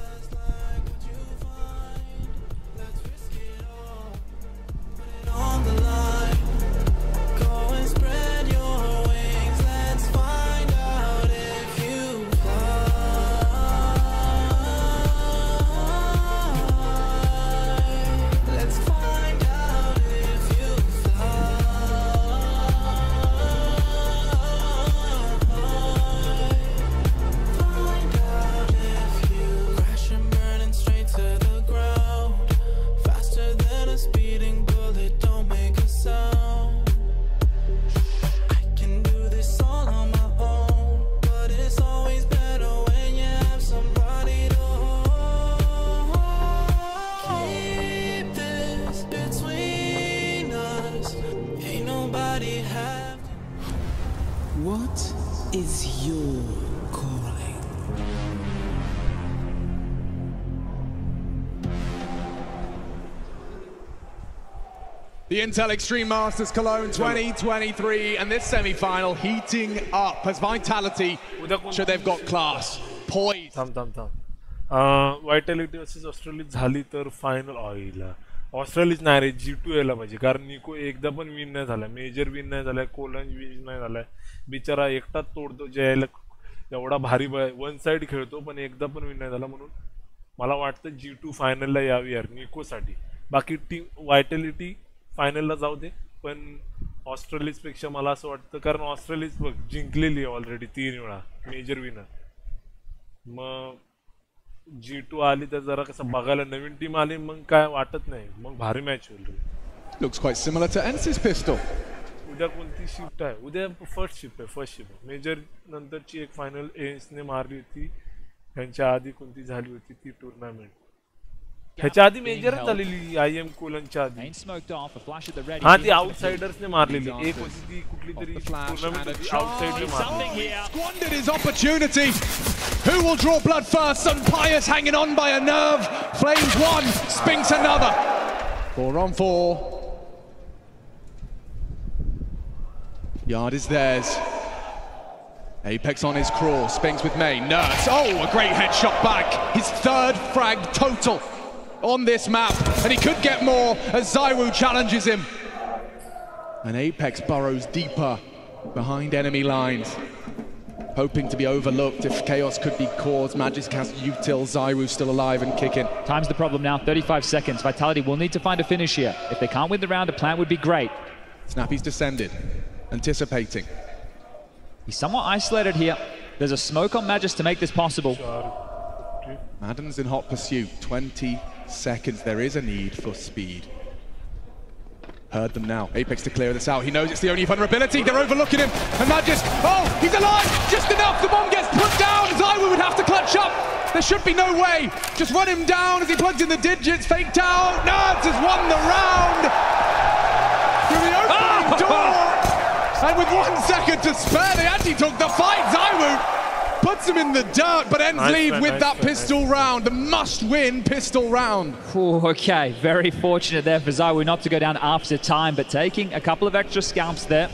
is your calling? The Intel Extreme Masters Cologne 2023, and this semi-final heating up as Vitality show they've got class. Poise. Vitality versus Australia झाली तर फायनल ऑइला ऑस्ट्रेलियाच नाही रे G2 यायला पाहिजे कारण निको एकदा पण विन नाही झाला मेजर विन नाही झाला कोलन विन नाही झाला बिचारा एकटाच तोडतो ज्याला एवढा भारी वन साइड खेळतो पण एकदा पण विन नाही झाला म्हणून मला वाटतं G2 फायनलला यावी यार निकोसाठी बाकी टीम वायटॅलिटी फायनलला जाऊ दे पण ऑस्ट्रेलियापेक्षा मला असं वाटतं कारण ऑस्ट्रेलिया बघ जिंकलेली आहे ऑलरेडी 3 वेळा मेजर विनर मग G2 आली तर जरा कसं बघायला नवीन टीम आली मग काय वाटत नाही मग भारी मॅच होईल Looks quite similar to Ence's pistol. उद्या कोणती शिफ्ट आहे उद्या फर्स्ट शिफ्ट आहे मेजर नंतरची एक फायनल एन्सने मारली होती त्यांच्या आधी कोणती झाली होती ती टूर्नामेंट ह्याच्या आधी मेजर झालेली IEM कोलनच्या आधी हा ती आउटसाइडर्सने मारलेली एक होती ती कुठली तरी टूर्नामेंट आउटसाइडने मारली Squandered his opportunity. Who will draw blood first? Sunpius hanging on by a nerve. Flames one, Spinks another. 4 on 4. Yard is theirs. Apex on his crawl. Spinks with May. Nurse. Oh, a great headshot back. His third frag total on this map. And he could get more as Zywoo challenges him. And Apex burrows deeper behind enemy lines. Hoping to be overlooked if chaos could be caused. Magic cast util, Zywoo still alive and kicking. Time's the problem now, 35 seconds. Vitality will need to find a finish here. If they can't win the round, a plan would be great. Snappy's descended, anticipating. He's somewhat isolated here. There's a smoke on Magis to make this possible. Madden's in hot pursuit, 20 seconds. There is a need for speed. Heard them now. Apex to clear this out. He knows it's the only vulnerability. They're overlooking him. And Magis, oh, he's alive! Just enough. The bomb gets put down. Zywoo would have to clutch up. There should be no way. Just run him down as he plugs in the digits. Faked out. Nerds has won the round. Through the opening door. And with 1 second to spare, they actually took the fight. Zywoo puts him in the dirt, but ends lead with that pistol round, the must-win pistol round. Ooh, okay, very fortunate there for Zywoo not to go down after time, but taking a couple of extra scalps there.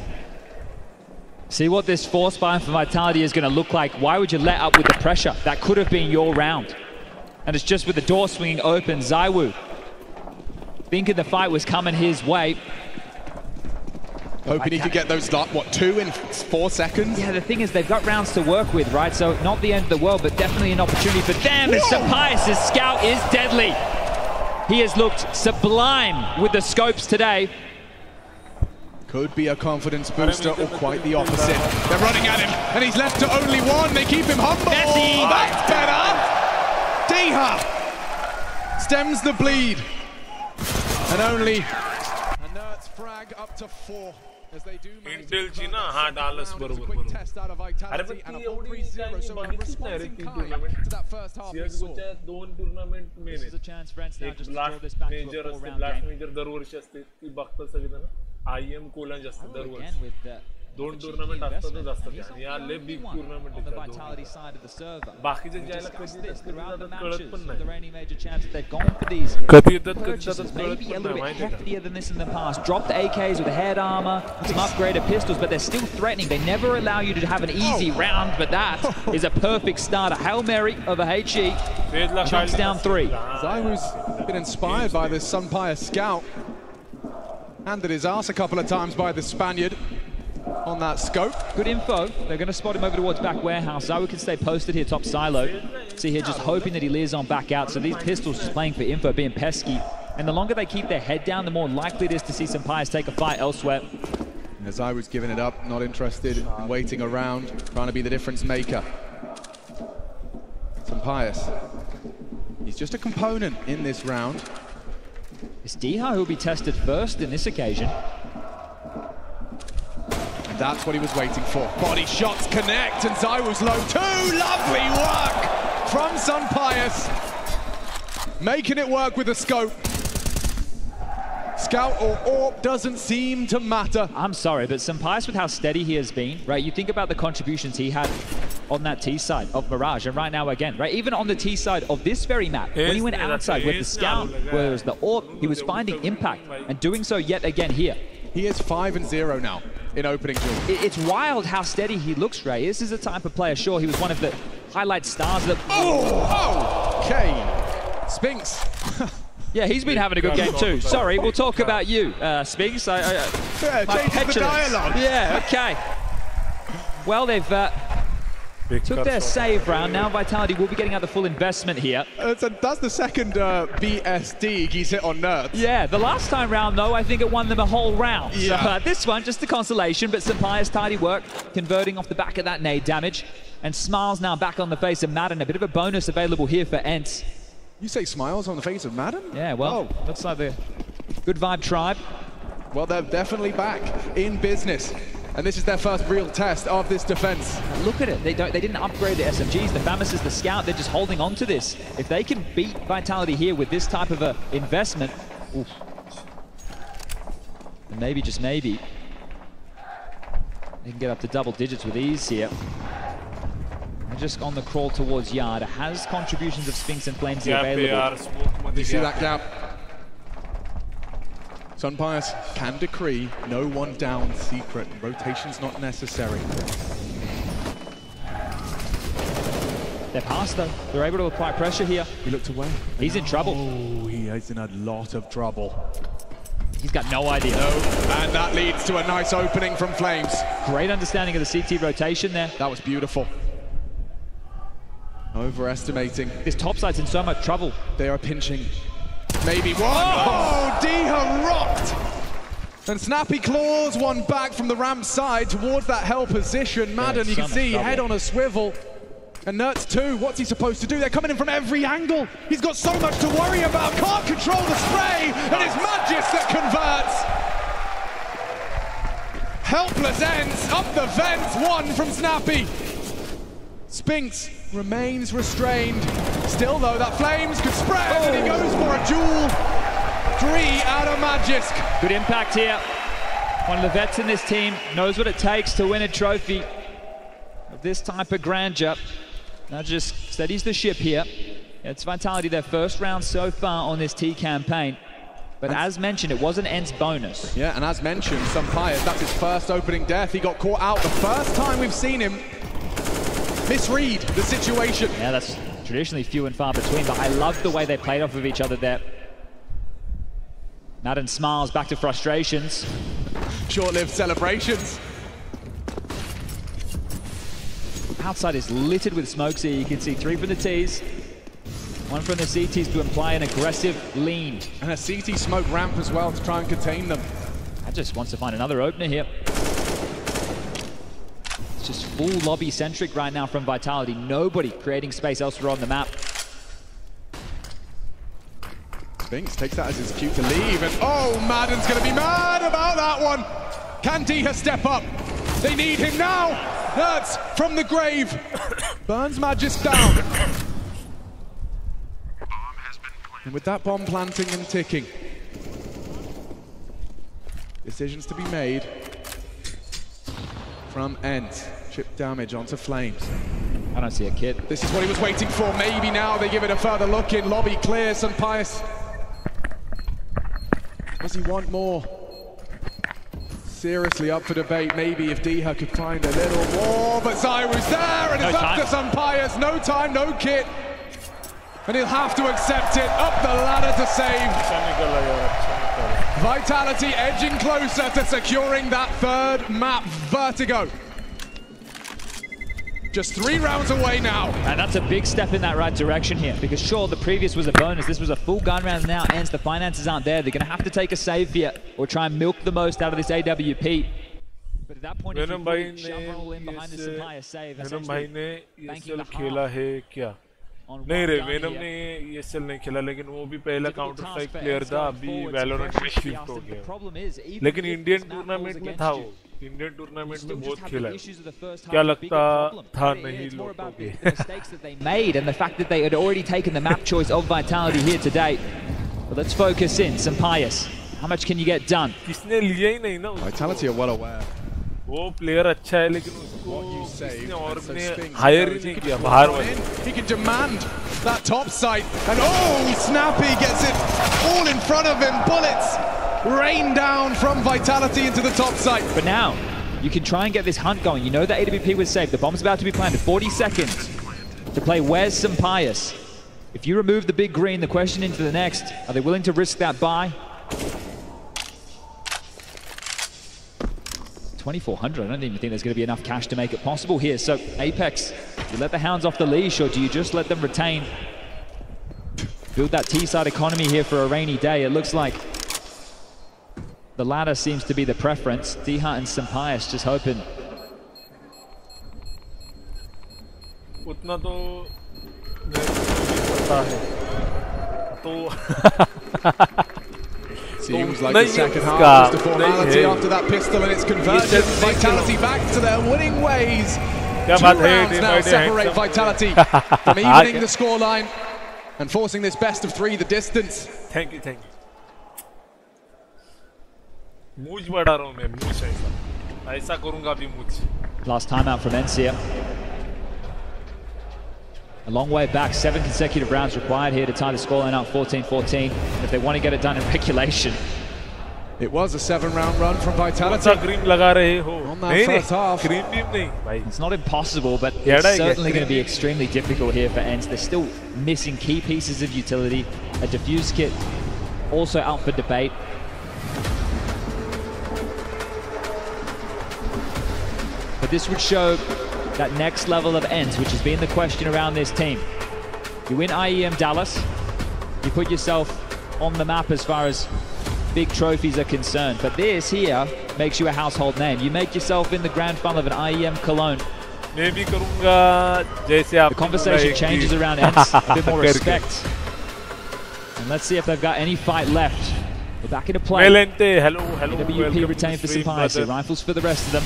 See what this force buy for Vitality is going to look like. Why would you let up with the pressure? That could have been your round. And it's just with the door swinging open, Zywoo thinking the fight was coming his way. Hoping he could get those, what, 2 in 4 seconds? Yeah, the thing is, they've got rounds to work with, right? So not the end of the world, but definitely an opportunity for them. And Sunpius' scout is deadly. He has looked sublime with the scopes today. Could be a confidence booster or quite the opposite. They're running at him, and he's left to only one. They keep him humble. That's better. Diha stems the bleed. And only a Nerds frag up to 4. इंटेलची ना हा Dallas बरोबर अरे पण ती एवढी बघितलीच नाही रे ती टूर्नामेंट CSGOच्या 2 टूर्नामेंट मेन आहेत एक लास्ट मेजर असते लास्ट मेजर दरवर्षी असते ती बघतात सगळेजण IEM कोलन असते दरवर्षी 2 टूर्नामेंट असतातच असतात आणि या लय बिग टूर्नामेंट आहेत बाकीचे ज्याला कधी येतात कळत पण नाही कधी येतात कळत पण नाही माहिती आहे dropped AKs with head armor, some upgraded pistols, but they're still threatening. They never allow you to have an easy round, but that is a perfect starter. Hail Mary over HE. Jumps down 3. Zywoo's been inspired by this Sunpius scout. Handed his ass a couple of times by the Spaniard on that scope. Good info. They're going to spot him over towards back warehouse. Zywoo can stay posted here top silo. See here, just hoping that he leads on back out. So these pistols just playing for info, being pesky. And the longer they keep their head down, the more likely it is to see Sunpius take a fight elsewhere. Zywoo's giving it up, not interested in waiting around, trying to be the difference maker. Sunpius, he's just a component in this round. It's Diha who will be tested first in this occasion. And that's what he was waiting for. Body shots connect, and Zywoo's low too. Lovely work from Sunpius. Making it work with the scope. Scout or AWP doesn't seem to matter. I'm sorry, but Senpais, with how steady he has been, right? You think about the contributions he had on that T side of Mirage, and right now again, right? Even on the T side of this very map, when he went outside with the Scout, whereas the AWP, he was finding impact, and doing so yet again here. He is 5-0 now in opening duel. It's wild how steady he looks, Ray. This is the type of player, sure, he was one of the highlight stars that... Okay. Spinks. Yeah, he's been having a good game too. Sorry, we'll talk about you, Spinks. Yeah, changes the dialogue. Yeah, okay. Well, they've took their save round. Now Vitality will be getting out the full investment here. That's the second BSD he's hit on Nerds. Yeah, the last time round, though, I think it won them a whole round. Yeah. So this one, just a consolation, but Senpais, tidy work, converting off the back of that nade damage. And Smiles now back on the face of Madden. A bit of a bonus available here for ENCE. You say Smiles on the face of Madden? Yeah, well, looks like the Good Vibe Tribe. Well, they're definitely back in business. And this is their first real test of this defense. Look at it. They didn't upgrade the SMGs, the Famis's, the Scout. They're just holding on to this. If they can beat Vitality here with this type of a investment, oof. And maybe, just maybe, they can get up to double digits with ease here. They're just on the crawl towards Yard. It has contributions of Spinks and Flames available. You see that gap? Senpais can decree no one down secret. Rotation's not necessary. They're past though. They're able to apply pressure here. He looked away. He's in trouble. Oh, he is in a lot of trouble. He's got no idea. No, and that leads to a nice opening from Flames. Great understanding of the CT rotation there. That was beautiful. Overestimating. This top side's in so much trouble. They are pinching. Maybe one. Oh, Diha rocked. And Snappy claws one back from the ramp side towards that hell position. Madden, you can see, head on a swivel. And Nerds too, what's he supposed to do? They're coming in from every angle. He's got so much to worry about. Can't control the spray. And it's Magis that converts. Helpless ENCE up the vents. One from Snappy. Spinks remains restrained. Still though, that Flames could spread, and he goes for a duel. 3 out of Magisk. Good impact here. One of the vets in this team knows what it takes to win a trophy of this type of grandeur. Magisk steadies the ship here. It's Vitality, their first round so far on this T campaign. But as mentioned, it was an ENCE bonus. Yeah, and as mentioned, Senpais, that's his first opening death. He got caught out the first time we've seen him misread the situation. Yeah, that's traditionally few and far between, but I love the way they played off of each other there. Madden smiles back to frustrations. Short-lived celebrations. Outside is littered with smokes here. You can see 3 from the Ts, 1 from the CTs to imply an aggressive lean. And a CT smoke ramp as well to try and contain them. I just wants to find another opener here. It's just full lobby-centric right now from Vitality. Nobody creating space elsewhere on the map. Spinks takes that as his cue to leave, and oh, Madden's gonna be mad about that one. Can Diha step up? They need him now. Nerds from the grave. Burns Magis down. And with that bomb planting and ticking, decisions to be made from ENCE. Chip damage onto Flames. I don't see a kit. This is what he was waiting for. Maybe now they give it a further look in. Lobby clear. Senpais. Does he want more? Seriously up for debate. Maybe if Diha could find a little more. But Zyru's there, and it's up to Senpais. No time, no kit. And he'll have to accept it. Up the ladder to save. Vitality edging closer to securing that third map. Vertigo. Just 3 rounds away now. And that's a big step in that right direction here, because sure, the previous was a bonus. This was a full gun round now. ENCE, the finances aren't there. They're going to have to take a save here or try and milk the most out of this AWP. But at that point, if you really shove roll in behind the Senpais save, essentially banking the half नहीं रे venom ने ये cell नहीं खेला लेकिन वो भी पहला काउंटर स्ट्राइक प्लेयर था अभी वैलोरेंट में शिफ्ट हो गया लेकिन इंडियन टूर्नामेंट में था वो इंडियन टूर्नामेंट में बहुत खेला है क्या लगता था नहीं लौटोगे made and the fact that they had already taken the map choice of Vitality here today. But let's focus in. Senpais How much can you get done? किसने लिया ही नहीं ना उसको. Vitality are well aware. वो player अच्छा है लेकिन उसको किसने और ने हायर ही नहीं किया बाहर वाले. He can demand that top side, and oh, Snappy gets it all in front of him. Bullets rain down from Vitality into the top side. But now you can try and get this hunt going. You know that AWP was safe. The bomb's about to be planted. 40 seconds to play. Where's Sampaius? If you remove the big green, the question into the next, are they willing to risk that buy? 2,400, I don't even think there's going to be enough cash to make it possible here. So Apex, do you let the hounds off the leash or do you just let them retain? Build that T-side economy here for a rainy day. It looks like the latter seems to be the preference. Diha and Sampaius just hoping. उतना तो पता है. तो Seems like the second half is the formality after that pistol and its conversion. Vitality back to their winning ways. 2 rounds now separate Vitality from evening the scoreline and forcing this best of 3 the distance. Thank you, thank you. मूछ बढ़ा रहा हूँ मैं, मूछ ऐसा करूँगा अभी मूछ. Last time out from ENCE. A long way back, 7 consecutive rounds required here to tie the scoreline up 14-14. If they want to get it done in regulation. It was a 7-round run from Vitality. On that first half. It's not impossible, but it's certainly going to be extremely difficult here for ENCE. They're still missing key pieces of utility. A defuse kit also out for debate. But this would show that next level of ENCE, which has been the question around this team. You win IEM Dallas, you put yourself on the map as far as big trophies are concerned. But this here makes you a household name. You make yourself in the grand final of an IEM Cologne. The conversation changes around ENCE, a bit more respect. And let's see if they've got any fight left. We're back into play. Hello, AWP retained for Sampaius. Rifles for the rest of them.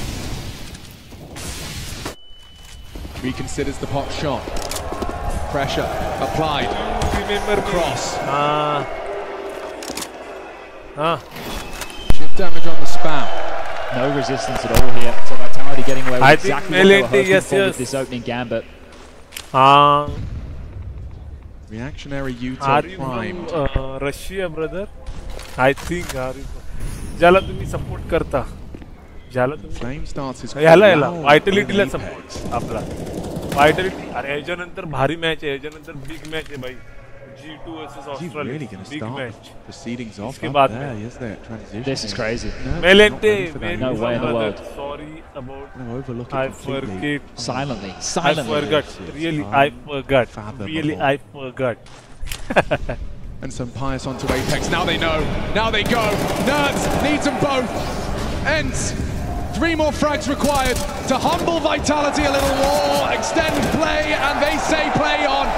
Reconsiders the pot shot. Pressure applied. Across. Chip damage on the spam. No resistance at all here. So Vitality getting away with exactly what they were hoping for with this opening gambit. Reactionary U-turn primed. Russia, brother. I think. Jala tumi support karta. Flame starts his Vitality La support आपला. Vitality अरे याच्यानंतर भारी match आहे, याच्यानंतर big match आहे भाई. G2 versus Australia. Big match. Proceedings off इसके बाद में. This is crazy. No way in the world. Sorry about. I forget. Silently. I forgot. Really, I forgot. Really, I forgot. And Sampaius onto Apex. Now they know. Now they go. Nerds needs them both. ENCE. 3 more frags required to humble Vitality a little more, extend play, and they say play on.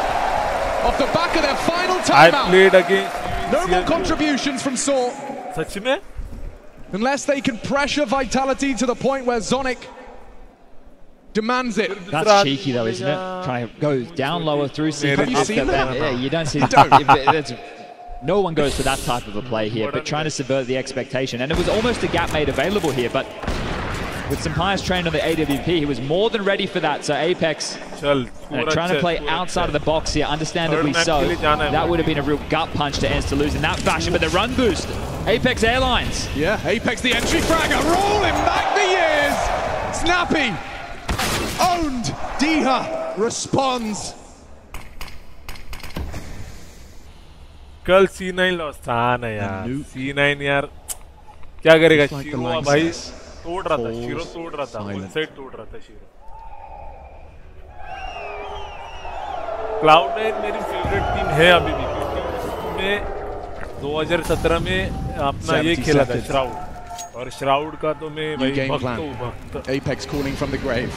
Off the back of their final timeout. I played against no more contributions from Saw. सच में? Unless they can pressure Vitality to the point where Zonic demands it. That's cheeky though, isn't it? Trying to go down lower through C. Have you seen that? Yeah, you don't see that. No one goes for that type of a play here, but trying to subvert the expectation. And it was almost a gap made available here, but with Sampaius trained on the AWP, he was more than ready for that. So Apex trying to play outside of the box here, understandably so. That would have been a real gut punch to ENCE to lose in that fashion, but the run boost. Apex Airlines. Yeah, Apex the entry fragger, rolling back the years. Snappy, owned. Diha responds. कल C9 loss था ना यार. C9 यार क्या करेगा? शिरो भाई तोड़ रहा था. शिरो तोड़ रहा था. फुल सेट तोड़ रहा था शिरो. Cloud9 मेरी फेवरेट टीम है अभी भी, क्योंकि मैं 2017 में अपना ये खेला था श्राउड, और श्राउड का तो मैं भाई भक्त. Apex calling from the grave.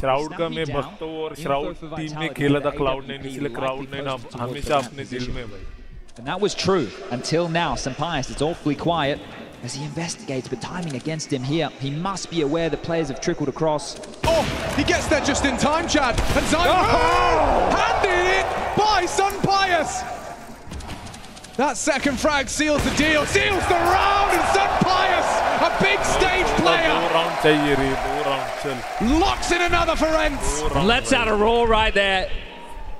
Shroud का मैं भक्त हूँ और श्राउड टीम में खेला था Cloud9, इसलिए Cloud9 हमेशा अपने दिल में भाई. And that was true until now. Sampaius is awfully quiet as he investigates, but timing against him here. He must be aware that players have trickled across. Oh, he gets there just in time, Chad. And Zion handed it by Sampaius. That second frag seals the deal, seals the round, and Sun Pius, a big stage player, locks in another for ENCE. Lets out a roar right there.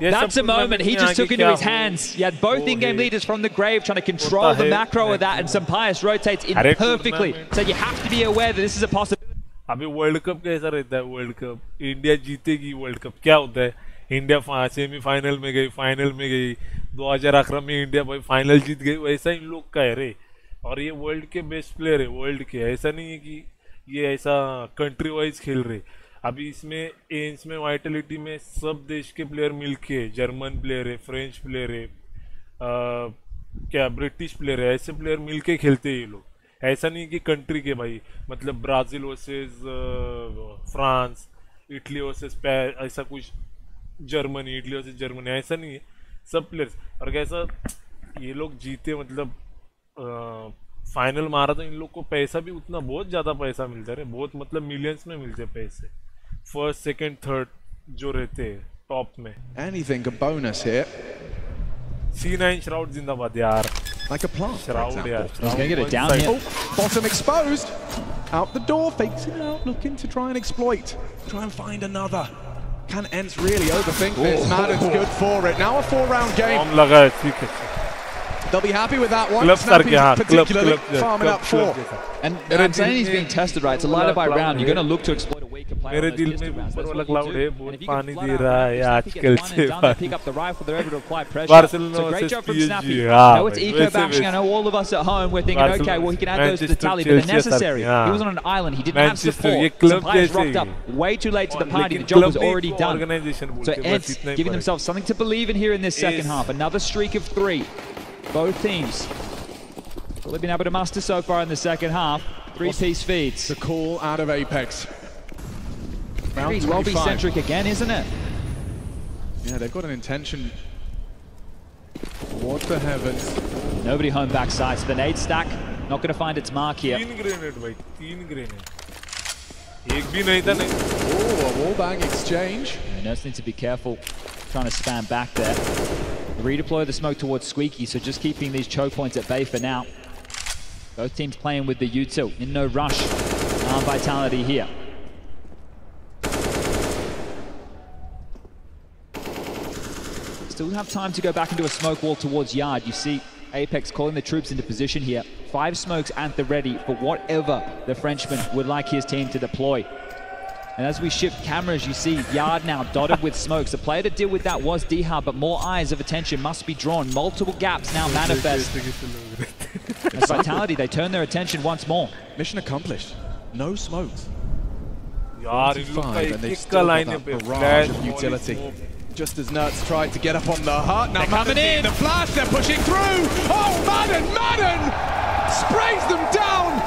That's a moment he just took into his hands. He had both in-game leaders from the grave trying to control the macro of that, and Sun Pius rotates in perfectly. So you have to be aware that this is a possibility. अभी world cup कैसा रहता है? World cup India जीतेगी, world cup क्या होता है? India semifinal में गई, फाइनल में गई, 2011 में इंडिया भाई फाइनल जीत गई, वैसा इन लोग का है रे। और ये वर्ल्ड के बेस्ट प्लेयर है, वर्ल्ड के, ऐसा नहीं है कि ये ऐसा कंट्री वाइज खेल रहे। अभी इसमें एंस में वाइटलिटी में सब देश के प्लेयर मिलके, जर्मन प्लेयर है, फ्रेंच प्लेयर है, क्या ब्रिटिश प्लेयर है, ऐसे प्लेयर मिलके खेलते हैं ये लोग। ऐसा नहीं कि कंट्री के भाई, मतलब Brazil versus France, Italy versus ऐसा कुछ, जर्मनी, इटली वर्सेस जर्मनी, ऐसा नहीं है, सब प्लेयर्स। और कैसा ये लोग जीते, मतलब फाइनल मारा तो इन लोग को पैसा भी उतना बहुत ज़्यादा पैसा मिलता है, बहुत मतलब मिलियंस में मिलते पैसे, फर्स्ट सेकंड थर्ड जो रहते हैं टॉप में। Anything a bonus here. C9 Shroud जिंदाबाद यार, like a plant. Shroud यार, He's gonna get it down here. Oh, bottom exposed, out the door, fakes it out, looking to try and exploit, try and find another. Can ENCE really overthink this? Madden's good for it. Now a 4-round game. They'll be happy with that one. Snappy's particularly farming up 4. And I'm saying he's being tested, right? It's a light by round. You're going to look to exploit a weaker player. मेरे दिल में ऊपर वाला cloud है, बहुत पानी दे रहा है आजकल से। Pick up the rifle, they're able to apply pressure. So great job from Snappy. I know it's eco bashing. I know all of us at home we're thinking, okay, well he can add those to the tally, but they're necessary. He was on an island. He didn't have support. Some players rocked up way too late to the party. The job was already done. So ENCE giving themselves something to believe in here in this second half. Another streak of 3. Both teams. Well, they've been able to muster so far in the second half. 3-piece feeds. The call out of Apex. Very lobby-centric again, isn't it? Yeah, they've got an intention towards the heavens. Nobody home backside, so the nade stack not going to find its mark here. 3 grenade, भाई, 3 grenade. एक भी नहीं था नहीं. Oh, a wallbang exchange. Yeah, Nerfs need to be careful trying to spam back there. Redeploy the smoke towards Squeaky, so just keeping these choke points at bay for now. Both teams playing with the util, in no rush. Vitality here. Still have time to go back into a smoke wall towards Yard. You see Apex calling the troops into position here. 5 smokes at the ready for whatever the Frenchman would like his team to deploy. And as we shift cameras, you see Yard now dotted with smokes. The player to deal with that was D-Hub, but more eyes of attention must be drawn. Multiple gaps now manifest. As Vitality, they turn their attention once more. Mission accomplished. No smokes. Yaar, and they've still got that barrage of utility. Just as Nerds tried to get up on the hut. Now coming in. The flash, they're pushing through. Oh, Madden sprays them down.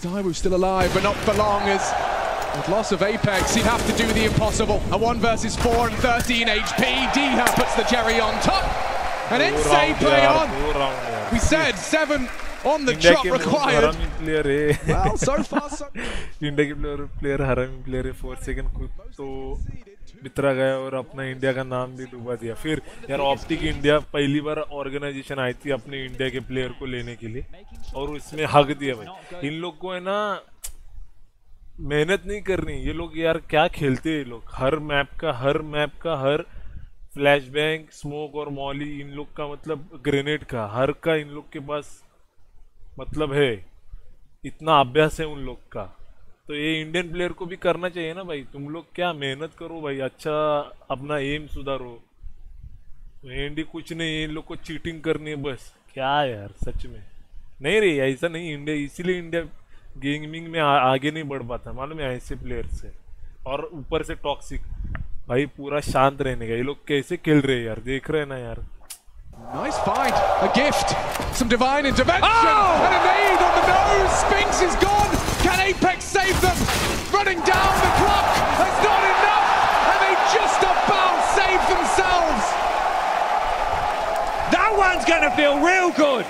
Daiwu's still alive, but not for long, as with loss of Apex, he'd have to do the impossible. A 1 versus 4 and 13 HP. D-Hub puts the cherry on top. And ENCE play on. We said 7 on the chop required. Well, so far, so India के player हरामी player है, 4 second खुद तो बितरा गया और अपना India का नाम भी डूबा दिया। फिर यार ऑप्टिक इंडिया पहली बार ऑर्गेनाइजेशन आई थी अपने इंडिया के प्लेयर को लेने के लिए और उसमें हक दिया भाई। इन लोग को है ना मेहनत नहीं करनी, ये लोग यार क्या खेलते हैं ये लोग, हर मैप का हर फ्लैश बैंग, स्मोक और मॉली इन लोग का, मतलब ग्रेनेड का हर का इन लोग के पास मतलब है, इतना अभ्यास है उन लोग का। तो ये इंडियन प्लेयर को भी करना चाहिए ना भाई, तुम लोग क्या मेहनत करो भाई, अच्छा अपना एम सुधारो। एंडी कुछ नहीं, इन लोग को चीटिंग करनी है बस, क्या यार सच में नहीं रे, ऐसा नहीं इंडिया, इसीलिए इंडिया गेमिंग में आगे नहीं बढ़ पाता मालूम है ऐसे प्लेयर से। और ऊपर से टॉक्सिक भाई, पूरा शांत रहने का, ये लोग कैसे खेल रहे हैं यार, देख रहे हैं ना यार। Nice find, a gift, some divine intervention, and a nade on the nose. Spinks is gone. Can Apex save them? Running down the clock, that's not enough, and they just about save themselves. That one's gonna feel real good.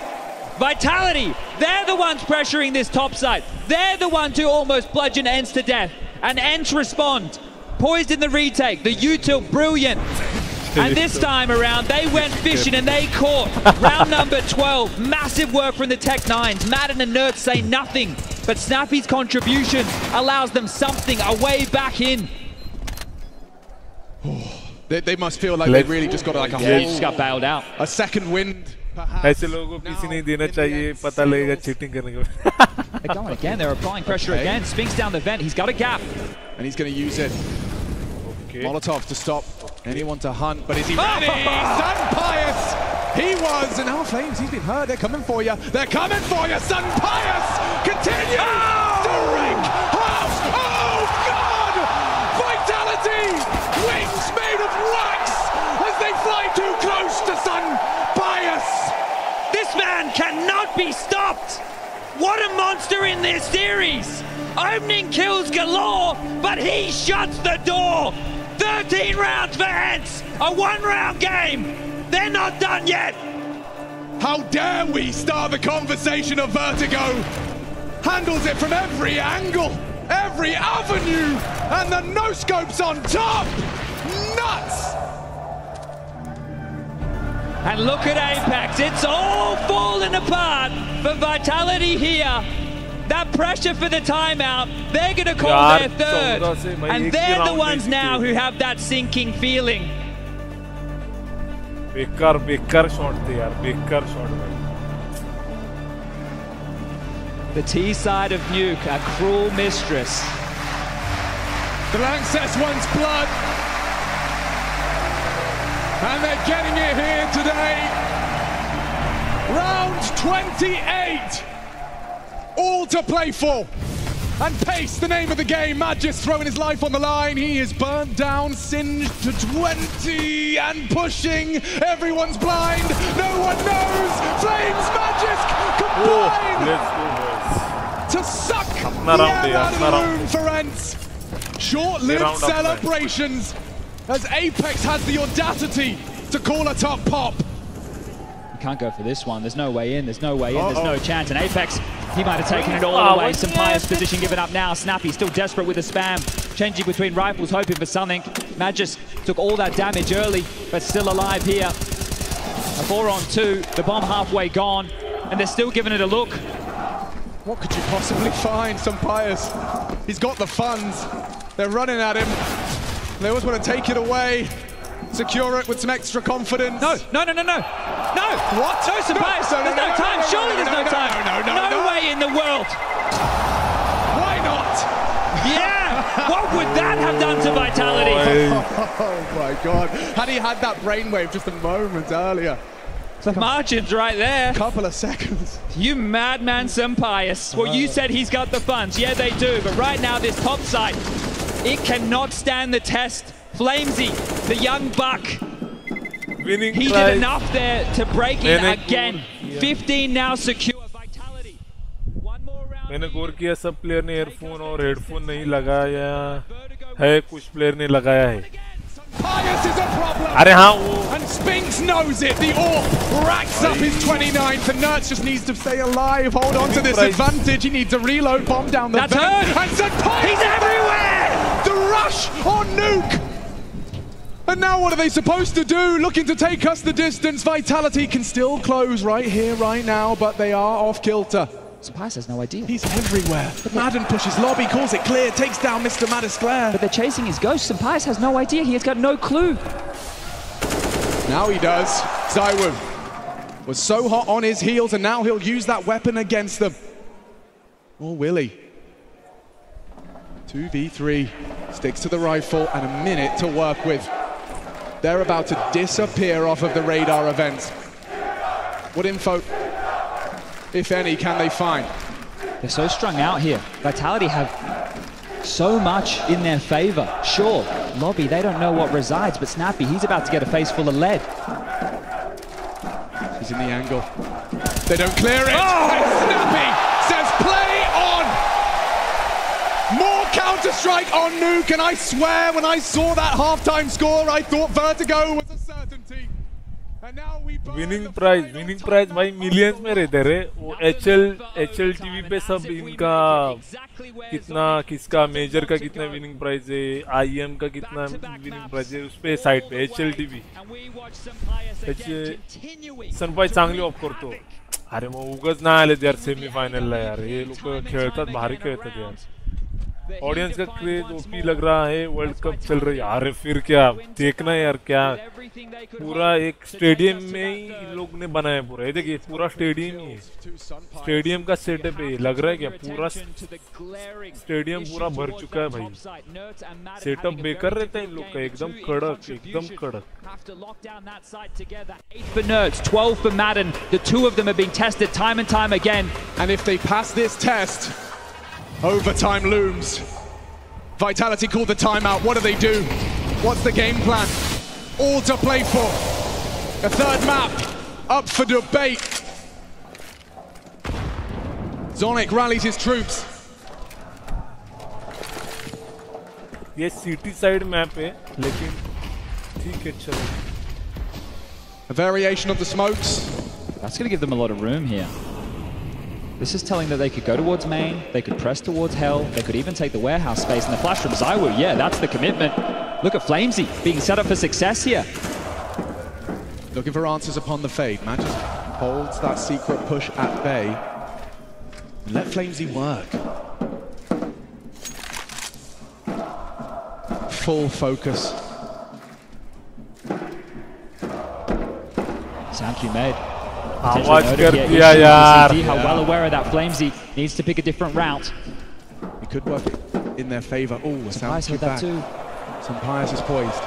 Vitality, they're the ones pressuring this top side. They're the ones who almost bludgeon ENCE to death, and ENCE respond. Poised in the retake, the util brilliant. And this time around, they went fishing and they caught round number 12. Massive work from the Tech Nines. Madden and Nerds say nothing, but Snappy's contribution allows them something, a way back in. They must feel like they really just got like a whole... just got bailed out. A second wind, perhaps. ऐसे लोगों को पीछे नहीं देना चाहिए, पता लगेगा cheating करने के बाद. They're going again, they're applying pressure again. Spinks down the vent, he's got a gap. And he's going to use it. Molotov to stop anyone to hunt, but is he ready? Sun Pius! He was, and now Flames, he's been hurt. They're coming for you. They're coming for you. Sun Pius continues to wreak house. Oh, God! Vitality! Wings made of wax as they fly too close to Sun Pius. This man cannot be stopped. What a monster in this series. Opening kills galore, but he shuts the door. 13 rounds for ENCE, a one-round game. They're not done yet. How dare we start the conversation of Vertigo? Handles it from every angle, every avenue, and the no-scopes on top. Nuts! And look at Apex, it's all falling apart for Vitality here. That pressure for the timeout, they're going to call their third. And they're the ones now who have that sinking feeling. बेकार shot थे यार, बेकार shot भाई. The T side of Nuke, a cruel mistress. The Lancet wants blood. And they're getting it here today. Round 28. All to play for. And pace, the name of the game. Magis throwing his life on the line. He is burned down, singed to 20 and pushing. Everyone's blind. No one knows. Flames, Magis combine to suck the air out of the room for ENCE. Short-lived celebrations as Apex has the audacity to call a top pop. Can't go for this one. There's no way in. There's no way in. There's no chance. And Apex, he might have taken it all away. Some Pius position given up now. Snappy still desperate with the spam. Changing between rifles, hoping for something. Magis took all that damage early, but still alive here. A 4-on-2. The bomb halfway gone. And they're still giving it a look. What could you possibly find? Some Pius. He's got the funds. They're running at him. They always want to take it away. Secure it with some extra confidence. No. What? No, Sabias, there's no time. Surely there's no time. No way in the world. Why not? Yeah. What would that have done to Vitality? Oh my God. Had he had that brainwave just a moment earlier. The margins right there. Couple of seconds. You madman, Sabias. Well, you said he's got the funds. Yeah, they do. But right now, this top side, it cannot stand the test. Flamesy, the young buck, he did enough there to break in again. 15 now secure. Vitality. One more round. मैंने गौर किया सब player ने earphone और headphone नहीं लगाया है, कुछ player ने लगाया है. Pius is a problem. अरे हाँ वो. And Spinks knows it. The AWP racks up his 29th, and Nerds just needs to stay alive. Hold on to this advantage. He needs a reload bomb down the vent. And Pius, he's everywhere. The rush on Nuke. And now what are they supposed to do? Looking to take us the distance. Vitality can still close right here, right now, but they are off kilter. Pius has no idea. He's everywhere. Madden pushes lobby, calls it clear, takes down Mr. Madisclair. But they're chasing his ghost, and Pius has no idea. He has got no clue. Now he does. Zywoo was so hot on his heels, and now he'll use that weapon against them. Or will he? 2v3. Sticks to the rifle and a minute to work with. They're about to disappear off of the radar events. What info, if any, can they find? They're so strung out here. Vitality have so much in their favor. Sure, lobby, they don't know what resides, but Snappy, he's about to get a face full of lead. He's in the angle. They don't clear it. And Snappy says play on. More Counter-Strike on Nuke, and I swear when I saw that halftime score, I thought Vertigo was a certainty. Winning prize भाई millions में रहते रे। वो HL TV पे सब इनका कितना, किसका मेजर का कितना विनिंग प्राइज है, आईएम का कितना विनिंग प्राइज है उस पे साइड पे एचएल टीवी सनपाई चांगली ऑफ करतो। अरे मग उगाच नाही आले यार सेमीफायनलला यार, हे लोक खेळतात, भारी खेळतात यार। ऑडियंस का क्रेज ओपी लग रहा है, वर्ल्ड कप चल रही है। अरे फिर क्या देखना यार, क्या पूरा एक स्टेडियम में ही इन लोग ने बनाया पूरा। ये देखिए पूरा स्टेडियम ही है, स्टेडियम का सेटअप है। लग रहा है क्या पूरा स्टेडियम पूरा भर चुका है भाई। सेटअप बेकार रहता है इन लोग का, एकदम कड़क, एकदम कड़क। 8 for Nerds, 12 for Madden. The two of them have been tested time and time again. And if they pass this test, overtime looms. Vitality called the timeout. What do? What's the game plan? All to play for. A third map up for debate. Zonic rallies his troops. ये city side map है लेकिन ठीक है चलो। A variation of the smokes. That's going to give them a lot of room here. This is telling that they could go towards main, they could press towards hell, they could even take the warehouse space. And the flash from Zywoo, yeah, that's the commitment. Look at Flamesy being set up for success here. Looking for answers upon the fade. Man just holds that secret push at bay. And let Flamesy work. Full focus. Sankey made. आवाज कर दिया यार। How well aware of that Flamesy needs to pick a different route. He could work in their favor. Oh, Sankey back. Sampayas is poised.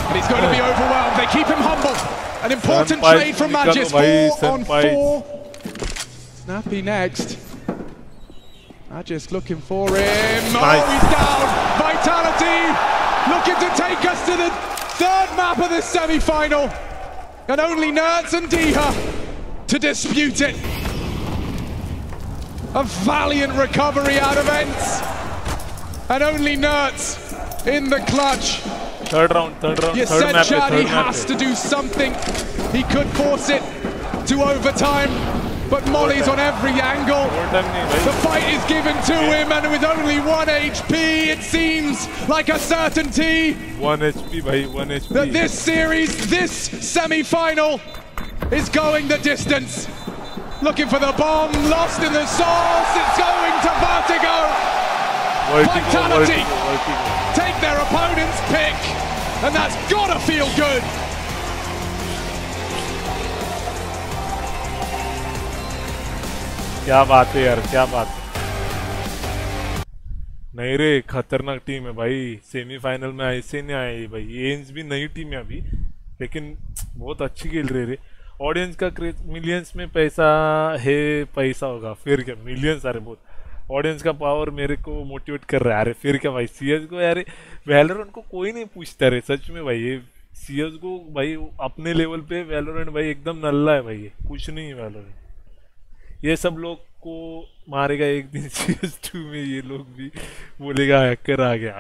And he's going to be overwhelmed. They keep him humble. An important trade from Magis. 4 on 4. Snappy next. Magis looking for him. Oh, he's down. Vitality looking to take us to the third map of this semi-final. And only Nerds and Diha to dispute it. A valiant recovery out of ENCE. And only Nerds in the clutch. Third round. You said Chad, he has to do something. He could force it to overtime, but Molly's on every angle. The fight is given to him, and with only 1 HP, it seems like a certainty. 1 HP, bhai, 1 HP. That this series, this semi-final, is going the distance. Looking for the bomb, lost in the sauce. It's going to Vertigo. Vitality take their opponent's pick, and that's gotta feel good. क्या बात है यार, क्या बात है। नहीं रे, खतरनाक टीम है भाई। सेमीफाइनल में ऐसे नहीं आए भाई। एंस भी नई टीम है अभी, लेकिन बहुत अच्छी खेल रहे रे। ऑडियंस का क्रेज, मिलियंस में पैसा है, पैसा होगा फिर क्या, मिलियंस। अरे बहुत ऑडियंस का पावर मेरे को मोटिवेट कर रहा है। अरे फिर क्या भाई, CSGO यार, वैलोरेंट को कोई नहीं पूछता रे सच में भाई। ये CSGO भाई अपने लेवल पे, वैलोरेंट भाई एकदम नल्ला है भाई, कुछ नहीं है वैलोरेंट। ये सब लोग को मारेगा एक दिन CS2 में, ये लोग भी बोलेगा हैकर आ गया।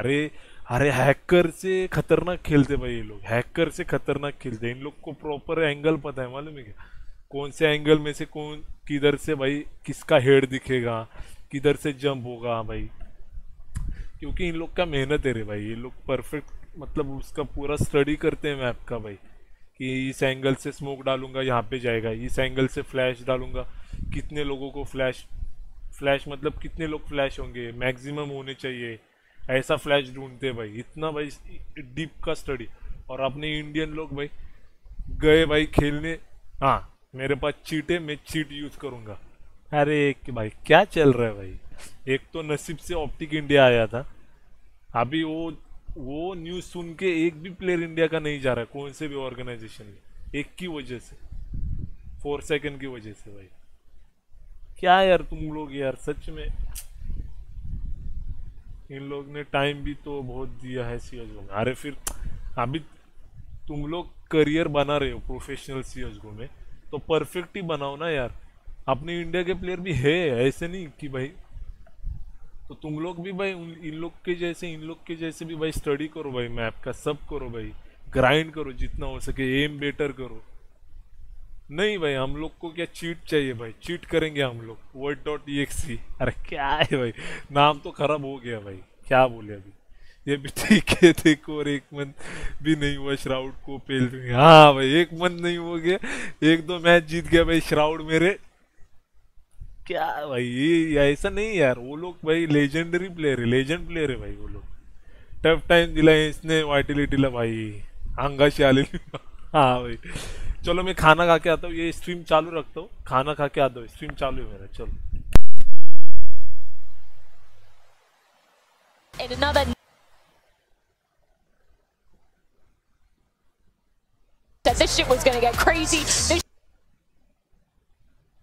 अरे हैकर से खतरनाक खेलते भाई ये लोग, हैकर से खतरनाक खेलते। इन लोग को प्रॉपर एंगल पता है, मालूम है क्या, कौन से एंगल में से कौन किधर से भाई किसका हेड दिखेगा, किधर से जंप होगा भाई। क्योंकि इन लोग का मेहनत है रे भाई, ये लोग परफेक्ट मतलब उसका पूरा स्टडी करते हैं मैप का भाई, कि इस एंगल से स्मोक डालूंगा यहाँ पे जाएगा, इस एंगल से फ्लैश डालूंगा, कितने लोगों को फ्लैश मतलब कितने लोग फ्लैश होंगे, मैक्सिमम होने चाहिए, ऐसा फ्लैश ढूंढते भाई। इतना भाई डीप का स्टडी। और अपने इंडियन लोग भाई गए भाई खेलने, हाँ मेरे पास चीट है, मैं चीट यूज करूंगा। अरे भाई क्या चल रहा है भाई। एक तो नसीब से ऑप्टिक इंडिया आया था, अभी वो न्यूज़ सुन के एक भी प्लेयर इंडिया का नहीं जा रहा है कौन से भी ऑर्गेनाइजेशन में, एक की वजह से, 4 सेकंड की वजह से भाई। क्या यार तुम लोग यार, सच में इन लोग ने टाइम भी तो बहुत दिया है CSGO में। अरे फिर अभी तुम लोग करियर बना रहे हो प्रोफेशनल CSGO में, तो परफेक्ट ही बनाओ ना यार। अपने इंडिया के प्लेयर भी है, ऐसे नहीं कि भाई, तो तुम लोग भी भाई इन लोग के जैसे भी भाई स्टडी करो भाई, मैप का सब करो भाई, ग्राइंड करो जितना हो सके, एम बेटर करो, नहीं भाई, हम लोग को क्या चीट चाहिए भाई, चीट करेंगे हम लोग। word.exe, अरे क्या है भाई, नाम तो खराब हो गया भाई, क्या बोले अभी। ये भी ठीक है, देखो, और 1 मंथ भी नहीं हुआ श्राउड को पेल। हाँ भाई, 1 मंथ नहीं हो गया, 1-2 मैच जीत गया भाई श्राउड मेरे। क्या भाई, ये ऐसा नहीं यार, वो लोग भाई लेजेंडरी प्लेयर है, लेजेंड प्लेयर है भाई वो लोग। टफ टाइम दिलाए इसने वाइटिलिटीला भाई, अंगाशी आलेली। हाँ भाई, चलो मैं खाना खा के आता हूँ, ये स्ट्रीम चालू रखता हूँ, खाना खा के आता हूँ, स्ट्रीम चालू है मेरा, चलो। This shit was gonna get crazy.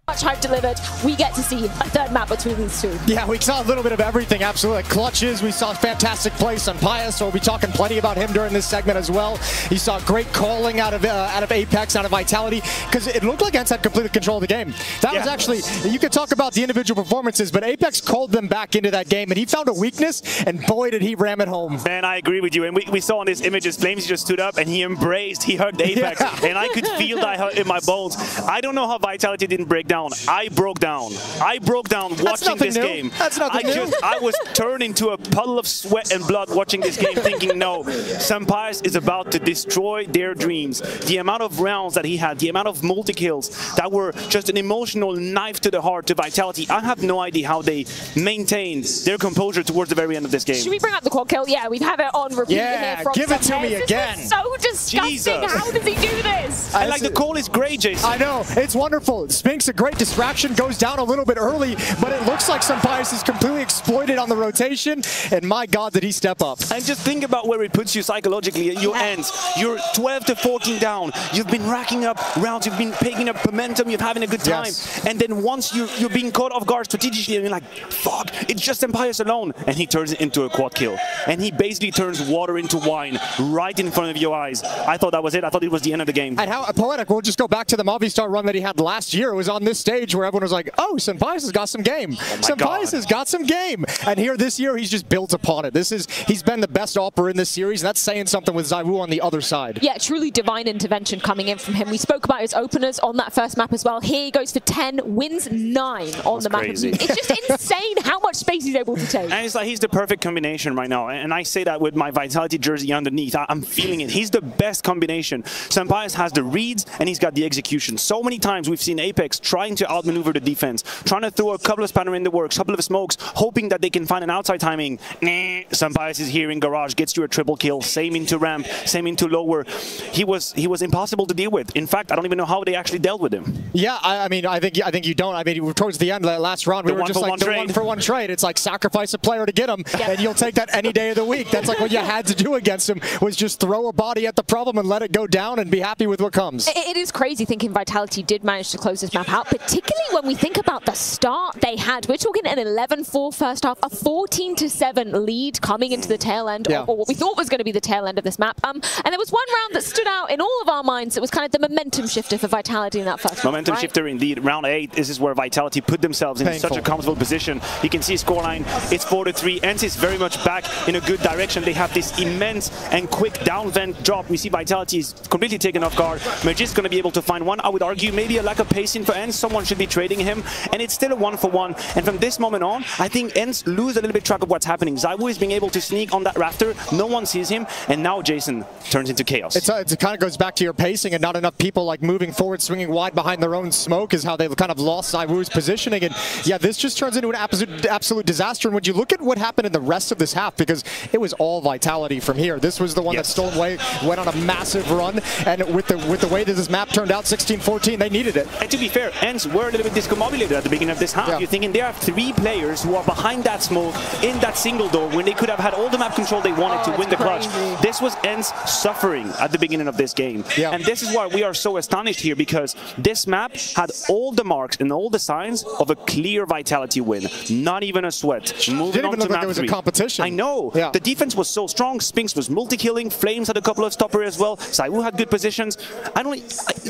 Much hype delivered. We get to see a third map between these two. Yeah, we saw a little bit of everything, absolutely. Clutches, we saw fantastic play on Pius, so we'll be talking plenty about him during this segment as well. You saw great calling out of Apex, out of Vitality, because it looked like ENCE had completed control of the game. That was actually, you could talk about the individual performances, but Apex called them back into that game, and he found a weakness, and boy, did he ram it home. Man, I agree with you, and we saw on this images, Flames just stood up, and he embraced, he hugged Apex, and I could feel that hurt in my bones. I don't know how Vitality didn't break down. I broke down. I broke down watching this game. That's nothing new. I was turned into a puddle of sweat and blood watching this game, thinking, no, Senpais is about to destroy their dreams. The amount of rounds that he had, the amount of multi-kills that were just an emotional knife to the heart to Vitality. I have no idea how they maintained their composure towards the very end of this game. Should we bring up the quad kill? Yeah, we've had it on repeat here from give it to me again. This is so disgusting. Jesus. How does he do this? And like the call is great, Jason. I know, it's wonderful. Spinks, a great distraction, goes down a little bit early, but it looks like Senpais is completely exploited on the rotation, and my God, did he step up. And just think about where it puts you psychologically at your ends. You're 12 to 14 down. You've been racking up rounds. You've been picking up momentum. You're having a good time. Yes. And then once you're being caught off guard strategically, and you're like, fuck, it's just Senpais alone. And he turns it into a quad kill. And he basically turns water into wine right in front of your eyes. I thought that was it. I thought it was the end of the game. And how poetic. We'll just go back to the Movistar run that he had last year. It was on this stage where everyone was like, oh, Senpais has got some game. Senpais has got some game. And here this year, he's just built upon it. He's been the best opera in this series, and that's saying something with Zywoo on the other side. Yeah, truly divine intervention coming in from him. We spoke about his openers on that first map as well. Here he goes for 10, wins 9 on the map. Crazy. It's just insane how much space he's able to take. And it's like he's the perfect combination right now. And I say that with my Vitality jersey underneath. I'm feeling it. He's the best combination. Senpais has the reads, and he's got the execution. So many times we've seen Apex trying to outmaneuver the defense, trying to throw a couple of spanner in the works, couple of smokes, hoping that they can find an outside timing. Senpais is here in garage, gets you a triple kill, same into ramp, same into lower. He was impossible to deal with. In fact, I don't even know how they actually dealt with him. Yeah, I mean, I think you don't. I mean, towards the end of that last round, we were just like the 1-for-1 trade. It's like sacrifice a player to get him, and you'll take that any day of the week. That's like what you had to do against him, was just throw a body at the problem and let it go down and be happy with what comes. It is crazy thinking Vitality did manage to close this map out, particularly when we think about the start they had. We're talking an 11-4 first half, a 14-7 lead coming into the tail end, or what we thought was going to be the tail end of this map. And there was one round that stood out in all of our minds. It was kind of the momentum shifter for Vitality in that first momentum round, right? shifter indeed. Round 8, this is where Vitality put themselves in such a comfortable position. You can see scoreline, it's 4-3. ENCE is very much back in a good direction. They have this immense and quick down vent drop. We see Vitality is completely taken off guard. Magic's going to be able to find one. I would argue maybe a lack of pacing for ENCE. Someone should be trading him, and it's still a 1-for-1. And from this moment on, I think ENCE lose a little bit track of what's happening. Zywoo is being able to sneak on that rafter. No one sees him, and now Jason turns into chaos. It kind of goes back to your pacing, and not enough people like moving forward, swinging wide behind their own smoke is how they've kind of lost Zywoo's positioning. And yeah, this just turns into an absolute disaster. And when you look at what happened in the rest of this half, because it was all Vitality from here. This was the one that stole away, went on a massive run, and with the way that this map turned out, 16-14, they needed it. And to be fair, ENCE were a little bit discombobulated at the beginning of this half. You're thinking they have 3 players who are behind that smoke in that single door when they could have had all the map control they wanted to win the clutch. This was ENCE suffering at the beginning of this game. And this is why we are so astonished here, because this map had all the marks and all the signs of a clear Vitality win. Not even a sweat. Moving on to map 3. It was a competition. I know. The defense was so strong. Spinks was multi-killing. Flames had a couple of stoppers as well. Zywoo had good positions.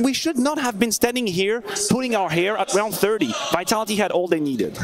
We should not have been standing here pulling our hair at round 30. Vitality had all they needed.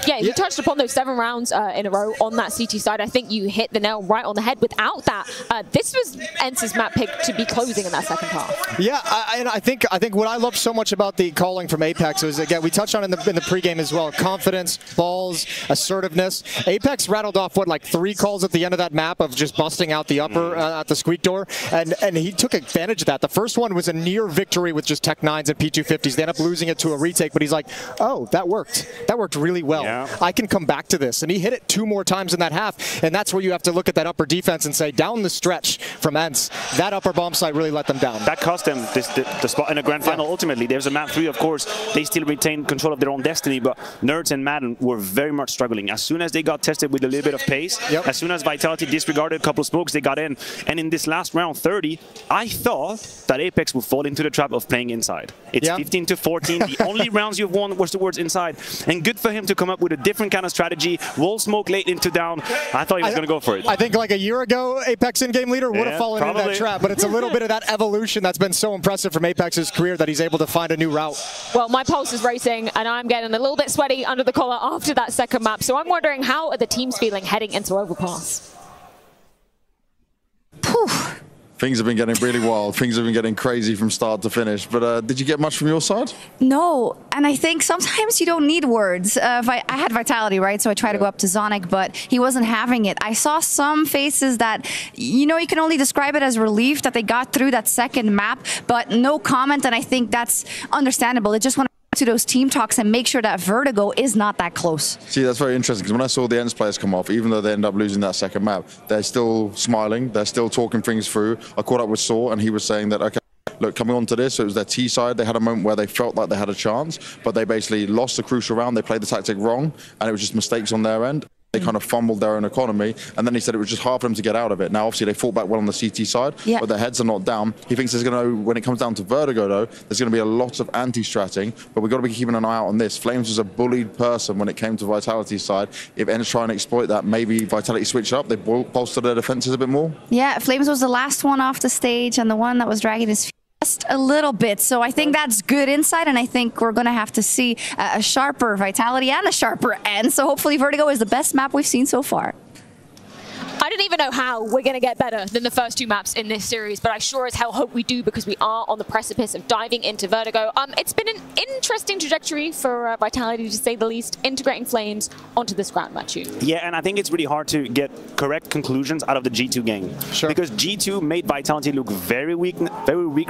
Yeah, you touched upon those 7 rounds in a row on that CT side. I think you hit the nail right on the head. Without that, this was ENCE's map pick to be closing in that second half. Yeah, and I think what I love so much about the calling from Apex was, again, we touched on in the pregame as well, confidence, balls, assertiveness. Apex rattled off, what, like 3 calls at the end of that map of just busting out the upper at the squeak door, and he took advantage of that. The first one was a near victory with just Tech 9s and P250s. They end up losing it to a retake, but he's like, oh, that worked. That worked really well. Yeah. I can come back to this. And he hit it 2 more times in that half, and that's where you have to look at that upper defense and say, down the stretch from ENCE, that upper bomb site really let them down. That cost them the spot in the grand final. Ultimately, there's a map 3, of course. They still retain control of their own destiny, but Nerds and Madden were very much struggling. As soon as they got tested with a little bit of pace, as soon as Vitality disregarded a couple of smokes, they got in. And in this last round 30, I thought that Apex would fall into the trap of playing inside. It's 15 to 14. The only rounds you've won was towards inside. And good for him to come up with a different kind of strategy. Wall smoke late into down. I thought he was going to go for it. I think like a year ago, Apex in-game leader would have fallen into that trap. But it's a little bit of that evolution that's been so impressive from Apex's career that he's able to find a new route. Well, my pulse is racing, and I'm getting a little bit sweaty under the collar after that second map. So I'm wondering, how are the teams feeling heading into Overpass? Things have been getting really wild. Things have been getting crazy from start to finish. But did you get much from your side? No, and I think sometimes you don't need words. I had Vitality, right? So I tried to go up to Zonic, but he wasn't having it. I saw some faces that, you know, you can only describe it as relief that they got through that second map, but no comment, and I think that's understandable. They just want to those team talks and make sure that Vertigo is not that close. See, that's very interesting, because when I saw the ENCE players come off, even though they end up losing that second map, they're still smiling, they're still talking things through. I caught up with Saw, and he was saying that, okay, look, coming on to this, it was their T side. They had a moment where they felt like they had a chance, but they basically lost the crucial round. They played the tactic wrong, and it was just mistakes on their end. They kind of fumbled their own economy, and then he said it was just hard for them to get out of it. Now, obviously, they fought back well on the CT side, but their heads are not down. He thinks there's going to, when it comes down to Vertigo, though, there's going to be a lot of anti-stratting, but we've got to be keeping an eye out on this. Flames was a bullied person when it came to Vitality's side. If ENCE try and exploit that, maybe Vitality switch up, they bolster their defenses a bit more. Yeah, Flames was the last one off the stage, and the one that was dragging his just a little bit. So I think that's good insight, and I think we're going to have to see a sharper Vitality and a sharper ENCE. So hopefully Vertigo is the best map we've seen so far. I don't even know how we're going to get better than the first 2 maps in this series, but I sure as hell hope we do, because we are on the precipice of diving into Vertigo. It's been an interesting trajectory for Vitality, to say the least, integrating Flames onto this ground match. Yeah, and I think it's really hard to get correct conclusions out of the G2 game. Because G2 made Vitality look very weak,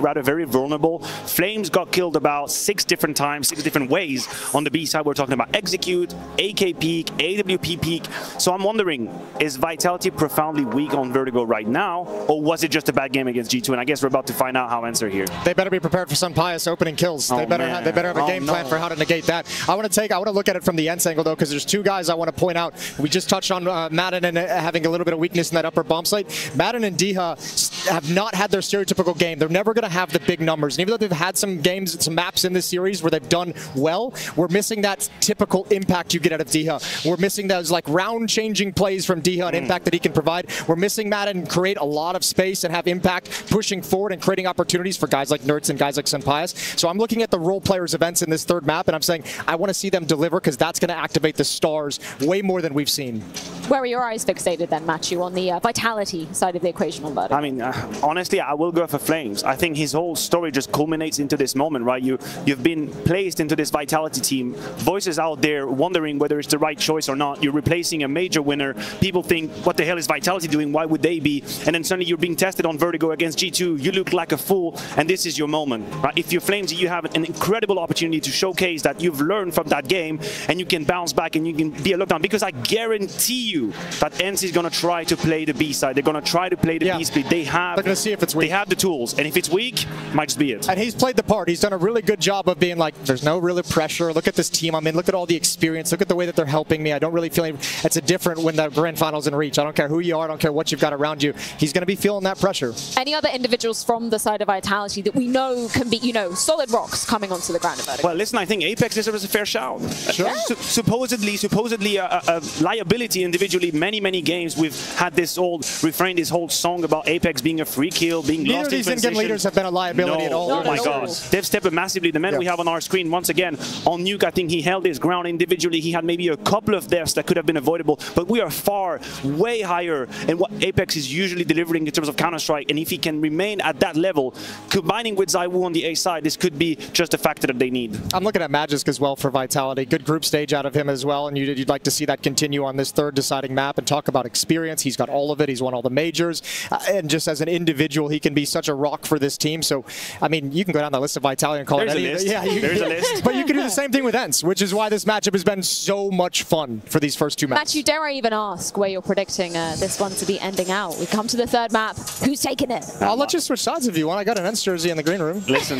rather very vulnerable. Flames got killed about 6 different times, 6 different ways. On the B side, we're talking about Execute, AK peak, AWP peak. So I'm wondering, is Vitality profoundly weak on Vertigo right now, or was it just a bad game against G2? And I guess we're about to find out how ENCE are here. They better be prepared for some pious opening kills. They better have a game plan for how to negate that. I want to look at it from the ENCE angle, though, because there's 2 guys I want to point out. We just touched on Madden and having a little bit of weakness in that upper bomb site. Madden and Diha have not had their stereotypical game. They're never going to have the big numbers. And even though they've had some games, some maps in this series where they've done well, we're missing that typical impact you get out of Diha. We're missing those like round-changing plays from Diha and impact that he can provide. We're missing Madden create a lot of space and have impact pushing forward and creating opportunities for guys like Nerds and guys like Senpaius. So I'm looking at the role players events in this 3rd map, and I'm saying I want to see them deliver, because that's going to activate the stars way more than we've seen. Where are your eyes fixated then, Matthew, on the Vitality side of the equation on Vertigo? I mean, honestly, I will go for Flames. I think his whole story just culminates into this moment, right? You've been placed into this Vitality team. Voices out there wondering whether it's the right choice or not. You're replacing a major winner. People think, what the hell is Vitality doing? Why would they be? And then suddenly you're being tested on Vertigo against G2. You look like a fool, and this is your moment, right? If you're Flames, you have an incredible opportunity to showcase that you've learned from that game, and you can bounce back and you can be a lockdown, because I guarantee you that ENCE is going to try to play the B side. They're going to try to play the B split. They're going to see if it's weak. They have the tools, and if it's weak, it might just be it. And he's played the part. He's done a really good job of being like, there's no real pressure. Look at this team I'm in. Look at all the experience. Look at the way that they're helping me. I don't really feel it's a different when the grand final's in reach. I don't care who you are. I don't care what you've got around you. He's going to be feeling that pressure. Any other individuals from the side of Vitality that we know can be, solid rocks coming onto the ground of Vertigo? Well, listen, I think Apex deserves a fair shout. Sure. Supposedly a liability individual individually, many games, we've had this old refrain, this whole song about Apex being a free kill, being Neither lost of these in in-game leaders have been a liability at all. Oh my God. They've stepped up massively. The man we have on our screen, once again, on Nuke, I think he held his ground individually. He had maybe a couple of deaths that could have been avoidable, but we are far, way higher in what Apex is usually delivering in terms of Counter-Strike, and if he can remain at that level, combining with ZywOo on the A side, this could be just a factor that they need. I'm looking at Magisk as well for Vitality. Good group stage out of him as well, and you'd like to see that continue on this third deciding map. And talk about experience, he's got all of it. He's won all the majors, and just as an individual, he can be such a rock for this team. So, I mean, you can go down the list of Vitality and call it any. List. Yeah, there's a list. But you can do the same thing with ENCE, which is why this matchup has been so much fun for these first two maps. Matthew, dare I even ask where you're predicting this one to be ending out? We come to the third map. Who's taking it? I'll let you switch sides if you want. I got an ENCE jersey in the green room. Listen,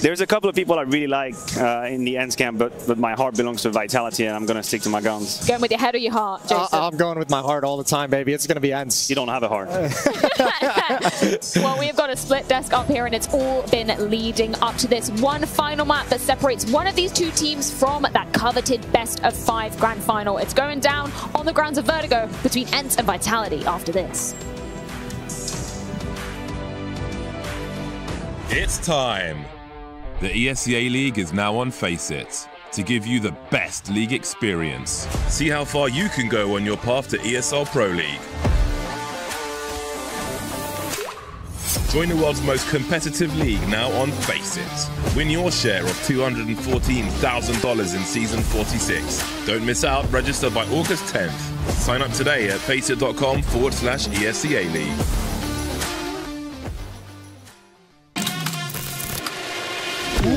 there's a couple of people I really like in the ENCE camp, but my heart belongs to Vitality, and I'm going to stick to my guns. Going with your head or your heart, Jason? I'm going with my heart all the time, baby. It's going to be ENCE. You don't have a heart. Well, we've got a split desk up here, and it's all been leading up to this one final map that separates one of these two teams from that coveted best-of-5 grand final. It's going down on the grounds of Vertigo between ENCE and Vitality after this. It's time. The ESEA League is now on FACEIT to give you the best league experience. See how far you can go on your path to ESL Pro League. Join the world's most competitive league now on FACEIT. Win your share of $214,000 in Season 46. Don't miss out, register by August 10th. Sign up today at faceit.com/ESEA League.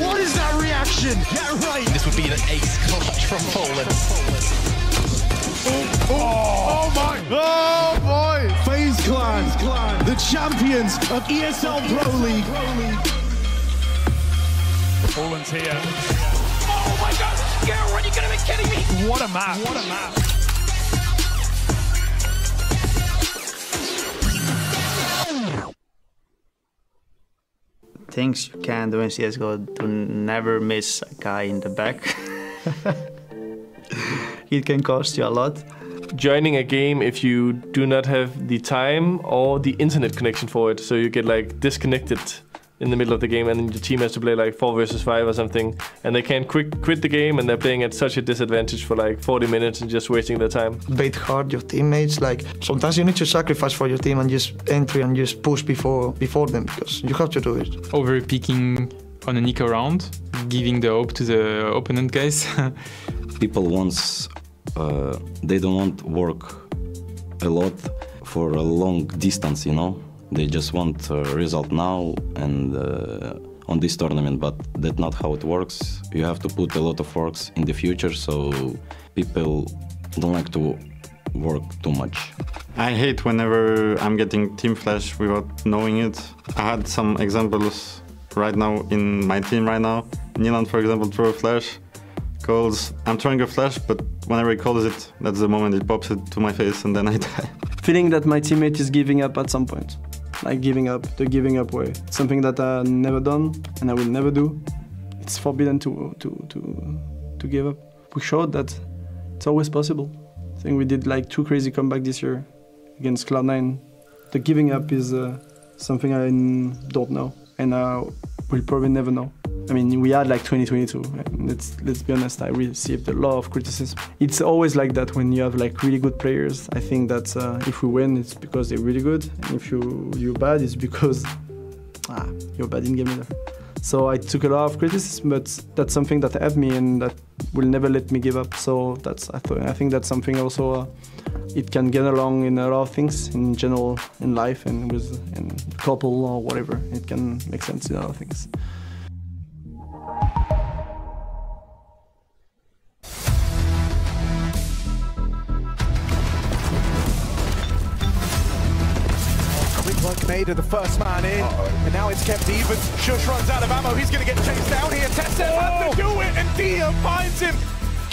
What is that reaction? Yeah, right. This would be an ace clutch from Poland. Oh my! Oh boy! FaZe Clan, the champions of ESL Pro League. Poland's here. Oh my God! Girl, are you gonna be kidding me? What a map! What a map! Things you can do in CSGO to never miss a guy in the back. It can cost you a lot. Joining a game if you do not have the time or the internet connection for it, so you get like disconnected in the middle of the game, and then your team has to play like 4 versus 5 or something, and they can't quit the game, and they're playing at such a disadvantage for like 40 minutes and just wasting their time. Bait hard your teammates, like sometimes you need to sacrifice for your team and just entry and just push before them, because you have to do it. Overpicking on an eco round, giving the hope to the opponent guys. People wants, they don't want work a lot for a long distance, you know? They just want a result now and on this tournament, but that's not how it works. You have to put a lot of works in the future, so people don't like to work too much. I hate whenever I'm getting team flash without knowing it. I had some examples right now in my team right now. Nilan, for example, threw a flash, calls, I'm throwing a flash, but whenever he calls it, that's the moment it pops it to my face and then I die. Feeling that my teammate is giving up at some point. Like giving up, the giving up way. It's something that I've never done and I will never do. It's forbidden to give up. We showed that it's always possible. I think we did like 2 crazy comebacks this year against Cloud9. The giving up is something I don't know and will probably never know. I mean, we had like 2022, and let's be honest, I received a lot of criticism. It's always like that when you have like really good players. I think that if we win, it's because they're really good, and if you're bad, it's because you're bad in game either. So I took a lot of criticism, but that's something that helped me and that will never let me give up. So I think that's something also it can get along in a lot of things in general in life and with couple or whatever. It can make sense in a lot of things. Made of the first man in, and now it's kept even. Shush runs out of ammo, he's going to get chased down here. Tessa has to do it, and Dia finds him.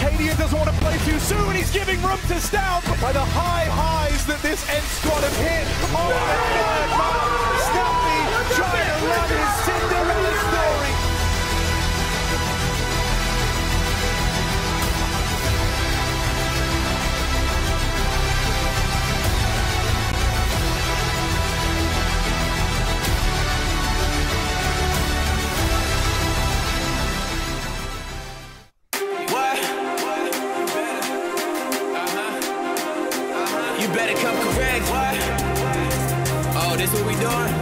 Kadia doesn't want to play too soon, he's giving room to Stout by the high highs that this ENCE squad have hit. Oh, the third man, Snappy trying to run his Cinderella story. What? Oh, this what we doing?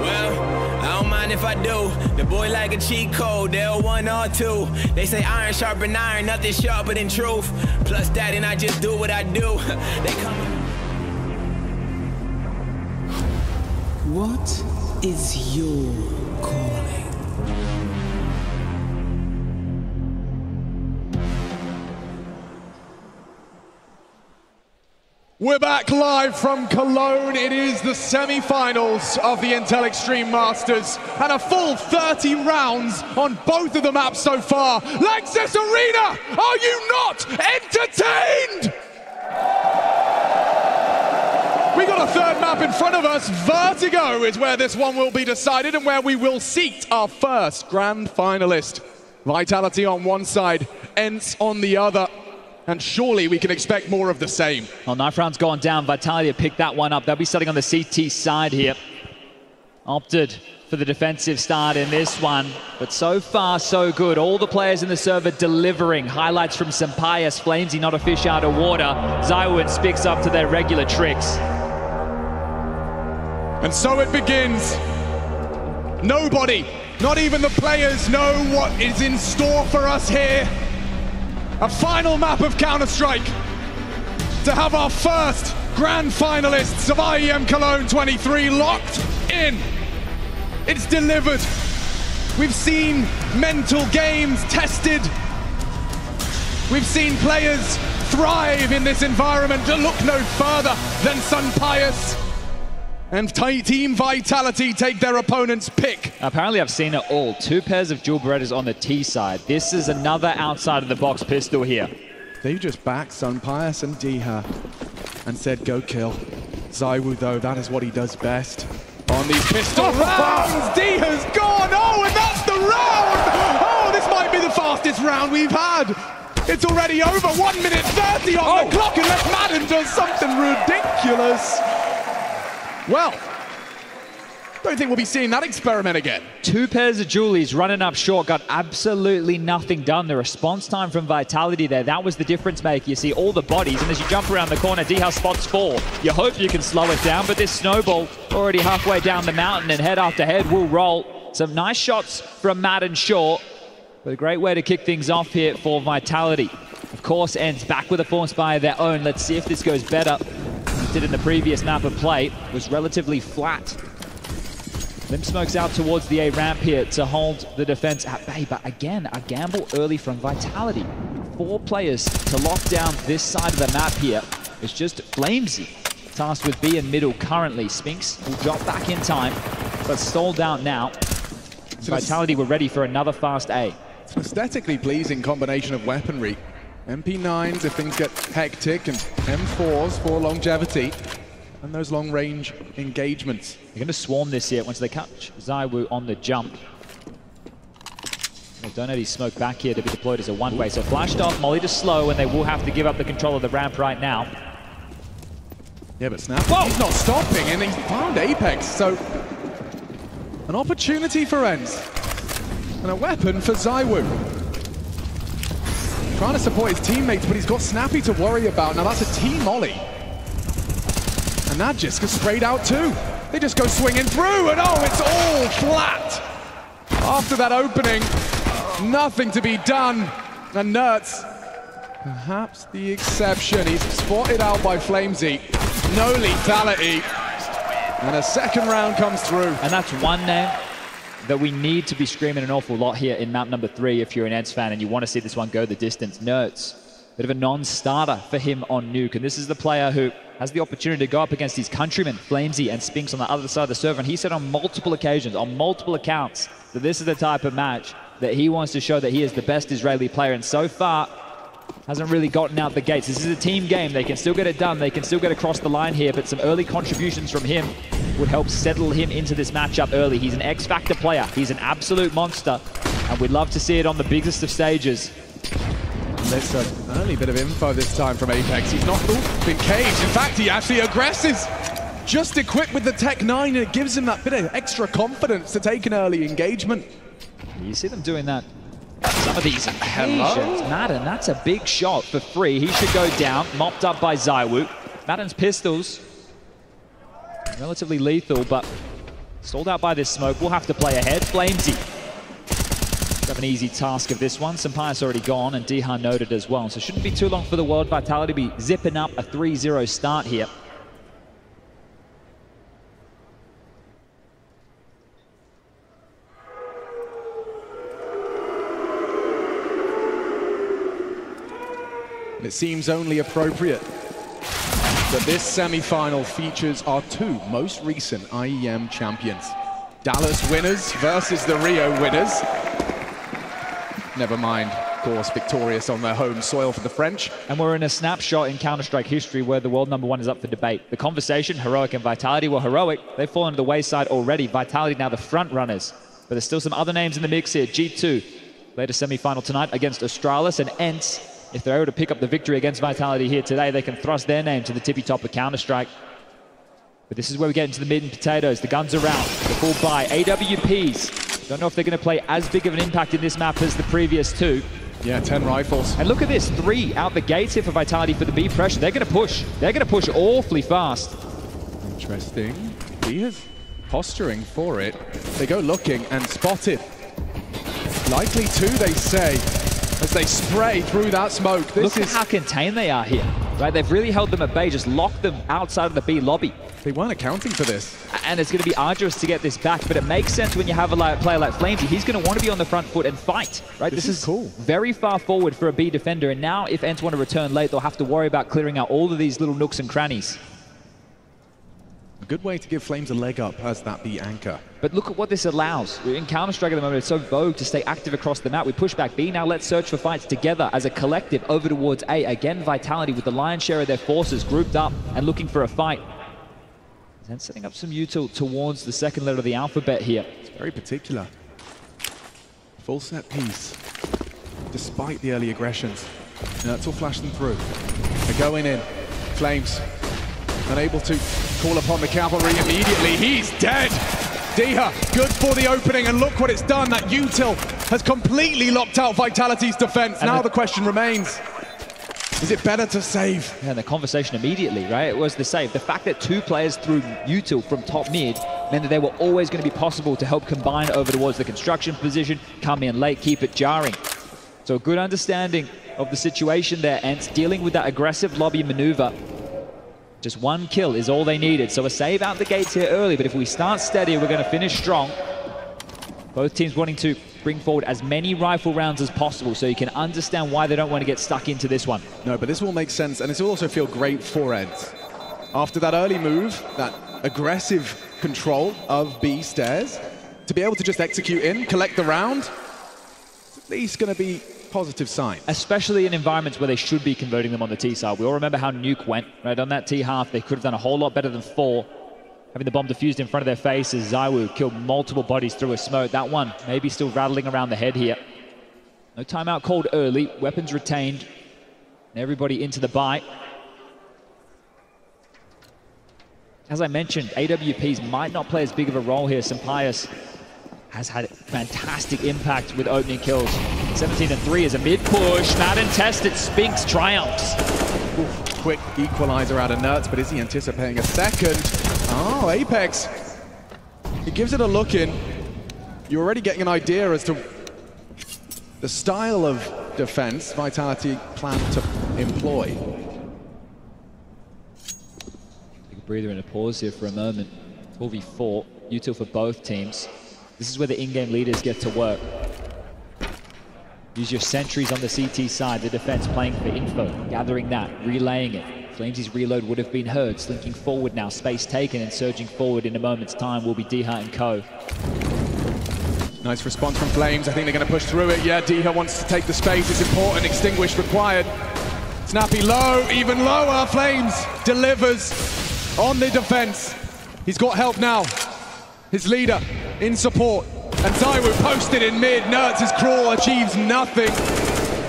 Well, I don't mind if I do. The boy like a cheat code, they'll 1 or 2. They say iron sharpen iron, nothing sharper than truth. Plus that, and I just do what I do. They come. What is your calling? We're back live from Cologne. It is the semi-finals of the Intel Extreme Masters and a full 30 rounds on both of the maps so far. Lanxess Arena, are you not entertained? We got a third map in front of us. Vertigo is where this one will be decided and where we will seat our first grand finalist. Vitality on one side, ENCE on the other. And surely we can expect more of the same. Well, knife round's gone down. Vitality have picked that one up. They'll be starting on the CT side here. Opted for the defensive start in this one. But so far, so good. All the players in the server delivering. Highlights from Sampayas, Flamesy, not a fish out of water. ZywOo and Spix up to their regular tricks. And so it begins. Nobody, not even the players, know what is in store for us here. A final map of Counter-Strike to have our first grand finalists of IEM Cologne 23 locked in. It's delivered. We've seen mental games tested. We've seen players thrive in this environment. To look no further than Sampayas and Team Vitality take their opponent's pick. Apparently I've seen it all. 2 pairs of dual Berettas on the T side. This is another outside of the box pistol here. They've just backed Sampayas and Diha and said go kill. ZywOo though, that is what he does best. On these pistol rounds, Diha's gone! Oh, and that's the round! Oh, this might be the fastest round we've had. It's already over, 1 minute 30 on the clock unless Madden does something ridiculous. Well, don't think we'll be seeing that experiment again. 2 pairs of Julies running up short, got absolutely nothing done. The response time from Vitality there, that was the difference maker. You see all the bodies, and as you jump around the corner, Diha spots 4. You hope you can slow it down, but this snowball already halfway down the mountain, and head after head will roll. Some nice shots from Madden short, but a great way to kick things off here for Vitality. Of course, ENCE back with a force by their own. Let's see if this goes better. Did in the previous map of play, was relatively flat. Limp Smoke's out towards the A ramp here to hold the defense at bay, but again, a gamble early from Vitality. 4 players to lock down this side of the map here. It's just Flamesy tasked with B and middle currently. Spinks will drop back in time, but stalled out now. Vitality were ready for another fast A. It's an aesthetically pleasing combination of weaponry. MP9s if things get hectic, and M4s for longevity, and those long-range engagements. They're going to swarm this here once they catch ZywOo on the jump. They'll donate his smoke back here to be deployed as a one-way. So flashed off, Molly to slow, and they will have to give up the control of the ramp right now. Yeah, but Snap, he's not stopping, and he's found Apex, so an opportunity for ENCE, and a weapon for ZywOo. Trying to support his teammates, but he's got Snappy to worry about. Now that's a team ollie. And that just gets sprayed out too. They just go swinging through, and oh, it's all flat. After that opening, nothing to be done. And Nertz, perhaps the exception. He's spotted out by Flamesy. No lethality. And a second round comes through. And that's one name that we need to be screaming an awful lot here in map number 3 if you're an ENCE fan and you want to see this one go the distance. Nertz, bit of a non-starter for him on Nuke, and this is the player who has the opportunity to go up against his countrymen, Flamesy and Spinks on the other side of the server, and he said on multiple occasions, on multiple accounts, that this is the type of match that he wants to show that he is the best Israeli player, and so far hasn't really gotten out the gates. This is a team game. They can still get it done. They can still get across the line here, but some early contributions from him would help settle him into this matchup early. He's an X-Factor player. He's an absolute monster, and we'd love to see it on the biggest of stages. There's an early bit of info this time from Apex. He's not been caged. In fact, he actually aggresses. Just equipped with the Tech 9, and it gives him that bit of extra confidence to take an early engagement. You see them doing that Some of these occasions. Madden, that's a big shot for free. He should go down, mopped up by ZywOo. Madden's pistols, relatively lethal, but stalled out by this smoke. We'll have to play ahead. Flamesy have an easy task of this one. Sampaio's already gone, and Diha noted as well. So shouldn't be too long for the world. Vitality be zipping up a 3-0 start here. It seems only appropriate that this semi-final features our two most recent IEM champions. Dallas winners versus the Rio winners. Never mind, of course, victorious on their home soil for the French. And we're in a snapshot in Counter-Strike history where the world #1 is up for debate. The conversation, Heroic and Vitality, were Heroic. They've fallen to the wayside already. Vitality now the front runners. But there's still some other names in the mix here. G2 played a semi-final tonight against Astralis and ENCE. If they're able to pick up the victory against Vitality here today, they can thrust their name to the tippy top of Counter-Strike. But this is where we get into the meat and potatoes. The guns around, the full buy. AWPs. Don't know if they're going to play as big of an impact in this map as the previous two. Yeah, 10 rifles. And look at this, 3 out the gates here for Vitality for the B pressure. They're going to push. They're going to push awfully fast. Interesting. He is posturing for it. They go looking and spotted. Likely 2, they say, as they spray through that smoke. Look at how contained they are here. Right, they've really held them at bay, just locked them outside of the B lobby. They weren't accounting for this. And it's going to be arduous to get this back, but it makes sense when you have a player like Flamesy. He's going to want to be on the front foot and fight, right? This is cool. Very far forward for a B defender, and now if ENCE want to return late, they'll have to worry about clearing out all of these little nooks and crannies. A good way to give Flames a leg up as that B anchor. But look at what this allows. In Counter-Strike at the moment, it's so vogue to stay active across the map. We push back B, now let's search for fights together as a collective over towards A. Again, Vitality with the lion's share of their forces grouped up and looking for a fight. And setting up some util towards the second letter of the alphabet here. It's very particular. Full set piece. Despite the early aggressions. Nertz will flash them through. They're going in. Flames unable to call upon the cavalry immediately. He's dead! Diha, good for the opening, and look what it's done. That util has completely locked out Vitality's defense. Now the question remains, is it better to save? Yeah, and the conversation immediately, right? It was the save. The fact that 2 players threw util from top mid meant that they were always going to be possible to help combine over towards the construction position, come in late, keep it jarring. So a good understanding of the situation there, and dealing with that aggressive lobby maneuver. Just 1 kill is all they needed. So a save out the gates here early, but if we start steady, we're going to finish strong. Both teams wanting to bring forward as many rifle rounds as possible, so you can understand why they don't want to get stuck into this one. No, but this will make sense, and it will also feel great for ENCE. After that early move, that aggressive control of B stairs, to be able to just execute in, collect the round, it's at least going to be positive sign. Especially in environments where they should be converting them on the T side. We all remember how Nuke went, right? On that T half, they could have done a whole lot better than 4. Having the bomb defused in front of their faces, ZywOo killed multiple bodies through a smoke. That one maybe still rattling around the head here. No timeout called early, weapons retained, and everybody into the buy. As I mentioned, AWPs might not play as big of a role here. Sampaio has had fantastic impact with opening kills. 17-3 is a mid-push. Madden tested, Spinks triumphs. Oof, quick equalizer out of Nertz, but is he anticipating a second? Oh, Apex. He gives it a look in. You're already getting an idea as to the style of defense Vitality plan to employ. Take a breather and a pause here for a moment. 4v4, util for both teams. This is where the in-game leaders get to work. Use your sentries on the CT side, the defense playing for info, gathering that, relaying it. Flamesy's reload would have been heard, slinking forward now, space taken, and surging forward in a moment's time will be Diha and co. Nice response from Flames. I think they're going to push through it. Yeah, Diha wants to take the space. It's important. Extinguish required. Snappy low, even lower. Flames delivers on the defense. He's got help now. His leader in support. And ZywOo posted in mid. Nertz's crawl achieves nothing.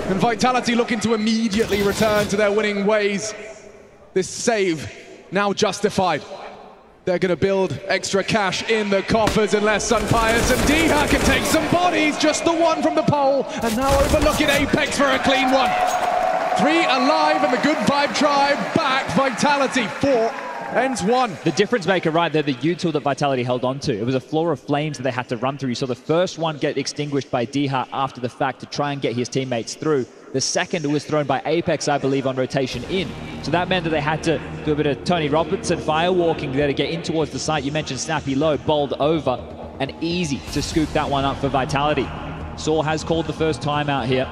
And Vitality looking to immediately return to their winning ways. This save now justified. They're going to build extra cash in the coffers unless Sunpius and Diha can take some bodies. Just the one from the pole. And now overlooking Apex for a clean one. 3 alive and the good vibe tribe back. Vitality 4. ENCE 1. The difference maker right there, the util that Vitality held on to. It was a floor of flames that they had to run through. You saw the first one get extinguished by Diha after the fact to try and get his teammates through. The second was thrown by Apex, I believe, on rotation in. So that meant that they had to do a bit of Tony Robertson firewalking there to get in towards the site. You mentioned Snappy Low, bowled over, and easy to scoop that one up for Vitality. Saul has called the first timeout here.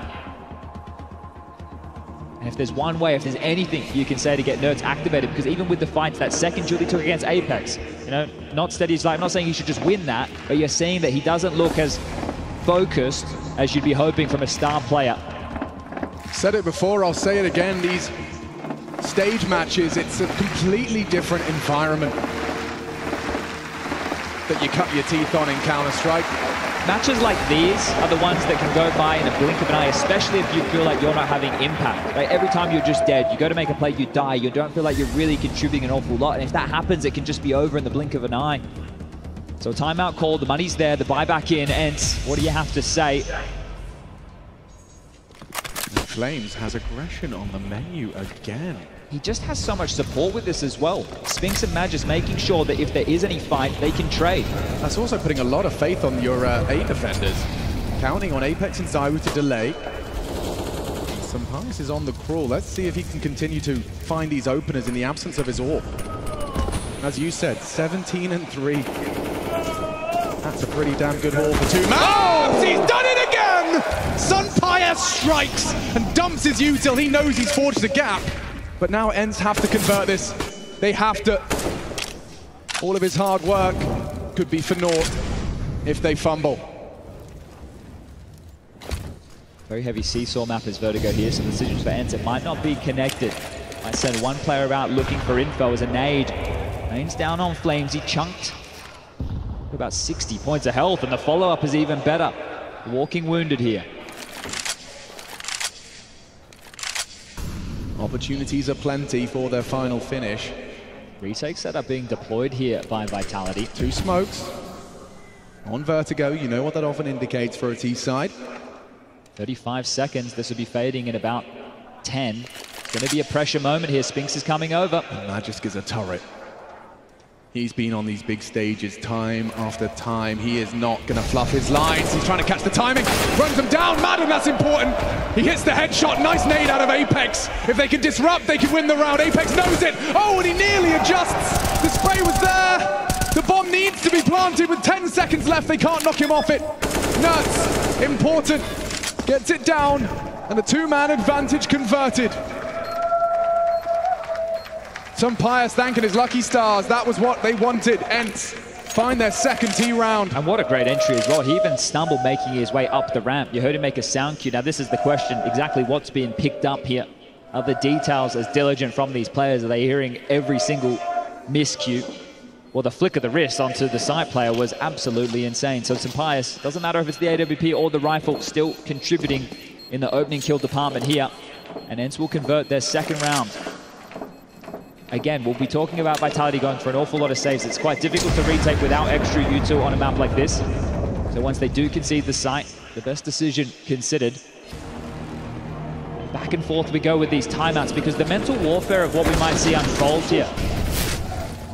And if there's one way, if there's anything you can say to get Nerds activated, because even with the fights that second duel he took against Apex, you know, not steady as light. I'm not saying he should just win that, but you're seeing that he doesn't look as focused as you'd be hoping from a star player. Said it before, I'll say it again, these stage matches, it's a completely different environment that you cut your teeth on in Counter-Strike. Matches like these are the ones that can go by in a blink of an eye, especially if you feel like you're not having impact. Right? Every time you're just dead, you go to make a play, you die, you don't feel like you're really contributing an awful lot, and if that happens, it can just be over in the blink of an eye. So timeout call, the money's there, the buyback in, ENCE, what do you have to say? Flames has aggression on the menu again. He just has so much support with this as well. Spinks and Mad just making sure that if there is any fight, they can trade. That's also putting a lot of faith on your A defenders. Counting on Apex and ZywOo to delay. Sunpius is on the crawl. Let's see if he can continue to find these openers in the absence of his AWP. As you said, 17 and 3. That's a pretty damn good haul for 2. Oh, he's done it again! Sunpius strikes and dumps his util. He knows he's forged a gap. But now ENCE have to convert this. They have to. All of his hard work could be for naught if they fumble. Very heavy seesaw map as Vertigo here, so the decisions for ENCE, it might not be connected. I send one player out looking for info as a nade. Nade's down on Flames, he chunked. About 60 points of health, and the follow-up is even better. Walking wounded here. Opportunities are plenty for their final finish. Retake setup being deployed here by Vitality. 2 smokes on Vertigo. You know what that often indicates for a T side. 35 seconds. This will be fading in about 10. It's going to be a pressure moment here. Spinks is coming over. And Magisk is a turret. He's been on these big stages time after time. He is not going to fluff his lines. He's trying to catch the timing. Runs them down. Madden, that's important. He hits the headshot. Nice nade out of Apex. If they can disrupt, they can win the round. Apex knows it. Oh, and he nearly adjusts. The spray was there. The bomb needs to be planted with 10 seconds left. They can't knock him off it. Nuts. Important. Gets it down. And the 2-man advantage converted. Sunpius thanking his lucky stars. That was what they wanted. ENCE find their second T round. And what a great entry as well. He even stumbled making his way up the ramp. You heard him make a sound cue. Now this is the question, exactly what's being picked up here. Are the details as diligent from these players? Are they hearing every single miscue? Well, the flick of the wrist onto the side player was absolutely insane. So Sunpius, doesn't matter if it's the AWP or the rifle, still contributing in the opening kill department here. And ENCE will convert their second round. Again, we'll be talking about Vitality going for an awful lot of saves. It's quite difficult to retake without extra util on a map like this. So once they do concede the site, the best decision considered. Back and forth we go with these timeouts because the mental warfare of what we might see unfold here.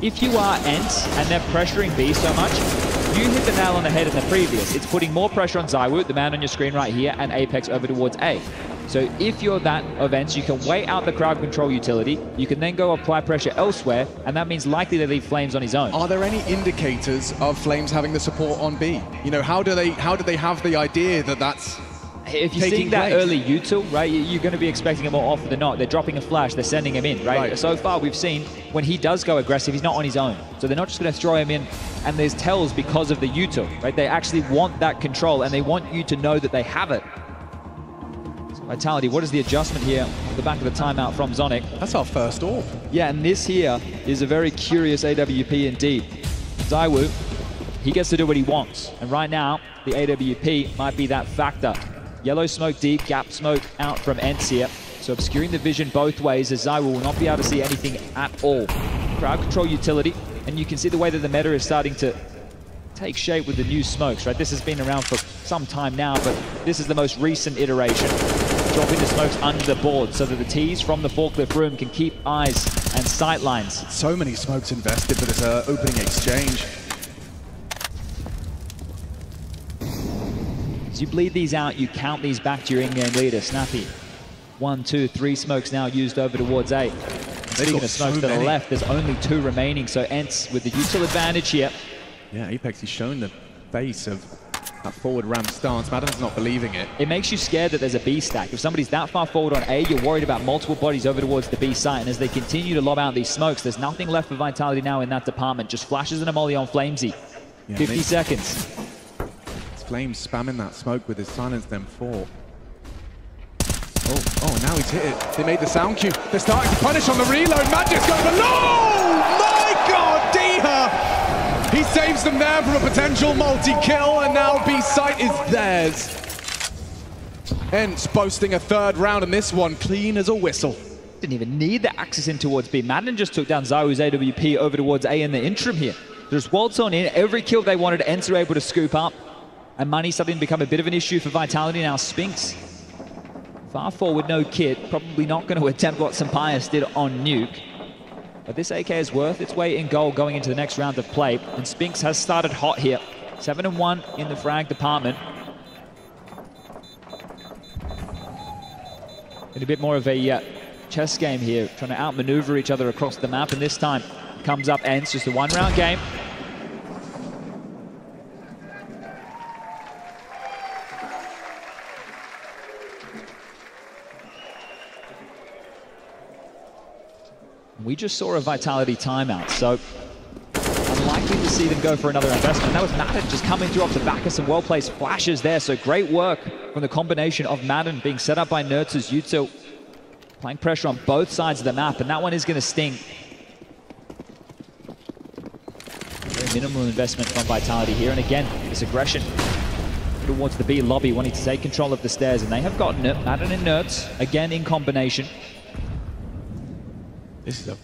If you are ENCE and they're pressuring B so much, you hit the nail on the head in the previous. It's putting more pressure on ZywOo, the man on your screen right here, and Apex over towards A. So if you're that of ENCE, you can wait out the crowd control utility, you can then go apply pressure elsewhere, and that means likely to leave Flames on his own. Are there any indicators of Flames having the support on B? You know, how do they have the idea that that's if you're seeing that early util, right, you're going to be expecting it more often than not. They're dropping a flash, they're sending him in, right? So far we've seen when he does go aggressive, he's not on his own. So they're not just going to throw him in, and there's tells because of the util, right? They actually want that control, and they want you to know that they have it. Vitality, what is the adjustment here at the back of the timeout from Zonic? That's our first AWP. Yeah, and this here is a very curious AWP indeed. ZywOo, he gets to do what he wants. And right now, the AWP might be that factor. Yellow smoke deep, gap smoke out from ENCE here. So obscuring the vision both ways as ZywOo will not be able to see anything at all. Crowd control utility And you can see the way that the meta is starting to take shape with the new smokes, right? This has been around for some time now, but this is the most recent iteration. Dropping the smokes under the board so that the T's from the forklift room can keep eyes and sight lines. So many smokes invested for this opening exchange. As you bleed these out, you count these back to your in-game leader, Snappy. 1, 2, 3 smokes now used over towards A. Speaking of smokes to the left, there's only 2 remaining, so ENCE with the util advantage here. Yeah, Apex is showing the face of that forward ramp stance. Madden's not believing it. It makes you scared that there's a B stack. If somebody's that far forward on A, you're worried about multiple bodies over towards the B site, and as they continue to lob out these smokes, there's nothing left for Vitality now in that department. Just flashes and a molly on Flamesy. Yeah, 50 seconds. It's Flames spamming that smoke with his silence them 4. Oh, now he's hit it. They made the sound cue. They're starting to punish on the reload. Magic's going for... No! My God, Diha! He saves them there from a potential multi-kill, and now B-site is theirs. ENCE boasting a 3rd round, and this one clean as a whistle. Didn't even need the axis in towards B. Madden just took down Zahu's AWP over towards A in the interim here. Just waltz on in. Every kill they wanted, ENCE were able to scoop up. And money starting to become a bit of an issue for Vitality now. Spinks, far forward, no kit. Probably not going to attempt what Sampaius did on Nuke. But this AK is worth its weight in gold going into the next round of play. And Spinks has started hot here. 7-1 in the frag department. In a bit more of a chess game here, trying to outmaneuver each other across the map. And this time comes up ENCE, just a 1-round game. We just saw a Vitality timeout, so unlikely to see them go for another investment. That was Madden just coming through off the back of some well-placed flashes there, so great work from the combination of Madden being set up by Nertz's util, applying pressure on both sides of the map, and that one is going to sting. Very minimal investment from Vitality here, and again, this aggression towards the B lobby, wanting to take control of the stairs, and they have gotten it. Madden and Nertz, again in combination. This is a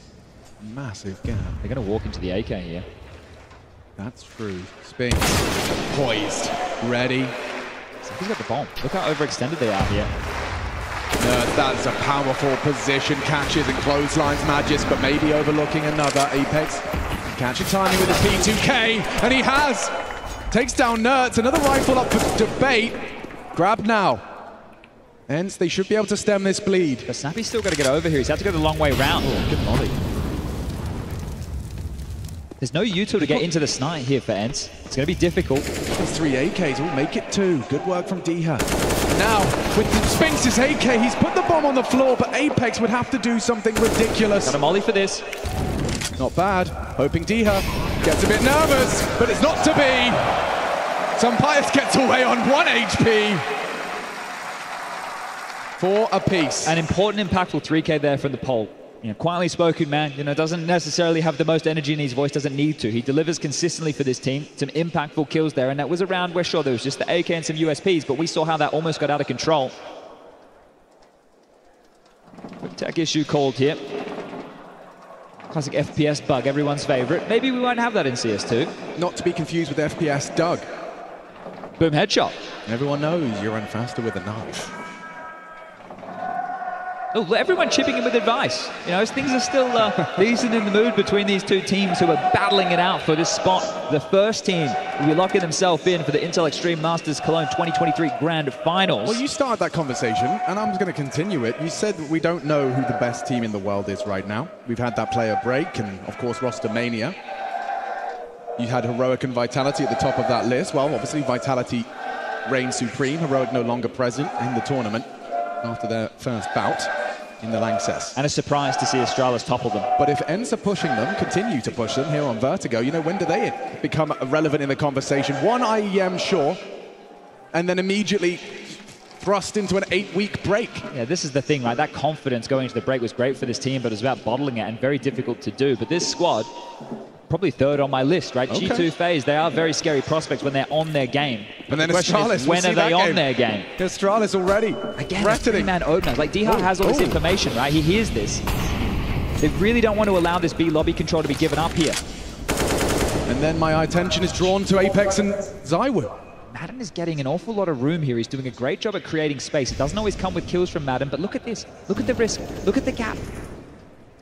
massive gap. They're going to walk into the AK here. That's true. Spinks, poised, ready. He's got the bomb. Look how overextended they are here. That's a powerful position. Catches and clotheslines Magis, but maybe overlooking another. Apex catching timing with his P2K, and he has. Takes down Nertz. Another rifle up for debate. Grab now. ENCE, they should be able to stem this bleed. But Snappy's still got to get over here. He's had to go the long way round. Oh, good molly. There's no util to get into the snipe here for ENCE. It's going to be difficult. There's 3 AKs. We'll make it 2. Good work from Diha. Now, with Spinks' AK, he's put the bomb on the floor, but Apex would have to do something ridiculous. Got a molly for this. Not bad. Hoping Diha gets a bit nervous, but it's not to be. Sampaius gets away on 1 HP. 4 apiece. An important, impactful 3K there from the pole. You know, quietly spoken man, you know, doesn't necessarily have the most energy in his voice, doesn't need to. He delivers consistently for this team. Some impactful kills there, and that was a round where, sure, there was just the AK and some USPs, but we saw how that almost got out of control. Quick tech issue called here. Classic FPS bug, everyone's favorite. Maybe we won't have that in CS2. Not to be confused with FPS Doug. Boom, headshot. Everyone knows you run faster with a knife. Oh, everyone chipping in with advice. You know, things are still decent in the mood between these two teams who are battling it out for this spot. The first team will be locking themselves in for the Intel Extreme Masters Cologne 2023 Grand Finals. Well, you started that conversation, and I'm going to continue it. You said we don't know who the best team in the world is right now. We've had that player break, and of course, roster mania. You had Heroic and Vitality at the top of that list. Well, obviously, Vitality reigns supreme. Heroic no longer present in the tournament after their first bout in the Lanxess. And a surprise to see Astralis topple them. But if ENCE are pushing them, continue to push them here on Vertigo, you know, when do they become relevant in the conversation? 1 IEM, sure, and then immediately thrust into an 8-week break. Yeah, this is the thing, right? That confidence going into the break was great for this team, but it was about bottling it and very difficult to do. But this squad, probably 3rd on my list, right? Okay. G2 FaZe, they are very scary prospects when they're on their game. And then the question is, when are they on their game? Astralis already. Again, a 3-man opener. Like, Diha has all this information, right? He hears this. They really don't want to allow this B lobby control to be given up here. And then my attention is drawn to Apex and ZywOo. Madden is getting an awful lot of room here. He's doing a great job at creating space. It doesn't always come with kills from Madden, but look at this. Look at the risk. Look at the gap.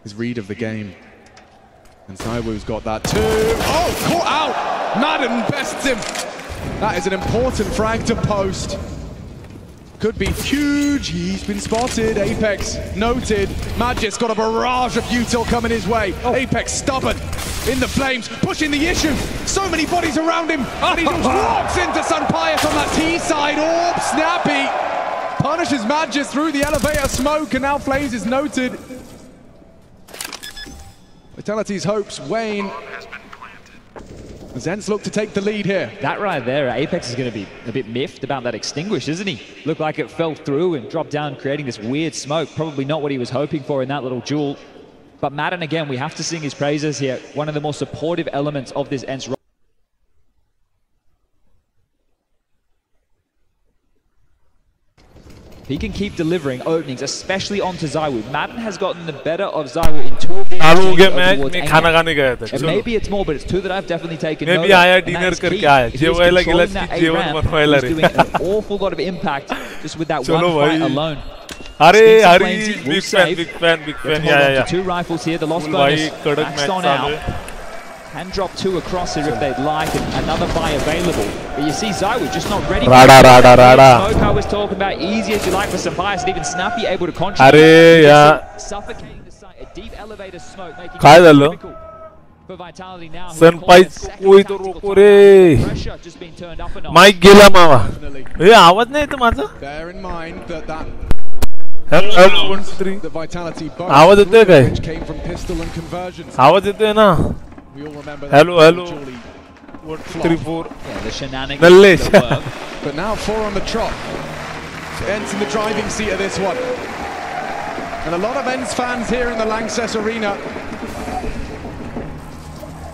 His read of the game. And ZywOo's got that too. Oh, caught out! Madden bests him. That is an important frag to post. Could be huge. He's been spotted. Apex noted. Magic's got a barrage of util coming his way. Apex stubborn in the flames, pushing the issue. So many bodies around him. And he just walks into Sunpius on that T side. Orb, Snappy punishes Magic through the elevator smoke, and now Flames is noted. Vitality's hopes wane. Zents look to take the lead here. That right there, Apex is going to be a bit miffed about that extinguish, isn't he? Looked like it fell through and dropped down, creating this weird smoke. Probably not what he was hoping for in that little duel. But Madden, again, we have to sing his praises here. One of the more supportive elements of this ENCE. He can keep delivering openings, especially onto ZywOo. Madden has gotten the better of ZywOo in 2 of the exchanges. And maybe it's more, but it's 2 that I've definitely taken note of. And that's key. If he's controlling that A-ramp, he's doing an awful lot of impact just with that one fight alone. Big fan. Yeah. 2 rifles here, the lost bonus maxed on out. Can drop 2 across here if they'd like, and another buy available. But you see ZywOo just not ready. Smoke I was talking about, easy as you like for some bias, and even Snappy able to contribute. Suffocating the site, a deep elevator smoke, making it difficult for Vitality now. Pressure just being turned up a notch. Mic गेला मावा. हे आवाज नाही येत माझा. Bear in mind that Hello 1 2 3. the Vitality आवाज येतोय काय? which came from pistol and conversions. आवाज येतोय ना. We all remember hello 1 2 3 4. Yeah, the shenanigans. But now 4 on the trot. So ENCE in the driving seat of this one. And a lot of ENCE fans here in the Lanxess Arena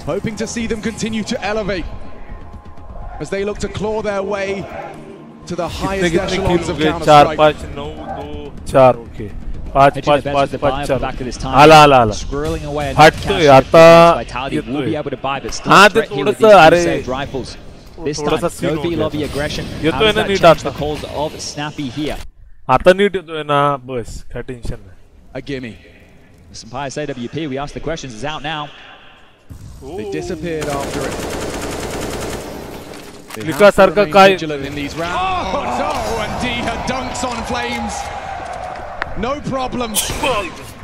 hoping to see them continue to elevate as they look to claw their way to the highest echelons of Counter-Strike. 4 5 9 2 4 okay. 5 5 5 5 back at this time. आला Scrolling away at हटतोय आता Vitality will be able to buy, but still हाँ threat here with थोड़ा these saved rifles. This time, no B-lobby aggression. How does that change the calls of Snappy here? आता NEET येतोय ना बस काय tension नाही. A gimme. Some Pius AWP, we asked the questions, is out now. They disappeared after it. Lika sarka काय in these rounds. Oh no, and Diha dunks on Flames. No problem.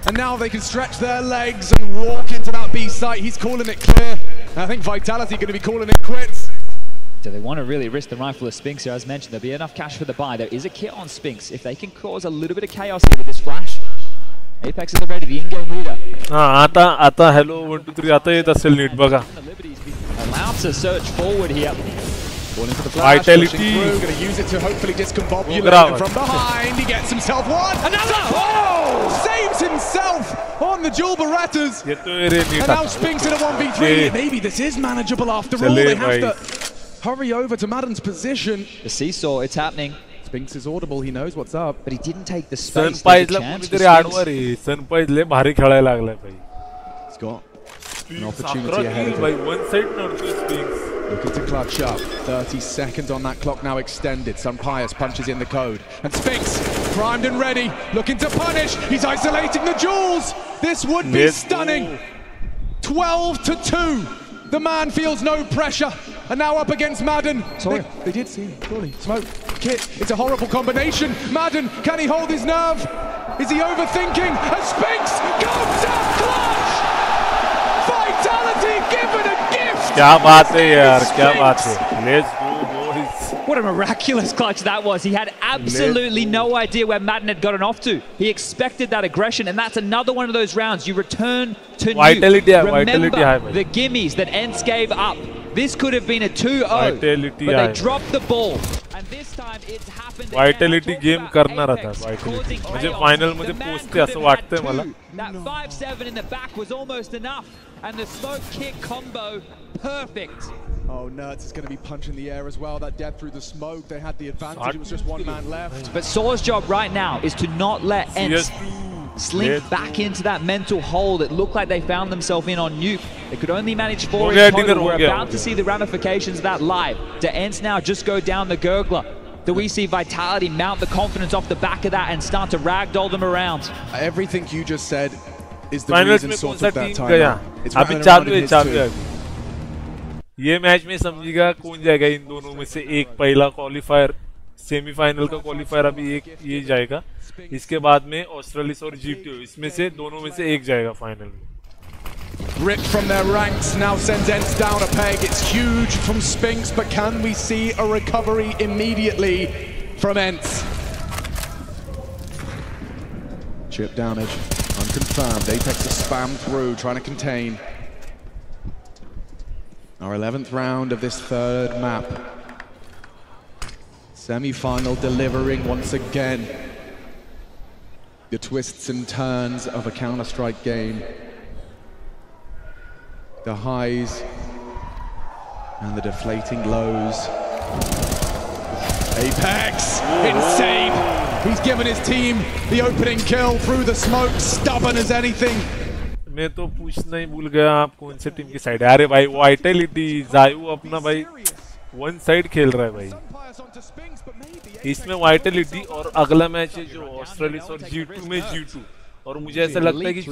And now they can stretch their legs and walk into that B site. He's calling it clear. I think Vitality going to be calling it quits. Do they want to really risk the rifle of Spinks here? As mentioned, there'll be enough cash for the buy. There is a kit on Spinks. If they can cause a little bit of chaos here with this flash, Apex is already the in-game leader. आता hello 1 2 3 आता येत असेल NEET बघा. Allowed to search forward here. Falling for the flash, Vitality. Going to use it to hopefully discombobulate him from behind. He gets himself one. Another! Oh! Saves himself on the dual Berettas. And now Spinks in a 1v3. Maybe this is manageable after all. They have to hurry over to Madden's position. The seesaw, it's happening. Spinks is audible, he knows what's up. But he didn't take the space. Sunpice ला कोणीतरी आडवर आहे. Sunpice लय भारी खेळायला लागलाय भाई. He's got an opportunity ahead of him. One side नडतोय Spinks. Looking to clutch up. 30 seconds on that clock now extended. Sunpius punches in the code. And Spinks, primed and ready, looking to punish. He's isolating the jewels. This would be stunning. 12 to 2. The man feels no pressure. And now up against Madden. Sorry. They did see him, surely. Smoke, Kit, it's a horrible combination. Madden, can he hold his nerve? Is he overthinking? And Spinks comes up clutch! Vitality given a gift! क्या बात है यार, क्या बात है. Let's go boys. What a miraculous clutch that was. He had absolutely no idea where Madden had gotten off to. He expected that aggression, and that's another one of those rounds. You return to Vitality, Remember high, the gimmies that ENCE gave up. This could have been a 2-0, but they dropped the ball. And this time it's happened. Vitality game करणार आता. Vitality. म्हणजे final मध्ये पोहोचते असं वाटतंय मला. That 5-7 in the back was almost enough, and the smoke kick combo, perfect. Oh, Nerds is going to be punching the air as well. That death through the smoke, they had the advantage. It was just one man left. But Saw's job right now is to not let ENCE slink back into that mental hole that looked like they found themselves in on Nuke. They could only manage 4 in total. We're about to see the ramifications of that live. Do ENCE now just go down the gurgler? Do we see Vitality mount the confidence off the back of that and start to ragdoll them around? Everything you just said is the reason sort of that time. It's अभी चालू है ये match में समझिएगा कौन जाएगा इन दोनों में से एक पहला क्वालिफायर सेमीफाइनल का क्वालिफायर अभी एक ये जाएगा इसके बाद में ऑस्ट्रेलिया और जीटीओ इसमें से दोनों में से एक जाएगा फाइनल में Ripped from their ranks now sends ENCE down a peg. It's huge from Spinks, but can we see a recovery immediately from ENCE? Chip damage, unconfirmed. Apex is spammed through, trying to contain. Our 11th round of this 3rd map. Semi-final delivering once again. The twists and turns of a Counter-Strike game. The highs and the deflating lows. Apex, insane. He's given his team the opening kill through the smoke, stubborn as anything. मैं तो पूछना ही भूल गया आप कौन से team की side है अरे भाई वाइटलिटी जायू अपना भाई वन साइड खेल रहा है भाई इसमें वाइटलिटी और अगला मैच है जो ऑस्ट्रेलिया और G2 में G2 और मुझे ऐसा लगता है कि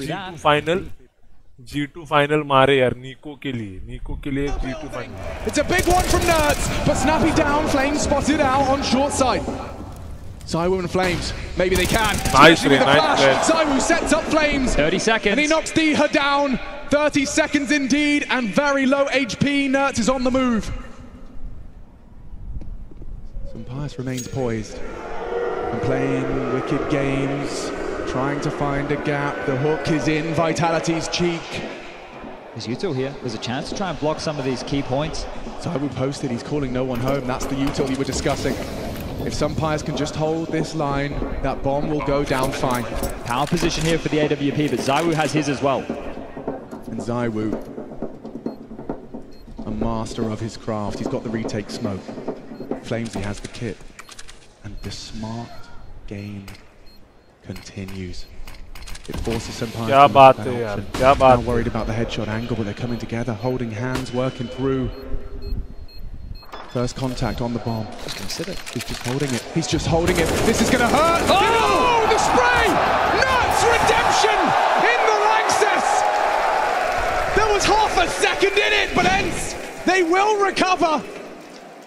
G2 फाइनल मारे यार नीको के लिए G2 final It's a big one from Nerds, but Snappy down, Flames spotted out on short side. ZywOo and Flames, maybe they can. Nice, nice. ZywOo sets up Flames. 30 seconds. And he knocks Diha down. 30 seconds indeed, and very low HP. Nerds is on the move. Pius remains poised and playing wicked games, trying to find a gap. The hook is in Vitality's cheek. There's util here. There's a chance to try and block some of these key points. ZywOo posted, he's calling no one home. That's the util you were discussing. If Sunpires can just hold this line, that bomb will go down fine. Power position here for the AWP, but ZywOo has his as well. And ZywOo, a master of his craft. He's got the retake smoke. Flamesy has the kit. And the smart game continues. It forces Sunpires to make that option. Not worried about the headshot angle, but they're coming together, holding hands, working through. First contact on the bomb. Just consider. He's just holding it. He's just holding it. This is going to hurt. Oh, the spray! Nuts redemption in the Lanxess. There was half a second in it, but ENCE, they will recover.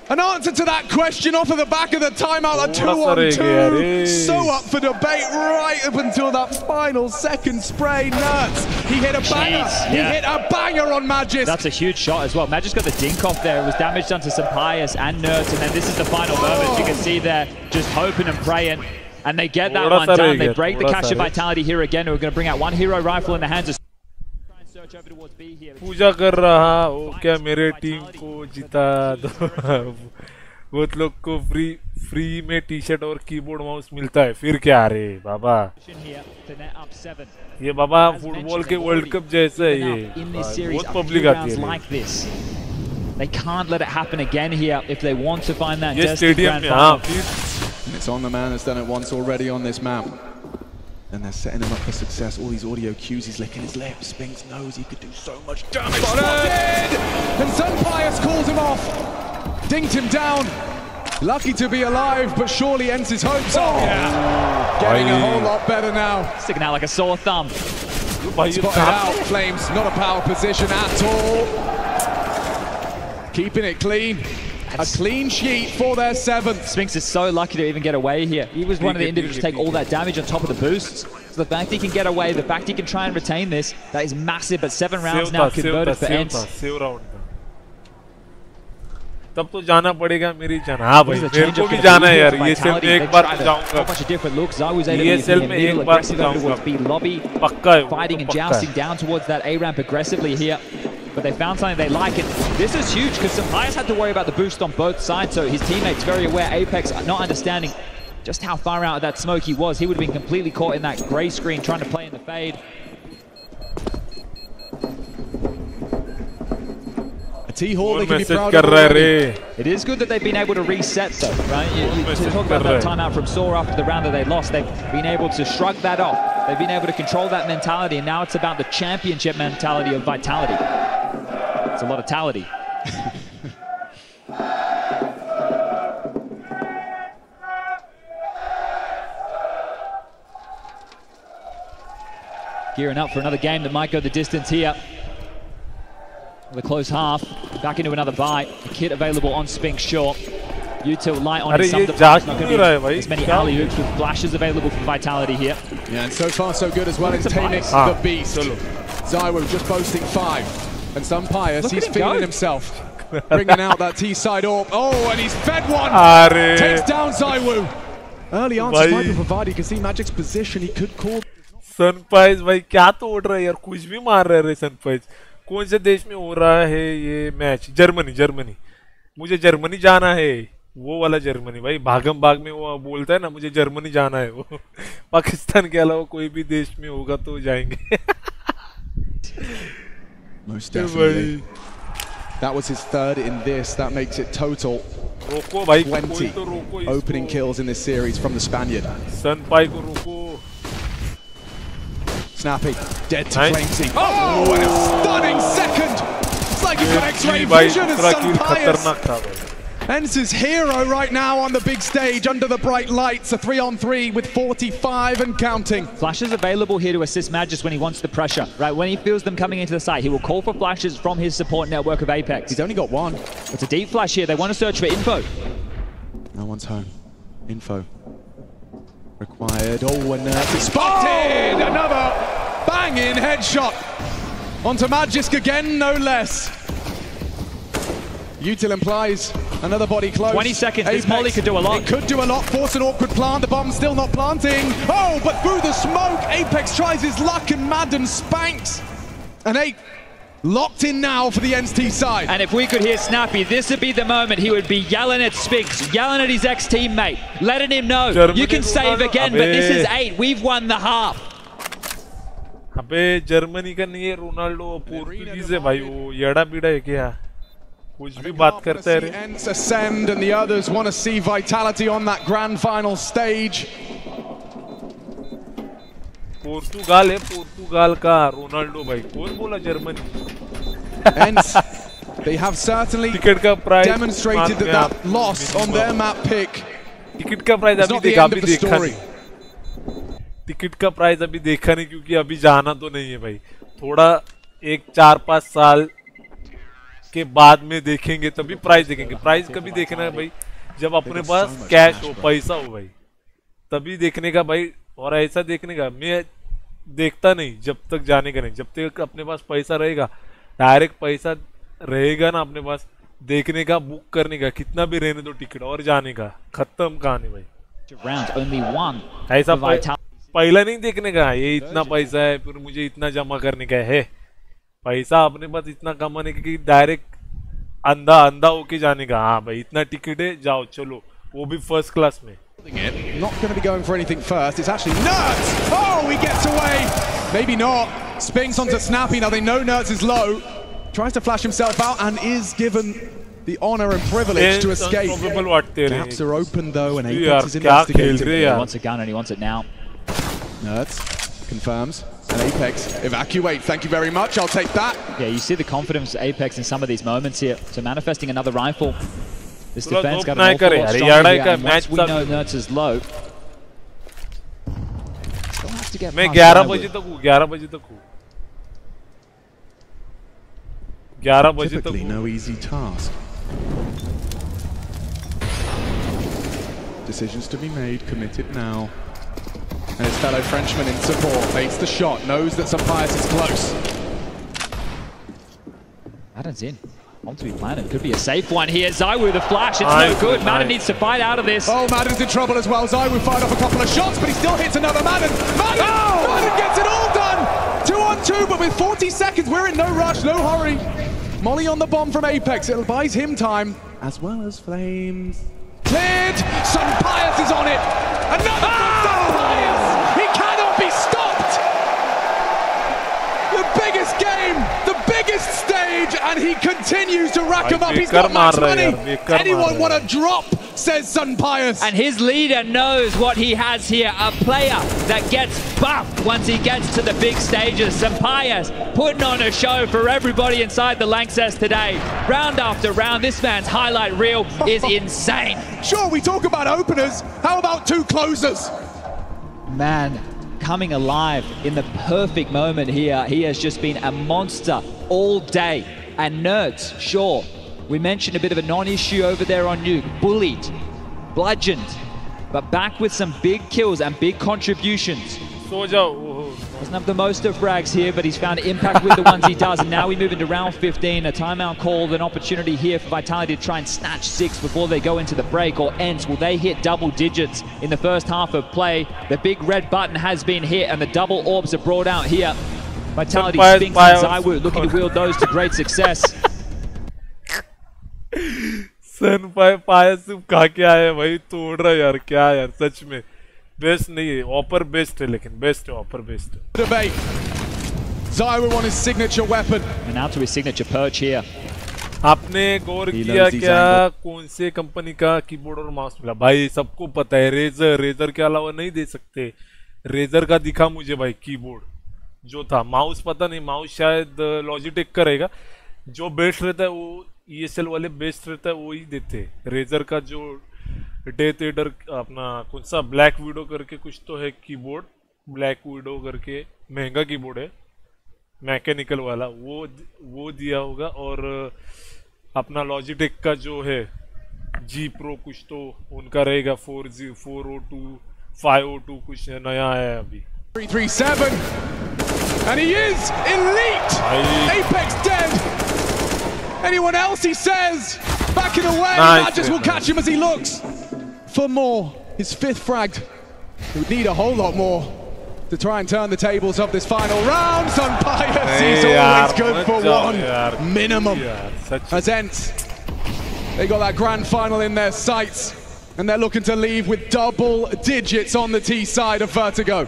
An answer to that question off of the back of the timeout, a 2-on-2. So up for debate right up until that final second spray. Nerds, he hit a banger. He hit a banger on Magis. That's a huge shot as well. Magis got the dink off there. It was damage done to Sunpires and Nerds, and then this is the final moment. You can see there, just hoping and praying. And they get that one done. They break the cache of Vitality here again. We're going to bring out one hero rifle in the hands of पूजा कर रहा हो क्या मेरे team को जिता दो वो लोग को फ्री में टी-शर्ट और कीबोर्ड माउस मिलता है फिर क्या रे बाबा ये बाबा फुटबॉल के वर्ल्ड कप जैसा है ये बहुत पब्लिक आती है They can't let it happen again here if they want to find that destined grand final. It's on the man that's done it once already on this map. And they're setting him up for success. All these audio cues, he's licking his lips. Spinks knows he could do so much damage. Spotted! And Sunpires calls him off. Dinked him down. Lucky to be alive, but surely ENCE's hopes are getting a whole lot better now. Sticking out like a sore thumb. Spotted out, Flames. Not a power position at all. Keeping it clean. A clean sheet for their 7th. Spinks is so lucky to even get away here. He was one of the individuals to take all that damage on top of the boosts. So the fact he can get away, the fact he can try and retain this, that is massive. But 7 rounds now converted for ENCE. तब तो जाना पड़ेगा मेरी जान हाँ भाई मेरे को भी जाना है यार ये सेल में एक बार जाऊंगा ये सेल में एक बार जाऊंगा पक्का है fighting and jousting down towards that A ramp aggressively here. But they found something they like, and this is huge because Sunpires had to worry about the boost on both sides, so his teammates very aware. Apex not understanding just how far out of that smoke he was. He would have been completely caught in that grey screen trying to play in the fade. A T-Hall they can be proud of. It is good that they've been able to reset though, right? You talk about that timeout from Saw after the round that they lost. They've been able to shrug that off. They've been able to control that mentality, and now it's about the championship mentality of Vitality. It's a lot of tality. Gearing up for another game that might go the distance here. With a close half, back into another bite. The kit available on Spink short. Util light on his some defense. Not going to be as many alley-oops with flashes available for Vitality here. Yeah, and so far so good as well in taming the beast. ZywOo just boasting 5. And some Pius, he's feeling himself. Bringing out that T-side AWP. Oh, and he's fed one! Takes down ZywOo. Early answers might be provided. You can see Magic's position. He could call... सनपाइज भाई क्या तोड़ रहा है यार, कुछ भी मार रहे रे सनपाइज। कौन से देश में हो रहा है ये मैच? जर्मनी। मुझे जर्मनी जाना है, वो वाला जर्मनी भाई। भागम भाग में वो बोलता है ना, मुझे जर्मनी जाना है। वो पाकिस्तान के अलावा कोई भी देश में होगा तो जाएंगे। Most definitely. That was his 3rd in this. That makes it total 20 opening kills in this series from the Spaniard. सनपाई को रोको। Snappy, dead to Flamesy. Oh, and a stunning second! It's like you've got X-ray vision as Sun Pius. ENCE's hero right now on the big stage under the bright lights. A 3-on-3 with 45 and counting. Flashes available here to assist Magis when he wants the pressure. Right, when he feels them coming into the site, he will call for flashes from his support network of Apex. He's only got 1. It's a deep flash here. They want to search for info. No one's home. Info required. Oh, and it's spotted! Another banging headshot onto Magisk again, no less. Util implies another body close. 20 seconds. Apex. This molly could do a lot. It could do a lot. Force an awkward plant. The bomb still not planting. Oh, but through the smoke, Apex tries his luck and Madden spanks. And 8 locked in now for the ENCE side. And if we could hear Snappy, this would be the moment he would be yelling at Spinks, yelling at his ex-teammate, letting him know, you can save again, but this is 8. We've won the half. अबे Germany का नहीं है, Ronaldo Portuguese है भाई, वो येड़ा बीड़ा है क्या? कुछ भी बात करते हैं। ENCE ascend and the others want to see Vitality on that grand final stage. Portugal है, पोर्तुगाल का रोनाल्डो भाई। कौन बोला Germany? ENCE, they have certainly demonstrated that loss on their map pick. Ticket का प्राइस अभी देखा नहीं। टिकट का प्राइस अभी देखा नहीं, क्योंकि अभी जाना तो नहीं है भाई। थोड़ा 1-4-5 साल के बाद में देखेंगे, तभी प्राइस देखेंगे। प्राइस कभी देखना है भाई जब अपने पास कैश हो, पैसा हो भाई, तभी देखने का भाई। और ऐसा देखने का मैं देखता नहीं जब तक जाने का नहीं। जब तक अपने पास पैसा रहेगा, डायरेक्ट पैसा रहेगा ना अपने पास, देखने का, बुक करने का, कितना भी रहने दो टिकट, और जाने का। खत्म कहानी भाई। ऐसा पहला नहीं देखने का, ये इतना पैसा है, फिर मुझे इतना जमा करने का है। पैसा अपने पास इतना कमाने का कि डायरेक्ट अंधा होके जाने का। हाँ भाई, इतना टिकट है, जाओ चलो, वो भी फर्स्ट क्लास में। Not going to be going for anything first. It's actually Nerds. Oh, he gets away. Maybe not. Spinks onto Snappy. Now they know Nerds is low. Tries to flash himself out and is given the honor and privilege to escape. Gaps are open though, and Apex is investigating. He wants a gun and he wants it now. Nerds confirms. And Apex evacuate. Thank you very much. I'll take that. Yeah, you see the confidence of Apex in some of these moments here. So manifesting another rifle. This defense got an awful lot stronger here, and once we know Nerds is low, still have to get मैं 11 बजे तक हूँ, 11 बजे तक हूँ, 11 बजे तक। Typically no easy task. Decisions to be made, committed now. And his fellow Frenchman in support, baits the shot, knows that Sampaius is close. Madden's in. On to be planted. Could be a safe one here. ZywOo the flash. It's no good. Madden needs to fight out of this. Oh, Madden's in trouble as well. ZywOo fired off a couple of shots, but he still hits another Madden. Madden gets it all done. 2-on-2, but with 40 seconds, we're in no rush, no hurry. Molly on the bomb from Apex. It buys him time, as well as Flames. Cleared. Sampaius is on it. Another Sampaius. He cannot be stopped. The biggest game, the biggest stage, and he continues to rack him up. He's got max money. Anyone want to drop says Sun Pius. And his leader knows what he has here, a player that gets buffed once he gets to the big stages. Sun Pius putting on a show for everybody inside the Lanxess today. Round after round, this man's highlight reel is insane. Sure, we talk about openers. How about 2 closers? Man, coming alive in the perfect moment here. He has just been a monster all day. And Nerds, sure, we mentioned a bit of a non-issue over there on Nuke. Bullied, bludgeoned, but back with some big kills and big contributions. Doesn't have the most of frags here, but he's found impact with the ones he does. And now we move into round 15, a timeout called, an opportunity here for Vitality to try and snatch 6 before they go into the break. Or ENCE, will they hit double digits in the first half of play? The big red button has been hit and the double orbs are brought out here. Vitality, Spinks and ZywOo looking to wield those to great success. सन पाया सिर्फ खा के आया भाई, तोड़ रहा यार, क्या यार, सच में बेस्ट नहीं है, ऑफर बेस्ट है, लेकिन बेस्ट है, ऑफर बेस्ट है. Debate. ZywOo on his signature weapon. And now to his signature perch here. आपने गौर किया क्या कौन से कंपनी का कीबोर्ड और माउस मिला? भाई सबको पता है, रेजर के अलावा नहीं दे सकते. रेजर का दिखा मुझे भाई कीबोर्ड जो था. माउस पता नहीं, माउस शायद लॉजिटेक का रहेगा. जो बेस्ट रहता है वो ESL वाले बेस्ट रहता है वो ही देते. रेजर का जो डेथ एडर अपना कौन सा ब्लैक विडो करके कुछ तो है कीबोर्ड, ब्लैक विडो करके महंगा कीबोर्ड है मैकेनिकल वाला, वो दिया होगा. और अपना लॉजिटेक का जो है G Pro कुछ तो उनका रहेगा 402 502 कुछ नया है अभी. 337 and he is elite. Apex dead. Anyone else, he says, backing away. Madness will catch him as he looks for more. His 5th fragged. He would need a whole lot more to try and turn the tables of this final round. Sun Pius, he's always good for one minimum. As ENCE, they got that grand final in their sights, and they're looking to leave with double digits on the T side of Vertigo.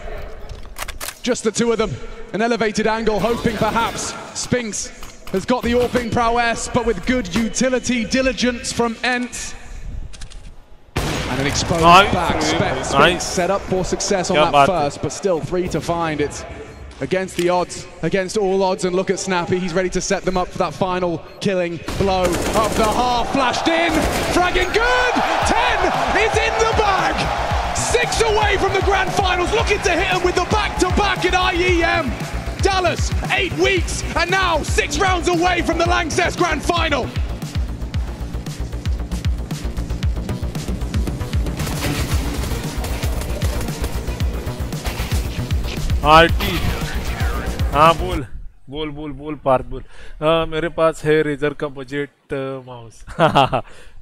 Just the 2 of them, an elevated angle, hoping perhaps Spinks has got the AWPing prowess, but with good utility diligence from ENCE. And an exposed back. Spinks set up for success on that first, but still 3 to find. It's against the odds, against all odds, and look at Snappy. He's ready to set them up for that final killing blow of the half. Flashed in, fragging good! 10 is in the bag! 6 away from the grand finals, looking to hit him with the back-to-back at IEM. Dallas, 8 weeks, and now 6 rounds away from the Lanxess Grand Final. RT, हाँ बोल पार्थ बोल. मेरे पास है razor का budget mouse.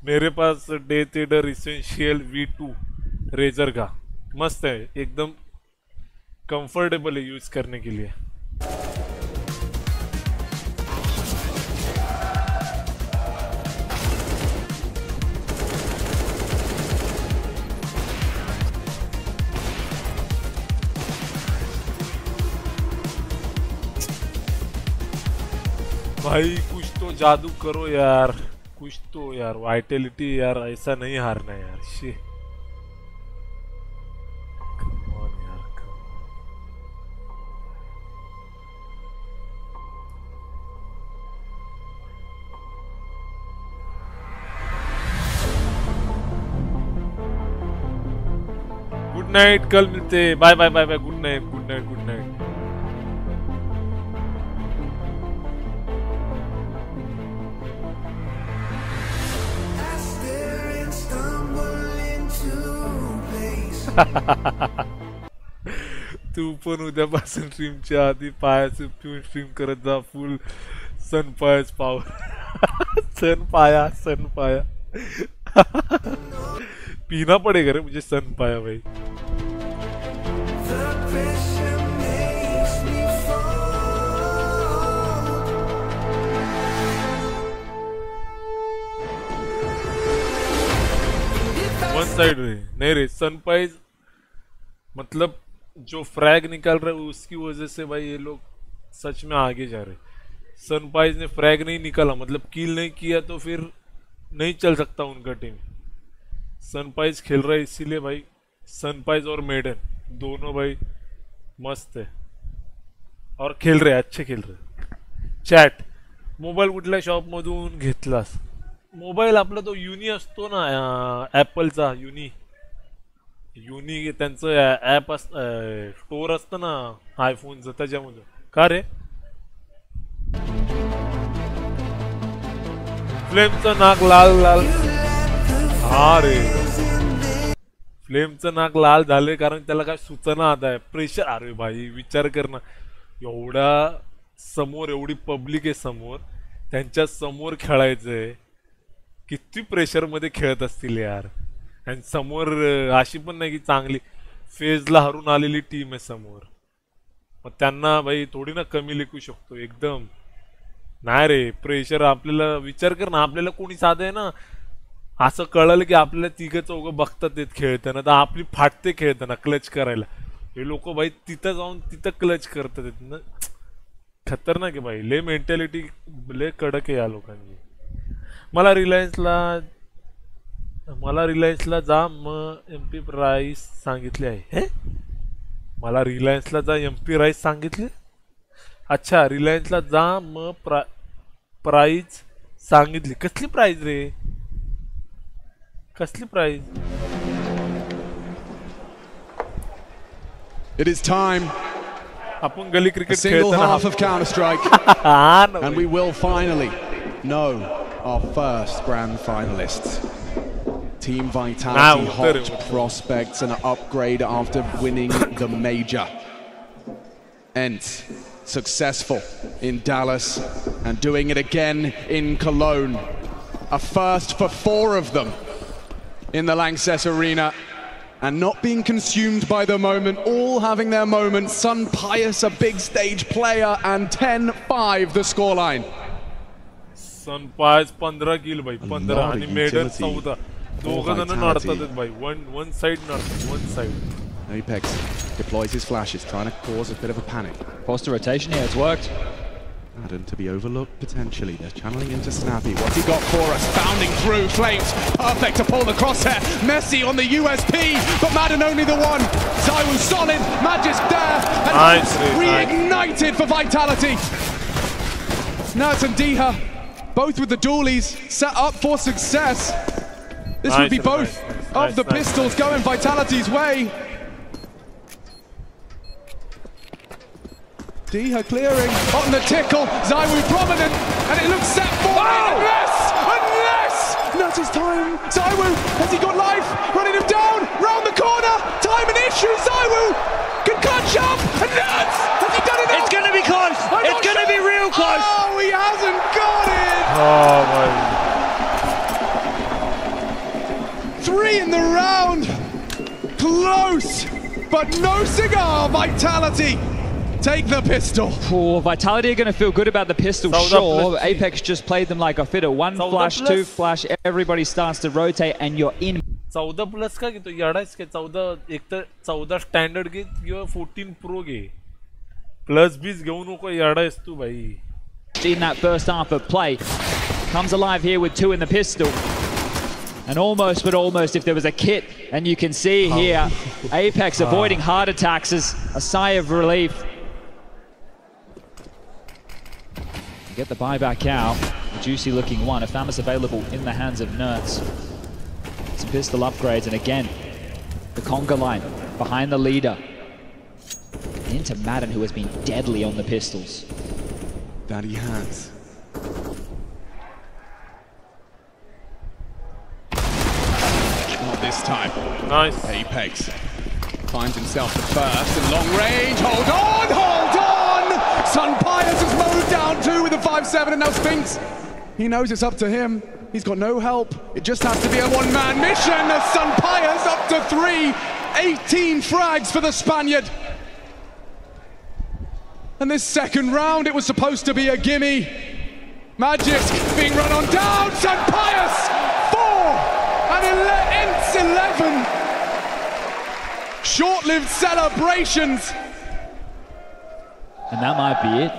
मेरे पास death adder essential V2 Razer का मस्त है, एकदम कंफर्टेबल है यूज करने के लिए. भाई कुछ तो जादू करो यार, कुछ तो यार, वाइटलिटी यार, ऐसा नहीं हारना यार. शी गुड नाइट, कल मिलते. Bye bye bye bye. Good night good night good night. तू पण उद्यापासून स्ट्रीमच्या आधी पायाचे पिऊन स्ट्रीम करत जा. फुल सन पायाच पावर. सन पाया पीना पड़ेगा रे मुझे सन पाया भाई. वन साइड नहीं रे. सनपाइज मतलब जो फ्रैग निकाल रहे हैं उसकी वजह से भाई ये लोग सच में आगे जा रहे. सनपाइज ने फ्रैग नहीं निकाला, मतलब किल नहीं किया, तो फिर नहीं चल सकता उनका टीम. सनपाइज खेल रहा है इसीलिए भाई सनपाइज और मेडन दोनों भाई मस्त है और खेल रहे अच्छे खेल रहे. चॅट मोबाईल कुठल्या शॉप मधून घेतलास? मोबाईल आपला तो युनी असतो ना ॲपलचा युनी त्यांचं ॲप स्टोर असतं ना आयफोनचं त्याच्यामध्ये. का रे फ्लेमचं नाक लाल लाल. हा रे फ्लेमचं नाक लाल झाले कारण त्याला काय सूचना आता आहे प्रेशर. अरे भाई विचार कर ना एवढा समोर एवढी पब्लिक आहे समोर त्यांच्या समोर खेळायचंय किती प्रेशर मध्ये खेळत असतील यार. आणि समोर अशी पण नाही की चांगली फेजला हरून आलेली टीम आहे समोर मग त्यांना भाई थोडी ना कमी लेखू शकतो एकदम. नाही रे प्रेशर आपल्याला विचार कर ना आपल्याला कोणी साधं आहे ना असं कळलं की आपल्याला तिघं चौघं बघतात येत खेळताना तर आपली फाटते खेळताना क्लच करायला. हे लोक भाई तिथं जाऊन तिथं क्लच करतात ना खतरनाक आहे भाई. ले मेंटॅलिटी ले कडक आहे या लोकांची. मला रिलायन्सला जा मग एमपी प्राइस सांगितले आहे. मला रिलायन्सला जा एमपी प्राइस सांगितले. अच्छा रिलायन्सला जा मग प्राइस सांगितली. कसली प्राइस रे कसली प्राइस? It is time. आपण गली cricket single half of Counter-Strike and we will finally know our first grand finalists. Team Vitality, hot prospects and an upgrade after winning the major. ENCE, successful in Dallas and doing it again in Cologne. A first for 4 of them in the Lanxess Arena. And not being consumed by the moment, all having their moments. Sun Pius, a big stage player, and 10-5 the scoreline. Sun Pius 15 kill भाई 15 आणि medal 14. दोघं जण नडतात भाई one side नडतात one side. Apex deploys his flashes, trying to cause a bit of a panic. Forced a rotation here, it's worked. Madden to be overlooked potentially. They're channeling into Snappy. What's he got for us? Bounding through, Flames perfect to pull the crosshair. Messi on the USP, but Madden only the one. Zywoo solid, Magisk there, and reignited for Vitality. Nurse and Diha, both with the dualies, set up for success. This would be both of the pistols going Vitality's way. Diha clearing, on the tickle, Zywoo prominent, and it looks set for unless, Nuts' time, Zywoo, has he got life, running him down, round the corner, time and issue, Zywoo, can catch up, and Nuts, has he done enough? It's going to be close, it's going to be real close. Oh, he hasn't got it! Oh, my. 3 in the round, close, but no cigar, Vitality. Take the pistol. Oh, Vitality are going to feel good about the pistol, sure. Apex just played them like a fiddle. 1 flash, 2 flash, everybody starts to rotate and you're in. 14 plus का घेतो याडाच काय 14 एक तर 14 standard घे किंवा 14 pro घे plus 20 घेऊ नको याडाच तू भाई. In that first half of play, comes alive here with 2 in the pistol. And almost, but almost, if there was a kit, and you can see here, Apex avoiding heart attacks is a sigh of relief. Get the buyback out. A juicy looking one. A Famas available in the hands of Nerds. Some pistol upgrades, and again, the conga line behind the leader. Into Madden, who has been deadly on the pistols. That he has. Not this time. Nice. Apex finds himself the first and long range. Hold on, hold on! Sun Pius has mowed down 2 with a 5-7 and now Sphinx. He knows it's up to him. He's got no help. It just has to be a one-man mission as Sun Pius up to 3. 18 frags for the Spaniard. And this second round, it was supposed to be a gimme. Magisk being run on down. Sun Pius 4 and ENCE 11. Short-lived celebrations. And that might be it.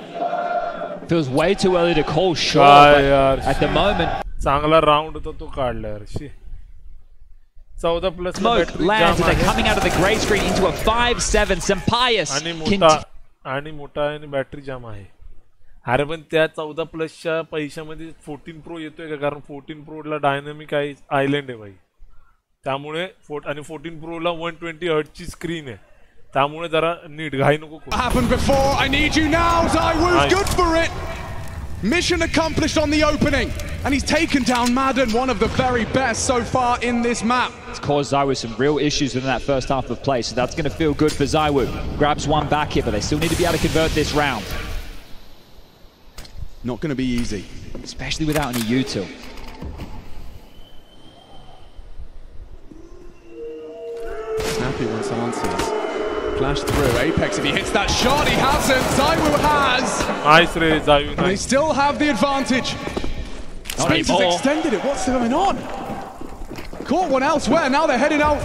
Feels way too early to call short, but at the moment. चांगला round तो काढला यार she. 14+ Smoke lands and they're coming out of the gray screen into a 5-7. Sampaius आणि मोठा आणि battery जाम आहे. अरे पण त्या 14+च्या पैशामध्ये 14 प्रो येतोय का? कारण 14 प्रोला डायनामिक आयलंड आहे भाई. त्यामुळे आणि 14 प्रोला 120 हर्ट्जची स्क्रीन आहे. त्यामुळे जरा नीट घाई नको करू. Happened before. I need you now. ZywOo's good for it. Mission accomplished on the opening, and he's taken down Madden, one of the very best so far in this map. It's caused ZywOo some real issues within that first half of play, so that's going to feel good for ZywOo. Grabs one back here, but they still need to be able to convert this round. Not going to be easy. Especially without any util. Snappy wants answers. Flash through. Apex, if he hits that shot, he hasn't. ZywOo has. Nice, ZywOo. And they still have the advantage. Spinks has extended it. What's going on? Caught one elsewhere. Now they're heading out.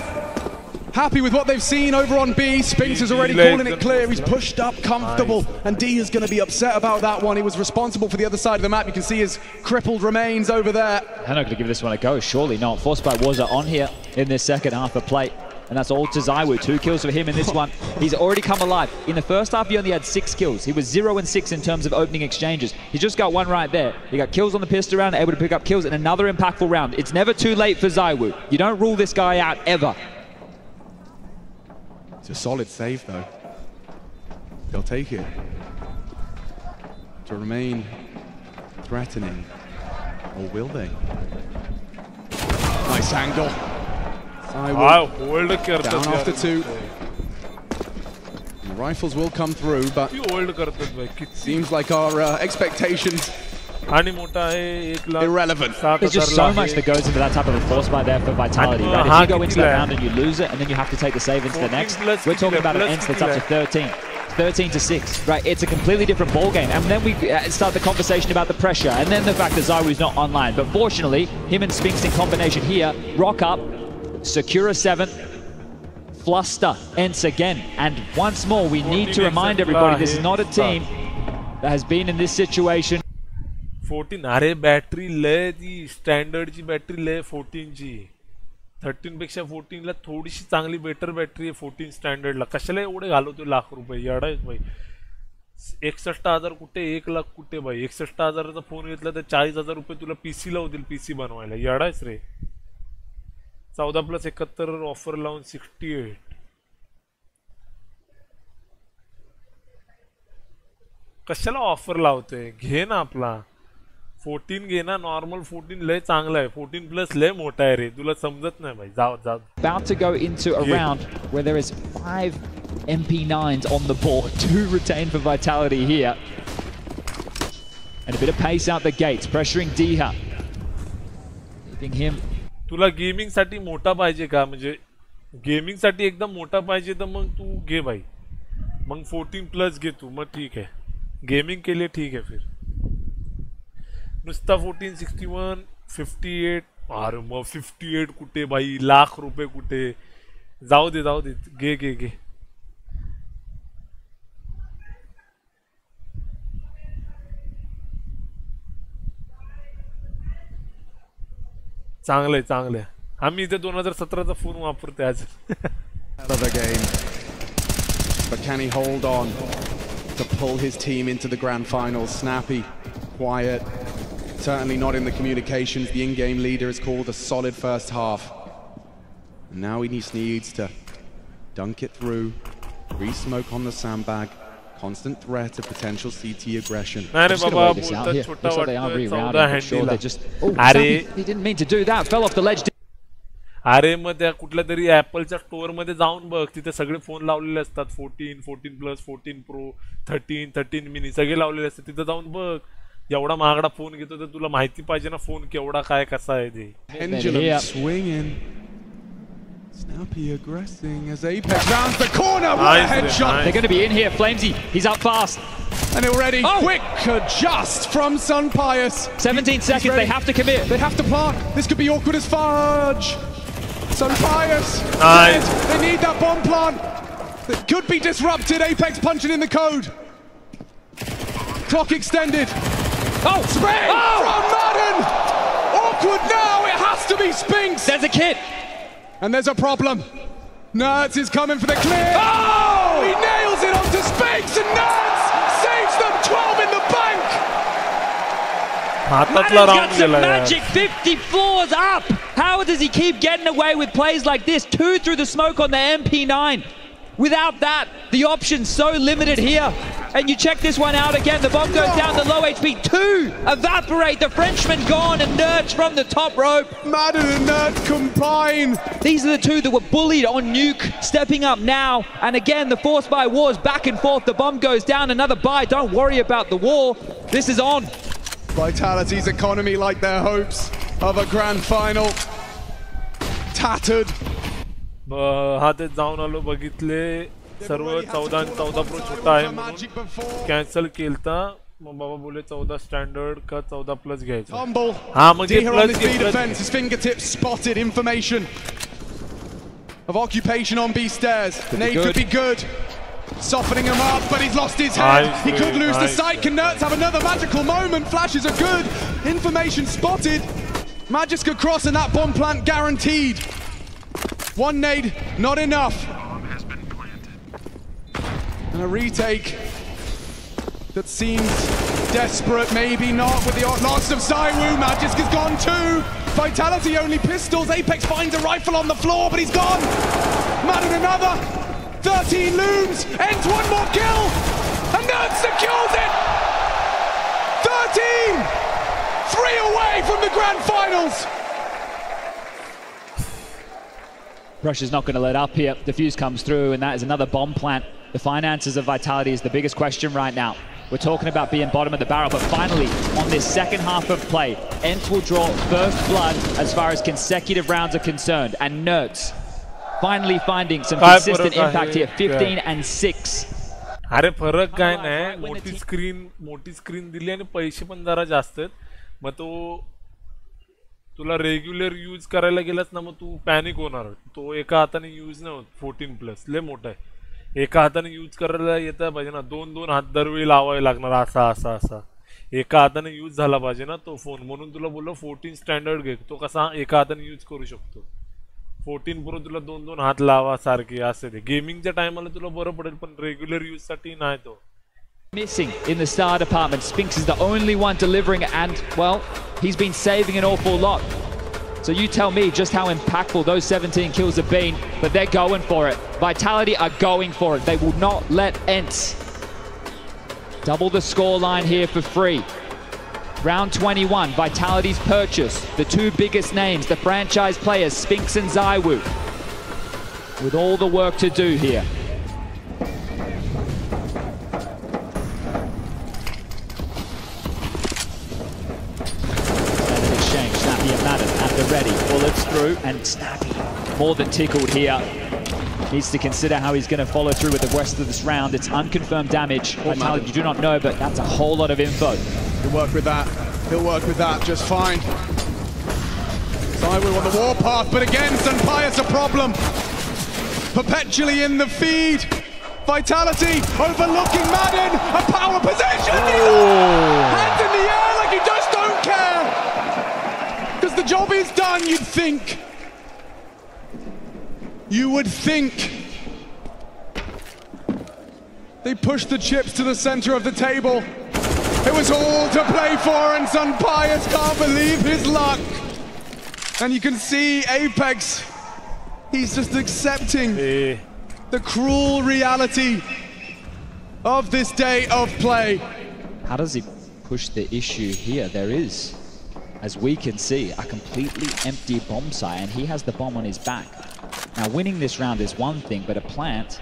Happy with what they've seen over on B. Spinks is already calling it clear. He's pushed up comfortable. And D is going to be upset about that one. He was responsible for the other side of the map. You can see his crippled remains over there. They're not going to give this one a go. Surely not. Forced by Wazza on here in this second half of play. And that's all to ZywOo. 2 kills for him in this one. He's already come alive. In the first half, he only had 6 kills. He was 0 and 6 in terms of opening exchanges. He just got one right there. He got kills on the pistol round, able to pick up kills in another impactful round. It's never too late for ZywOo. You don't rule this guy out, ever. It's a solid save, though. They'll take it. To remain threatening. Or will they? Nice angle. Down after 2. And the rifles will come through, but seems like our expectations irrelevant. There's just so much that goes into that type of a force by there for Vitality, right? If you go into that round and you lose it, and then you have to take the save into the next, we're talking about an ENCE that's up to 13. 13-6, right? It's a completely different ball game, and then we start the conversation about the pressure, and then the fact that ZywOo's not online. But fortunately, him and Spinks in combination here rock up, secure a 7th, fluster ENCE again, and once more we need to remind everybody this is not a team that has been in this situation. 14 अरे battery लय ती स्टँडर्डची battery लय 14ची 13 पेक्षा 14 ला थोडीशी चांगली better battery आहे 14 स्टँडर्डला कशाला एवढे घालवतो लाख रुपये येडा आहे भाई 61,000 कुठे 1 लाख कुठे भाई 61,000चा फोन घेतला तर 40,000 रुपये तुला पीसी लावतील पीसी बनवायला येडा आहेस रे 14+71 ऑफर लावून 68 कशाला ऑफर लावतोय घे ना आपला 14 घे ना नॉर्मल 14 लय चांगला आहे 14+ लय मोठा आहे रे तुला समजत नाही भाई जाऊ About to go into a round where there is 5 MP9s on the board, 2 retained for Vitality here. And a bit of pace out the gates, pressuring Diha. Leaving him. तुला गेमिंग साठी मोठा पाहिजे का म्हणजे गेमिंग साठी एकदम मोठा पाहिजे तर मग तू घे भाई मग 14+ घे तू मग ठीक आहे गेमिंग के लिए ठीक है फिर नुसता 14 61 58 अरे मग 58 कुठे भाई लाख रुपये कुठे जाऊ दे घे चांगले आम्ही इथे 2017चा फोन वापरते आज Another game. But can he hold on to pull his team into the grand finals? Snappy, quiet, certainly not in the communications. The in-game leader has called a solid first half. And now he needs to dunk it through, re-smoke on the sandbag. Constant threat of potential CT aggression. Looks like they are re-rounding, sure they're just... Oh, he didn't mean to do that, fell off the ledge. अरे मग त्या कुठल्या तरी ॲपलच्या store मध्ये जाऊन बघ तिथे सगळे phone लावलेले असतात 14 14+ 14 प्रो 13 मिनी सगळे लावलेले असतात तिथे जाऊन बघ एवढा महागडा फोन घेतो तर तुला माहिती पाहिजे ना फोन केवढा काय कसा आहे ते Pendulum swinging. Snappy aggressing as Apex rounds the corner. What a headshot! They're going to be in here. Flamesy, he's up fast. And already quick adjust from Sampaius. 17 seconds, they have to commit. They have to plant. This could be awkward as fudge. Sampaius. Nice. They need that bomb plant. That could be disrupted. Apex punching in the code. Clock extended. Oh, Spring from Madden. Awkward now. It has to be Spinks. There's a kid. And there's a problem. Nerds is coming for the clear. Oh! He nails it onto Spinks, and Nerds saves them 12 in the bank. Madden's got some magic, 50 floors up. How does he keep getting away with plays like this? 2 through the smoke on the MP9. Without that, the option's so limited here. And you check this one out again. The bomb goes down to low HP. 2 evaporate. The Frenchman gone, and Nerds from the top rope. Madden and Nerds combine. These are the 2 that were bullied on Nuke, stepping up now. And again, the force buy wars back and forth. The bomb goes down. Another buy. Don't worry about the war. This is on. Vitality's economy, like their hopes of a grand final, tattered. हातात जाऊन आलो बघितले सर्व 14 आणि 14 pro छोटा आहे म्हणून cancel केलता मग बाबा बोले 14 standard का 14 प्लस घ्यायचं हां मग defense, his fingertips spotted information of occupation on B stairs. Nade could be good. Softening him up, but he's lost his head. He could lose the sight. Can Nerds have another magical moment? Flashes are good. Information spotted. Magiska cross and that bomb plant guaranteed. One nade, not enough. And a retake that seems desperate, maybe not, with the loss of Zywoo. Magiska's gone too. Vitality only pistols. Apex finds a rifle on the floor, but he's gone. Madden another. 13 looms. Ends one more kill. And Nerds secures it. 13. 3 away from the grand finals. Russia's not going to let up here. Diffuse comes through, and that is another bomb plant. The finances of Vitality is the biggest question right now. We're talking about being bottom of the barrel, but finally, on this second half of play, ENCE will draw first blood as far as consecutive rounds are concerned, and Nerds finally finding some consistent impact here, 15 and 6. अरे फरक काय नाही मोठी screen दिली आणि पैसे पण जरा जास्त आहेत मग तो तुला रेग्युलर यूज करायला गेलास ना मग तू पॅनिक होणार तो एका हाताने यूज नाही होत 14 प्लस लय मोठा आहे एका हाताने यूज करायला येता पाहिजे ना दोन हात दरवेळी लावावे लागणार असा एका हाताने यूज झाला पाहिजे ना तो फोन म्हणून तुला बोललो 14 स्टँडर्ड घे तो कसा एका हाताने यूज करू शकतो 14 प्रो तुला दोन हात लावा सारखे असे ते गेमिंगच्या टाइमला तुला बरं पडेल पण रेग्युलर यूज साठी नाही तो Missing in the star department. Spinks is the only one delivering, and well, he's been saving an awful lot. So you tell me just how impactful those 17 kills have been, but they're going for it. Vitality are going for it. They will not let ENCE double the scoreline here for free. Round 21, Vitality's purchase. The 2 biggest names, the franchise players, Spinks and Zywoo, with all the work to do here. Madden at the ready, bullets through, and Snappy more than tickled here. Needs to consider how he's going to follow through with the rest of this round. It's unconfirmed damage. Vitality, you do not know, but that's a whole lot of info. He'll work with that. He'll work with that just fine. Zywoo on the warpath, but again, Sunpius a problem. Perpetually in the feed. Vitality overlooking Madden. A power possession. Hands in the air like he just don't care. Because the job is done, you'd think. You would think. They pushed the chips to the center of the table. It was all to play for, and Sunpius can't believe his luck. And you can see Apex, he's just accepting the cruel reality of this day of play. How does he push the issue here? There is, as we can see, a completely empty bomb site, and he has the bomb on his back. Now, winning this round is one thing, but a plant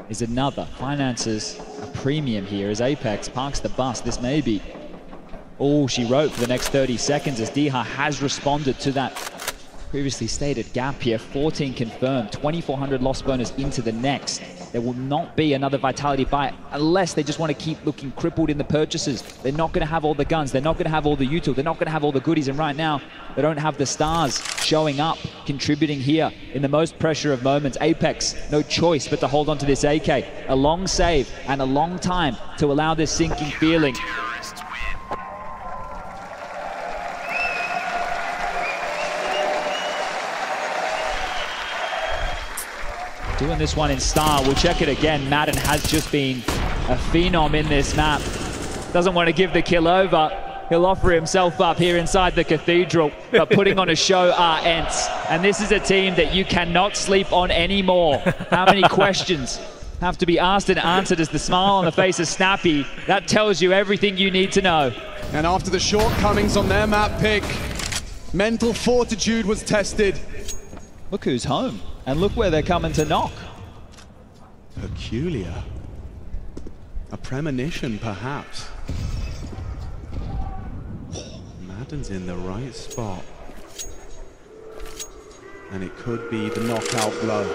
is another. Finances a premium here as Apex parks the bus. This may be all she wrote for the next 30 seconds as Diha has responded to that previously stated gap here. 14 confirmed, 2,400 lost bonus into the next. There will not be another Vitality buy unless they just want to keep looking crippled in the purchases. They're not going to have all the guns. They're not going to have all the util. They're not going to have all the goodies. And right now, they don't have the stars showing up, contributing here in the most pressure of moments. Apex, no choice but to hold on to this AK. A long save and a long time to allow this sinking feeling. Doing this one in style. We'll check it again. Madden has just been a phenom in this map. Doesn't want to give the kill over. He'll offer himself up here inside the cathedral, but putting on a show are ENCE. And this is a team that you cannot sleep on anymore. How many questions have to be asked and answered as the smile on the face of Snappy? That tells you everything you need to know. And after the shortcomings on their map pick, mental fortitude was tested. Look who's home, and look where they're coming to knock. Peculiar. A premonition, perhaps. Madden's in the right spot. And it could be the knockout blow.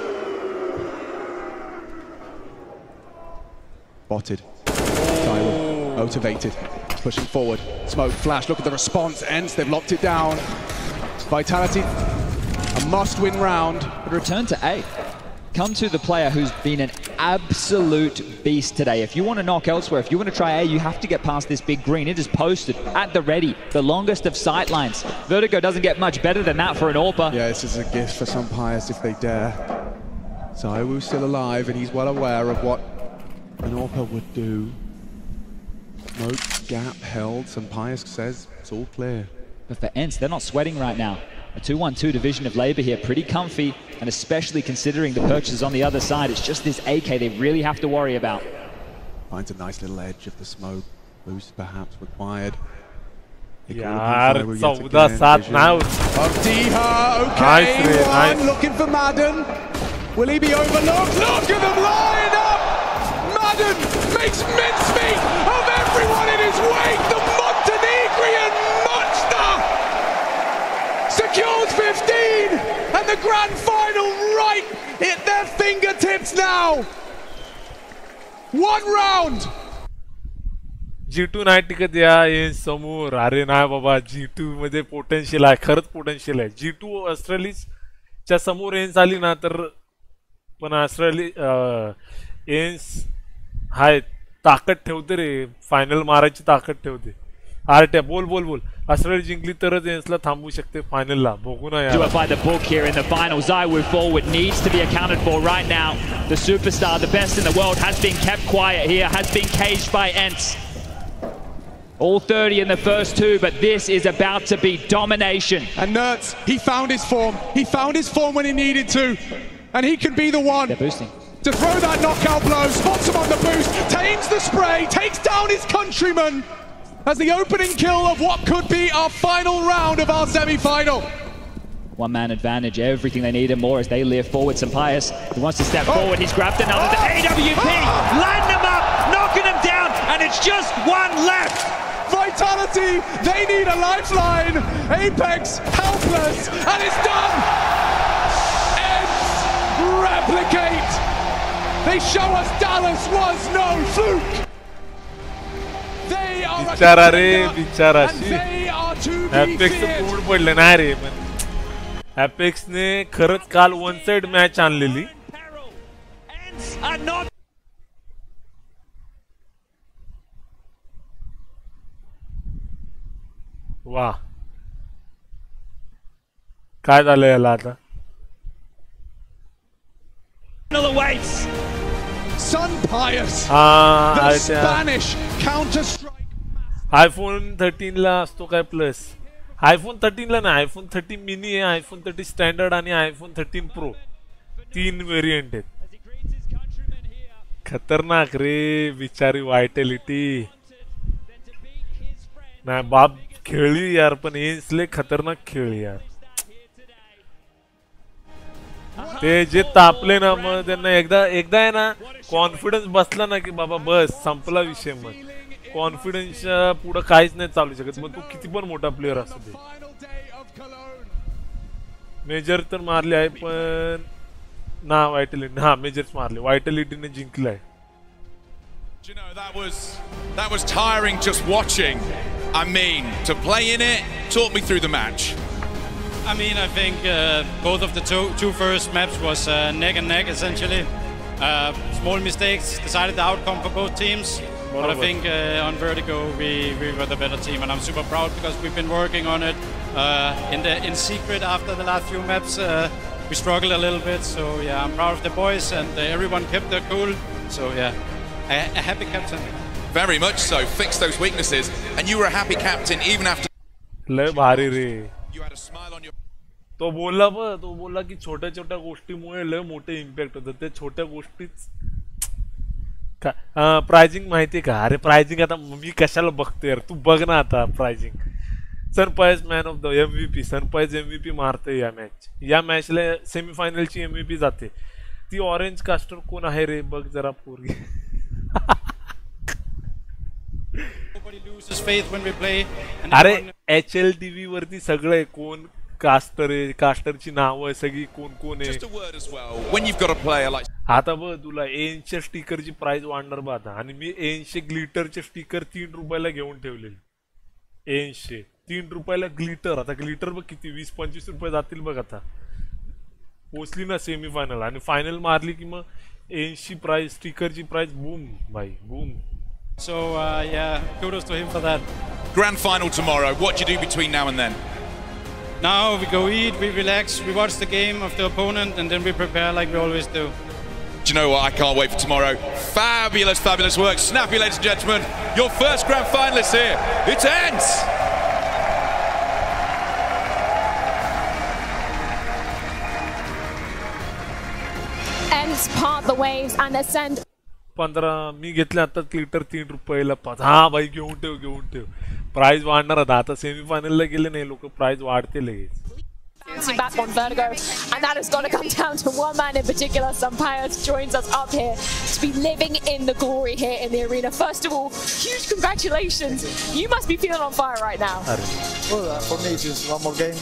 Botted. THAWAL, motivated. Pushing forward. Smoke, flash, look at the response. ENCE, they've locked it down. Vitality, a must-win round. Return to A. Come to the player who's been an absolute beast today. If you want to knock elsewhere, if you want to try A, you have to get past this big green. It is posted at the ready, the longest of sight lines. Vertigo doesn't get much better than that for an AWPer. Yeah, this is a gift for some Pius if they dare. ZywOo's still alive, and he's well aware of what an AWPer would do. Smoke gap held. Some Pius says it's all clear. But for ENCE, they're not sweating right now. A 2-1-2 division of labor here, pretty comfy, and especially considering the purchases on the other side, it's just this AK they really have to worry about. Finds a nice little edge of the smoke. Boost perhaps required. Yaar, 14-7 now. Diha, okay, nice. Looking for Madden. Will he be overlooked? Look at them line up! Madden makes mincemeat of everyone in his wake. The Montenegrin monster secures 15, and the grand final right at their fingertips now. One round. G2 नाही टिकत या समोर. अरे नाही बाबा, G2 मध्ये potential आहे, खरंच potential आहे. G2 ऑस्ट्रेलियाच्या समोर ENCE आली ना तर पण ENCE हाय ताकद ठेवते रे, फायनल मारायची ताकद ठेवते. आरट्या बोल ऑस्ट्रेलिया जिंकली तरच ENCEला थांबवू शकते फायनलला. बघू ना यार. Do it by the book here in the final. ZywOo forward needs to be accounted for right now. The superstar, the best in the world, has been kept quiet here, has been caged by ENCE. All 30 in the first two, but this is about to be domination. And Nertz, he found his form. He found his form when he needed to. And he can be the one. They're boosting. To throw that knockout blow, spots him on the boost, tames the spray, takes down his countryman as the opening kill of what could be our final round of our semi-final. One-man advantage, everything they need and more as they live forward. Sampaius, he wants to step forward, he's grabbed another. The AWP, line them up, knocking them down, and it's just one left. Vitality, they need a lifeline. Apex, helpless, and it's done. ENCE, replicate. They show us Dallas was no fluke. They are बिचारा रे, बिचारा she. एपेक्सचं तोड पडलं नाही रे, पण एपेक्सने खरंच काल वन साइड मॅच आणलेली. वा, काय झालं याला आता? Pius, the Spanish counter-strike. iPhone 13 ला असतो काय प्लस? iPhone 13 ला नाही, iPhone 13 मिनी आहे, iPhone 13 स्टँडर्ड आणि iPhone 13 प्रो, 3 व्हेरियंट आहेत. खतरनाक रे बिचारी वायटॅलिटी. नाही बाप खेळली यार, पण ENCE खतरनाक खेळली यार. ते जे तापले ना, मग त्यांना एकदा आहे ना कॉन्फिडन्स बसला ना की बाबा बस संपला विषय. मग कॉन्फिडन्सच्या पुढे काहीच नाही चालू शकत, मग तू किती पण मोठा प्लेअर असू दे. मेजर तर मारले आहे पण ना वायटॅलिटी, हा मेजर्स मारले, वायटॅलिटीने जिंकलाय. You know, that was tiring just watching. I mean, to play in it, talk me through the match. I mean, I think both of the two first maps was neck and neck, essentially. Small mistakes decided the outcome for both teams. But I think on Vertigo, we were the better team. And I'm super proud because we've been working on it in secret after the last few maps. we struggled a little bit. So yeah, I'm proud of the boys, and everyone kept their cool. So yeah, a happy captain. Very much so. Fix those weaknesses, and you were a happy captain even after. लय भारी रे. तो बोलला की छोट्या छोट्या गोष्टीमुळे लय मोठे इम्पॅक्ट होतात. ते छोट्या गोष्टीच प्राइजिंग माहिती का? अरे प्राइजिंग आता मी कशाला बघतो यार, तू बघ ना आता प्राइजिंग. SunPayus man of the MVP. SunPayus MVP मारते या मॅचला सेमीफायनलची MVP जाते. ती ऑरेंज कास्टर कोण आहे रे? बघ जरा पोरगी. अरे HLTV वरती सगळं कोण कास्टर आहे, कास्टरची नाव आहे सगळी, कोण कोण आहे. आता बघ तुला 80 स्टिकरची प्राइस वाढणार बघ आता. आणि मी 80 ग्लिटरचे स्टिकर 3 रुपयाला घेऊन ठेवलेले. 80 3 रुपयाला ग्लिटर. आता ग्लिटर बघ किती 20-25 रुपये जातील बघ. आता पोचली ना सेमीफायनल आणि फायनल मारली की मग 80 प्राइस स्टिकरची प्राइस बूम भाई boom. So yeah, kudos to him for that. Grand final tomorrow. What do you do between now and then? Now we go eat, we relax, we watch the game of the opponent, and then we prepare like we always do. Do you know what? I can't wait for tomorrow. Fabulous, fabulous work. Snappy, ladies and gentlemen. Your first grand finalist here. It's ENCE. ENCE part the waves and ascend. 15 मी घेतले आता litre 3 रुपयाला 5. हा भाई घेऊन ठेव. Price वाढणार आता सेमीफायनलला गेले नाही लोक, प्राइस वाढते लगेच. Back on Vertigo, and that has got to come down to one man in particular. Sampayas joins us up here to be living in the glory here in the arena. First of all, huge congratulations. You must be feeling on fire right now. Well, for me, it's just one more game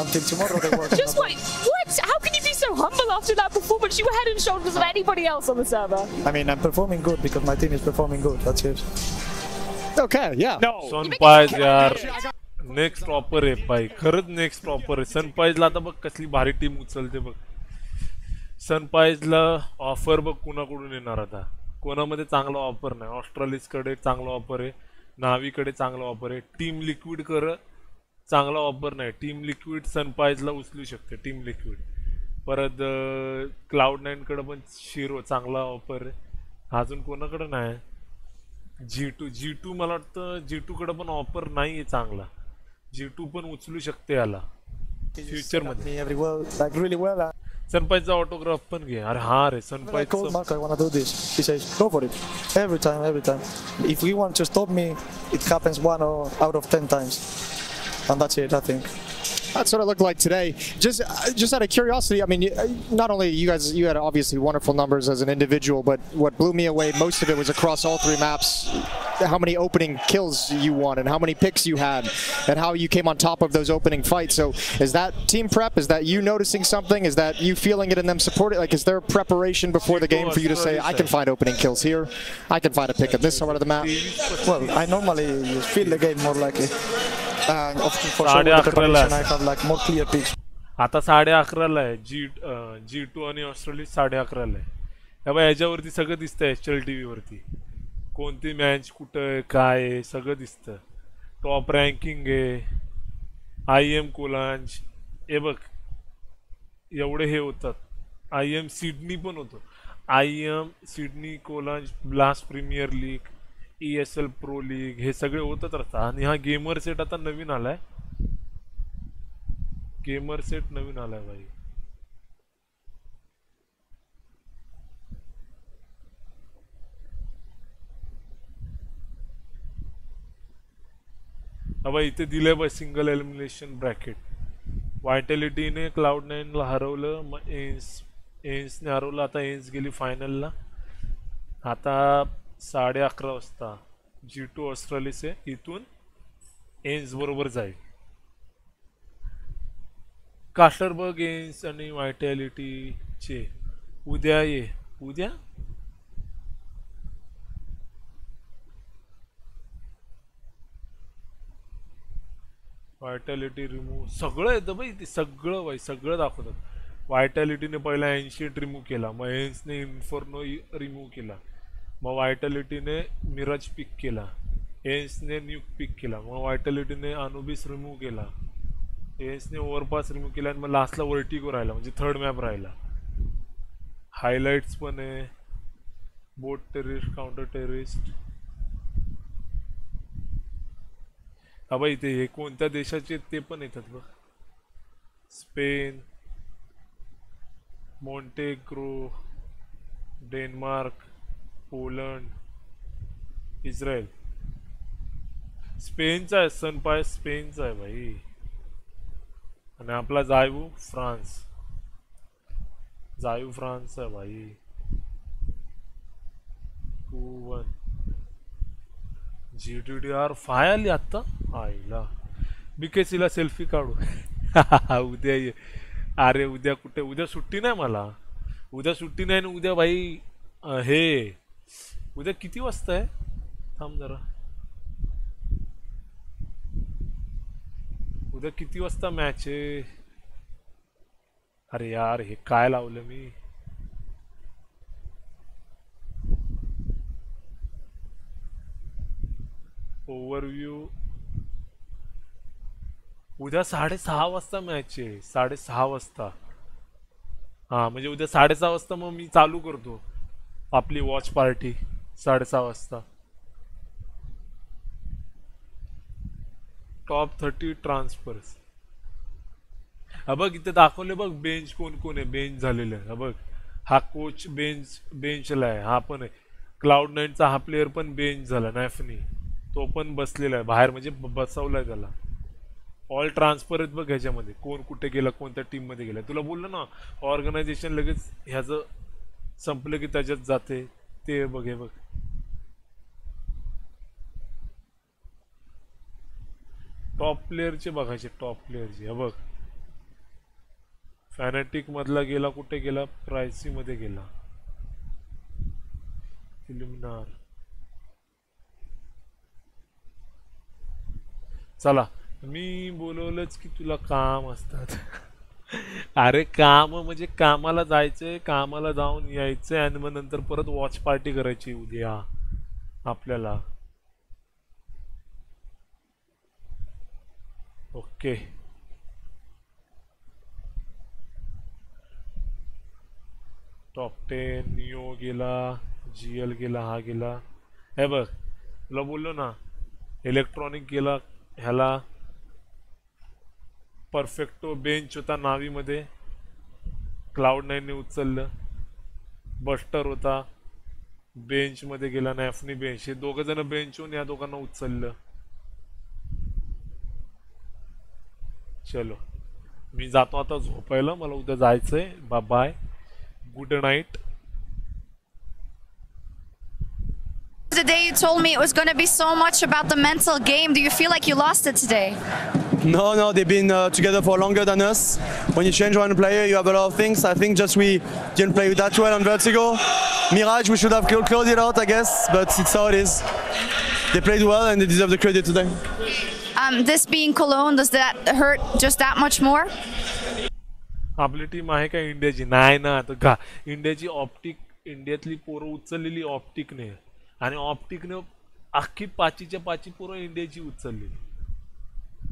until tomorrow. Just wait, what? How can you be so humble after that performance? You were head and shoulders of anybody else on the server. I mean, I'm performing good because my team is performing good. That's it. Okay, yeah. No. Sunpais यार next topper आहे भाई, खरंच next topper आहे. सनपाइजला आता बघ कसली भारी team उचलते बघ. सनपाइजला ऑफर बघ कुणाकडून येणार आता. कोणामध्ये चांगला ऑफर नाही. ऑस्ट्रेलियाकडे चांगला ऑफर आहे, नावीकडे चांगला ऑफर आहे. टीम लिक्विड कर चांगला ऑफर नाही. टीम लिक्विड सनपाइजला उचलू शकते. टीम लिक्विड परत क्लाउड9 कडे पण शिरो चांगला ऑफर आहे. अजून कोणाकडे नाही. G2 मला वाटतं G2 कडे पण ऑफर नाही आहे चांगला. G2 पण उचलू शकते याला फ्युचर मध्ये. सनपाइजचा ऑटोग्राफ पण घे. अरे हा रे सनपाइज I want to do this. He says, go for it. Every time. If we want to stop me, it happens 1 out of 10 times. And that's it, I think. That's what it looked like today. Just out of curiosity, I mean, not only you guys, you had obviously wonderful numbers as an individual, but what blew me away most of it was across all 3 maps, how many opening kills you won and how many picks you had and how you came on top of those opening fights. So is that team prep? Is that you noticing something? Is that you feeling it and them supporting? Like, is there preration before the game for you to say, I can find opening kills here, I can find a pick at this part of the map? Well, I normally feel the game more likely. Of course, for sure, with the preparation, I have like more clear picks. आता 11:30ला आहे. G2 आणि Australia 11:30ला आहे. तेव्हा याच्यावरती सगळं दिसतंय HLTV वरती. कोणती मॅच कुठं आहे काय आहे सगळं दिसतं. टॉप रँकिंग आहे. IEM Cologne हे बघ एवढे हे होतात. IEM सिडनी पण होतं. IEM Sydney Cologne Blast Premier League ESL Pro League हे सगळे होतच राहतात. आणि हा गेमर सेट आता नवीन आलाय. गेमर सेट नवीन आलाय भाई. अब इथे दिले बघ सिंगल एलिमिनेशन ब्रॅकेट. वायटॅलिटीने क्लाउड9ला हरवलं, मग एन्सने हरवलं. आता एन्स गेली फायनलला. आता 11:30 वाजता G2 ऑस्ट्रेलियाचे इथून एन्स बरोबर जाईल. कास्टर बघ एन्स आणि वायटॅलिटीचे उद्या ये. उद्या वायटॅलिटी रिमूव्ह सगळं येतं बाई. ते सगळं बाई सगळं दाखवतात. वायटॅलिटीने पहिला 80 रिमूव्ह केला, मग एन्सने इन्फर्नो रिमूव्ह केला, मग वायटॅलिटीने मिराज पिक केला, एन्सने न्यूक पिक केला, मग वायटॅलिटीने अनुबिस रिमूव्ह केला. एन्सने ओव्हरपास रिमूव्ह केला आणि मग लास्टला वर्टिगो राहिला म्हणजे थर्ड मॅप राहिला. हायलाइट्स पण आहे, बोट टेररिस्ट, काउंटर टेररिस्ट. हा बाई ते हे कोणत्या देशाचे ते पण येतात बघ. Spain, Montenegro, Denmark, Poland, Israel. स्पेनचा आहे सनपाय, स्पेनचा आहे भाई. आणि आपला जायू फ्रान्स, जायू फ्रान्स आहे भाई. 2-1 GTDR 5 आली आता. आईला BKCला सेल्फी काढू. उद्या ये. अरे उद्या कुठे, उद्या सुट्टी नाही मला. उद्या सुट्टी नाही ना उद्या भाई. हे उद्या किती वाजता आहे? थांब जरा. उद्या किती वाजता मॅच आहे? अरे यार हे काय लावलं मी. ओव्हरव्ह्यू. उद्या 6:30 वाजता मॅच आहे. 6:30 वाजता. हा म्हणजे उद्या 6:30 वाजता मग मी चालू करतो आपली वॉच पार्टी. 6:30 वाजता. Top 30 transfers. हा बघ इथे दाखवले बघ बेंच कोण कोण आहे. बेंच झालेलं आहे. हा बघ हा कोच बेंचला आहे. हा पण आहे. Cloud9चा हा प्लेअर पण बेंच झाला. नॅफनी तो पण बसलेला आहे बाहेर म्हणजे बसवलाय त्याला. ऑल ट्रान्सफर आहेत बघ ह्याच्यामध्ये. कोण कुठे गेला, कोणत्या टीम मध्ये गेला. तुला बोललो ना ऑर्गनायझेशन लगेच ह्याचं संपलं की त्याच्यात जाते. ते बघ हे बघ. टॉप प्लेअरचे बघायचे. टॉप प्लेअरचे हे बघ. फॅनेटिक मधला गेला, कुठे गेला, प्रायसी मध्ये गेला. इल्युमिनार. चला मी बोलवलंच की तुला काम असतात. अरे काम म्हणजे कामाला जायचंय, कामाला जाऊन यायचंय आणि मग नंतर परत वॉच पार्टी करायची उद्या आपल्याला. ओके टॉप 10 निओ गेला, GL गेला, हा गेला. हे बघ तुला बोललो ना इलेक्ट्रॉनिक गेला ह्याला. परफेक्टो बेंच होता नावीमध्ये, Cloud9ने उचललं. बस्टर होता बेंच मध्ये गेला, नॅफनी बेंच. हे दोघं जण बेंच होऊन या दोघांना उचललं. चलो मी जातो आता झोपायला. मला उद्या जायचंय. Bye bye. Good night. The day you told me it was going to be so much about the mental game. Do you feel like you lost it today? No, they've been together for longer than us. When you change one player, you have a lot of things. I think just we didn't play that well on Vertigo. Mirage, we should have closed it out, I guess, but it's how it is. They played well and they deserve the credit today. This being Cologne, does that hurt just that much more? आपली team आहे का इंडियाची? नाही ना. तर इंडियाची optic, इंडियातली पोरं उचललेली ऑप्टिकने. आणि ऑप्टिकने अख्खी पाचीच्या पाची पोरं इंडियाची उचलली.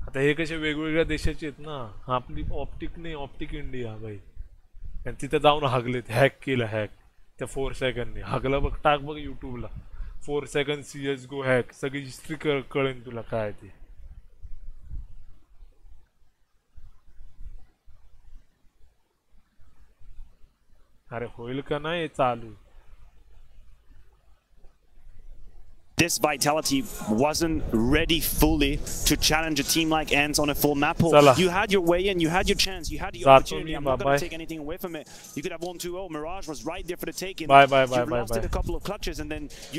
आता हे कसे वेगवेगळ्या देशाचे आहेत ना. आपली ऑप्टिकने, ऑप्टिक इंडिया भाई. आणि तिथे जाऊन हागलेत. हॅक केलं. हॅक त्या 4 सेकंडने हागलं बघ. टाक बघ यूट्यूबला 4 सेकंड CSGO हॅक. सगळी हिस्ट्री कळेल तुला काय ते. अरे होईल का नाही चालू. This Vitality wasn't ready fully to challenge a team like ENCE on a full map pool. You had your way in, you had your chance, you had the opportunity. I'm not going to take anything away from it. You could have won 2-0. Mirage was right there for the taking. Bye. You lost it a couple of clutches and then you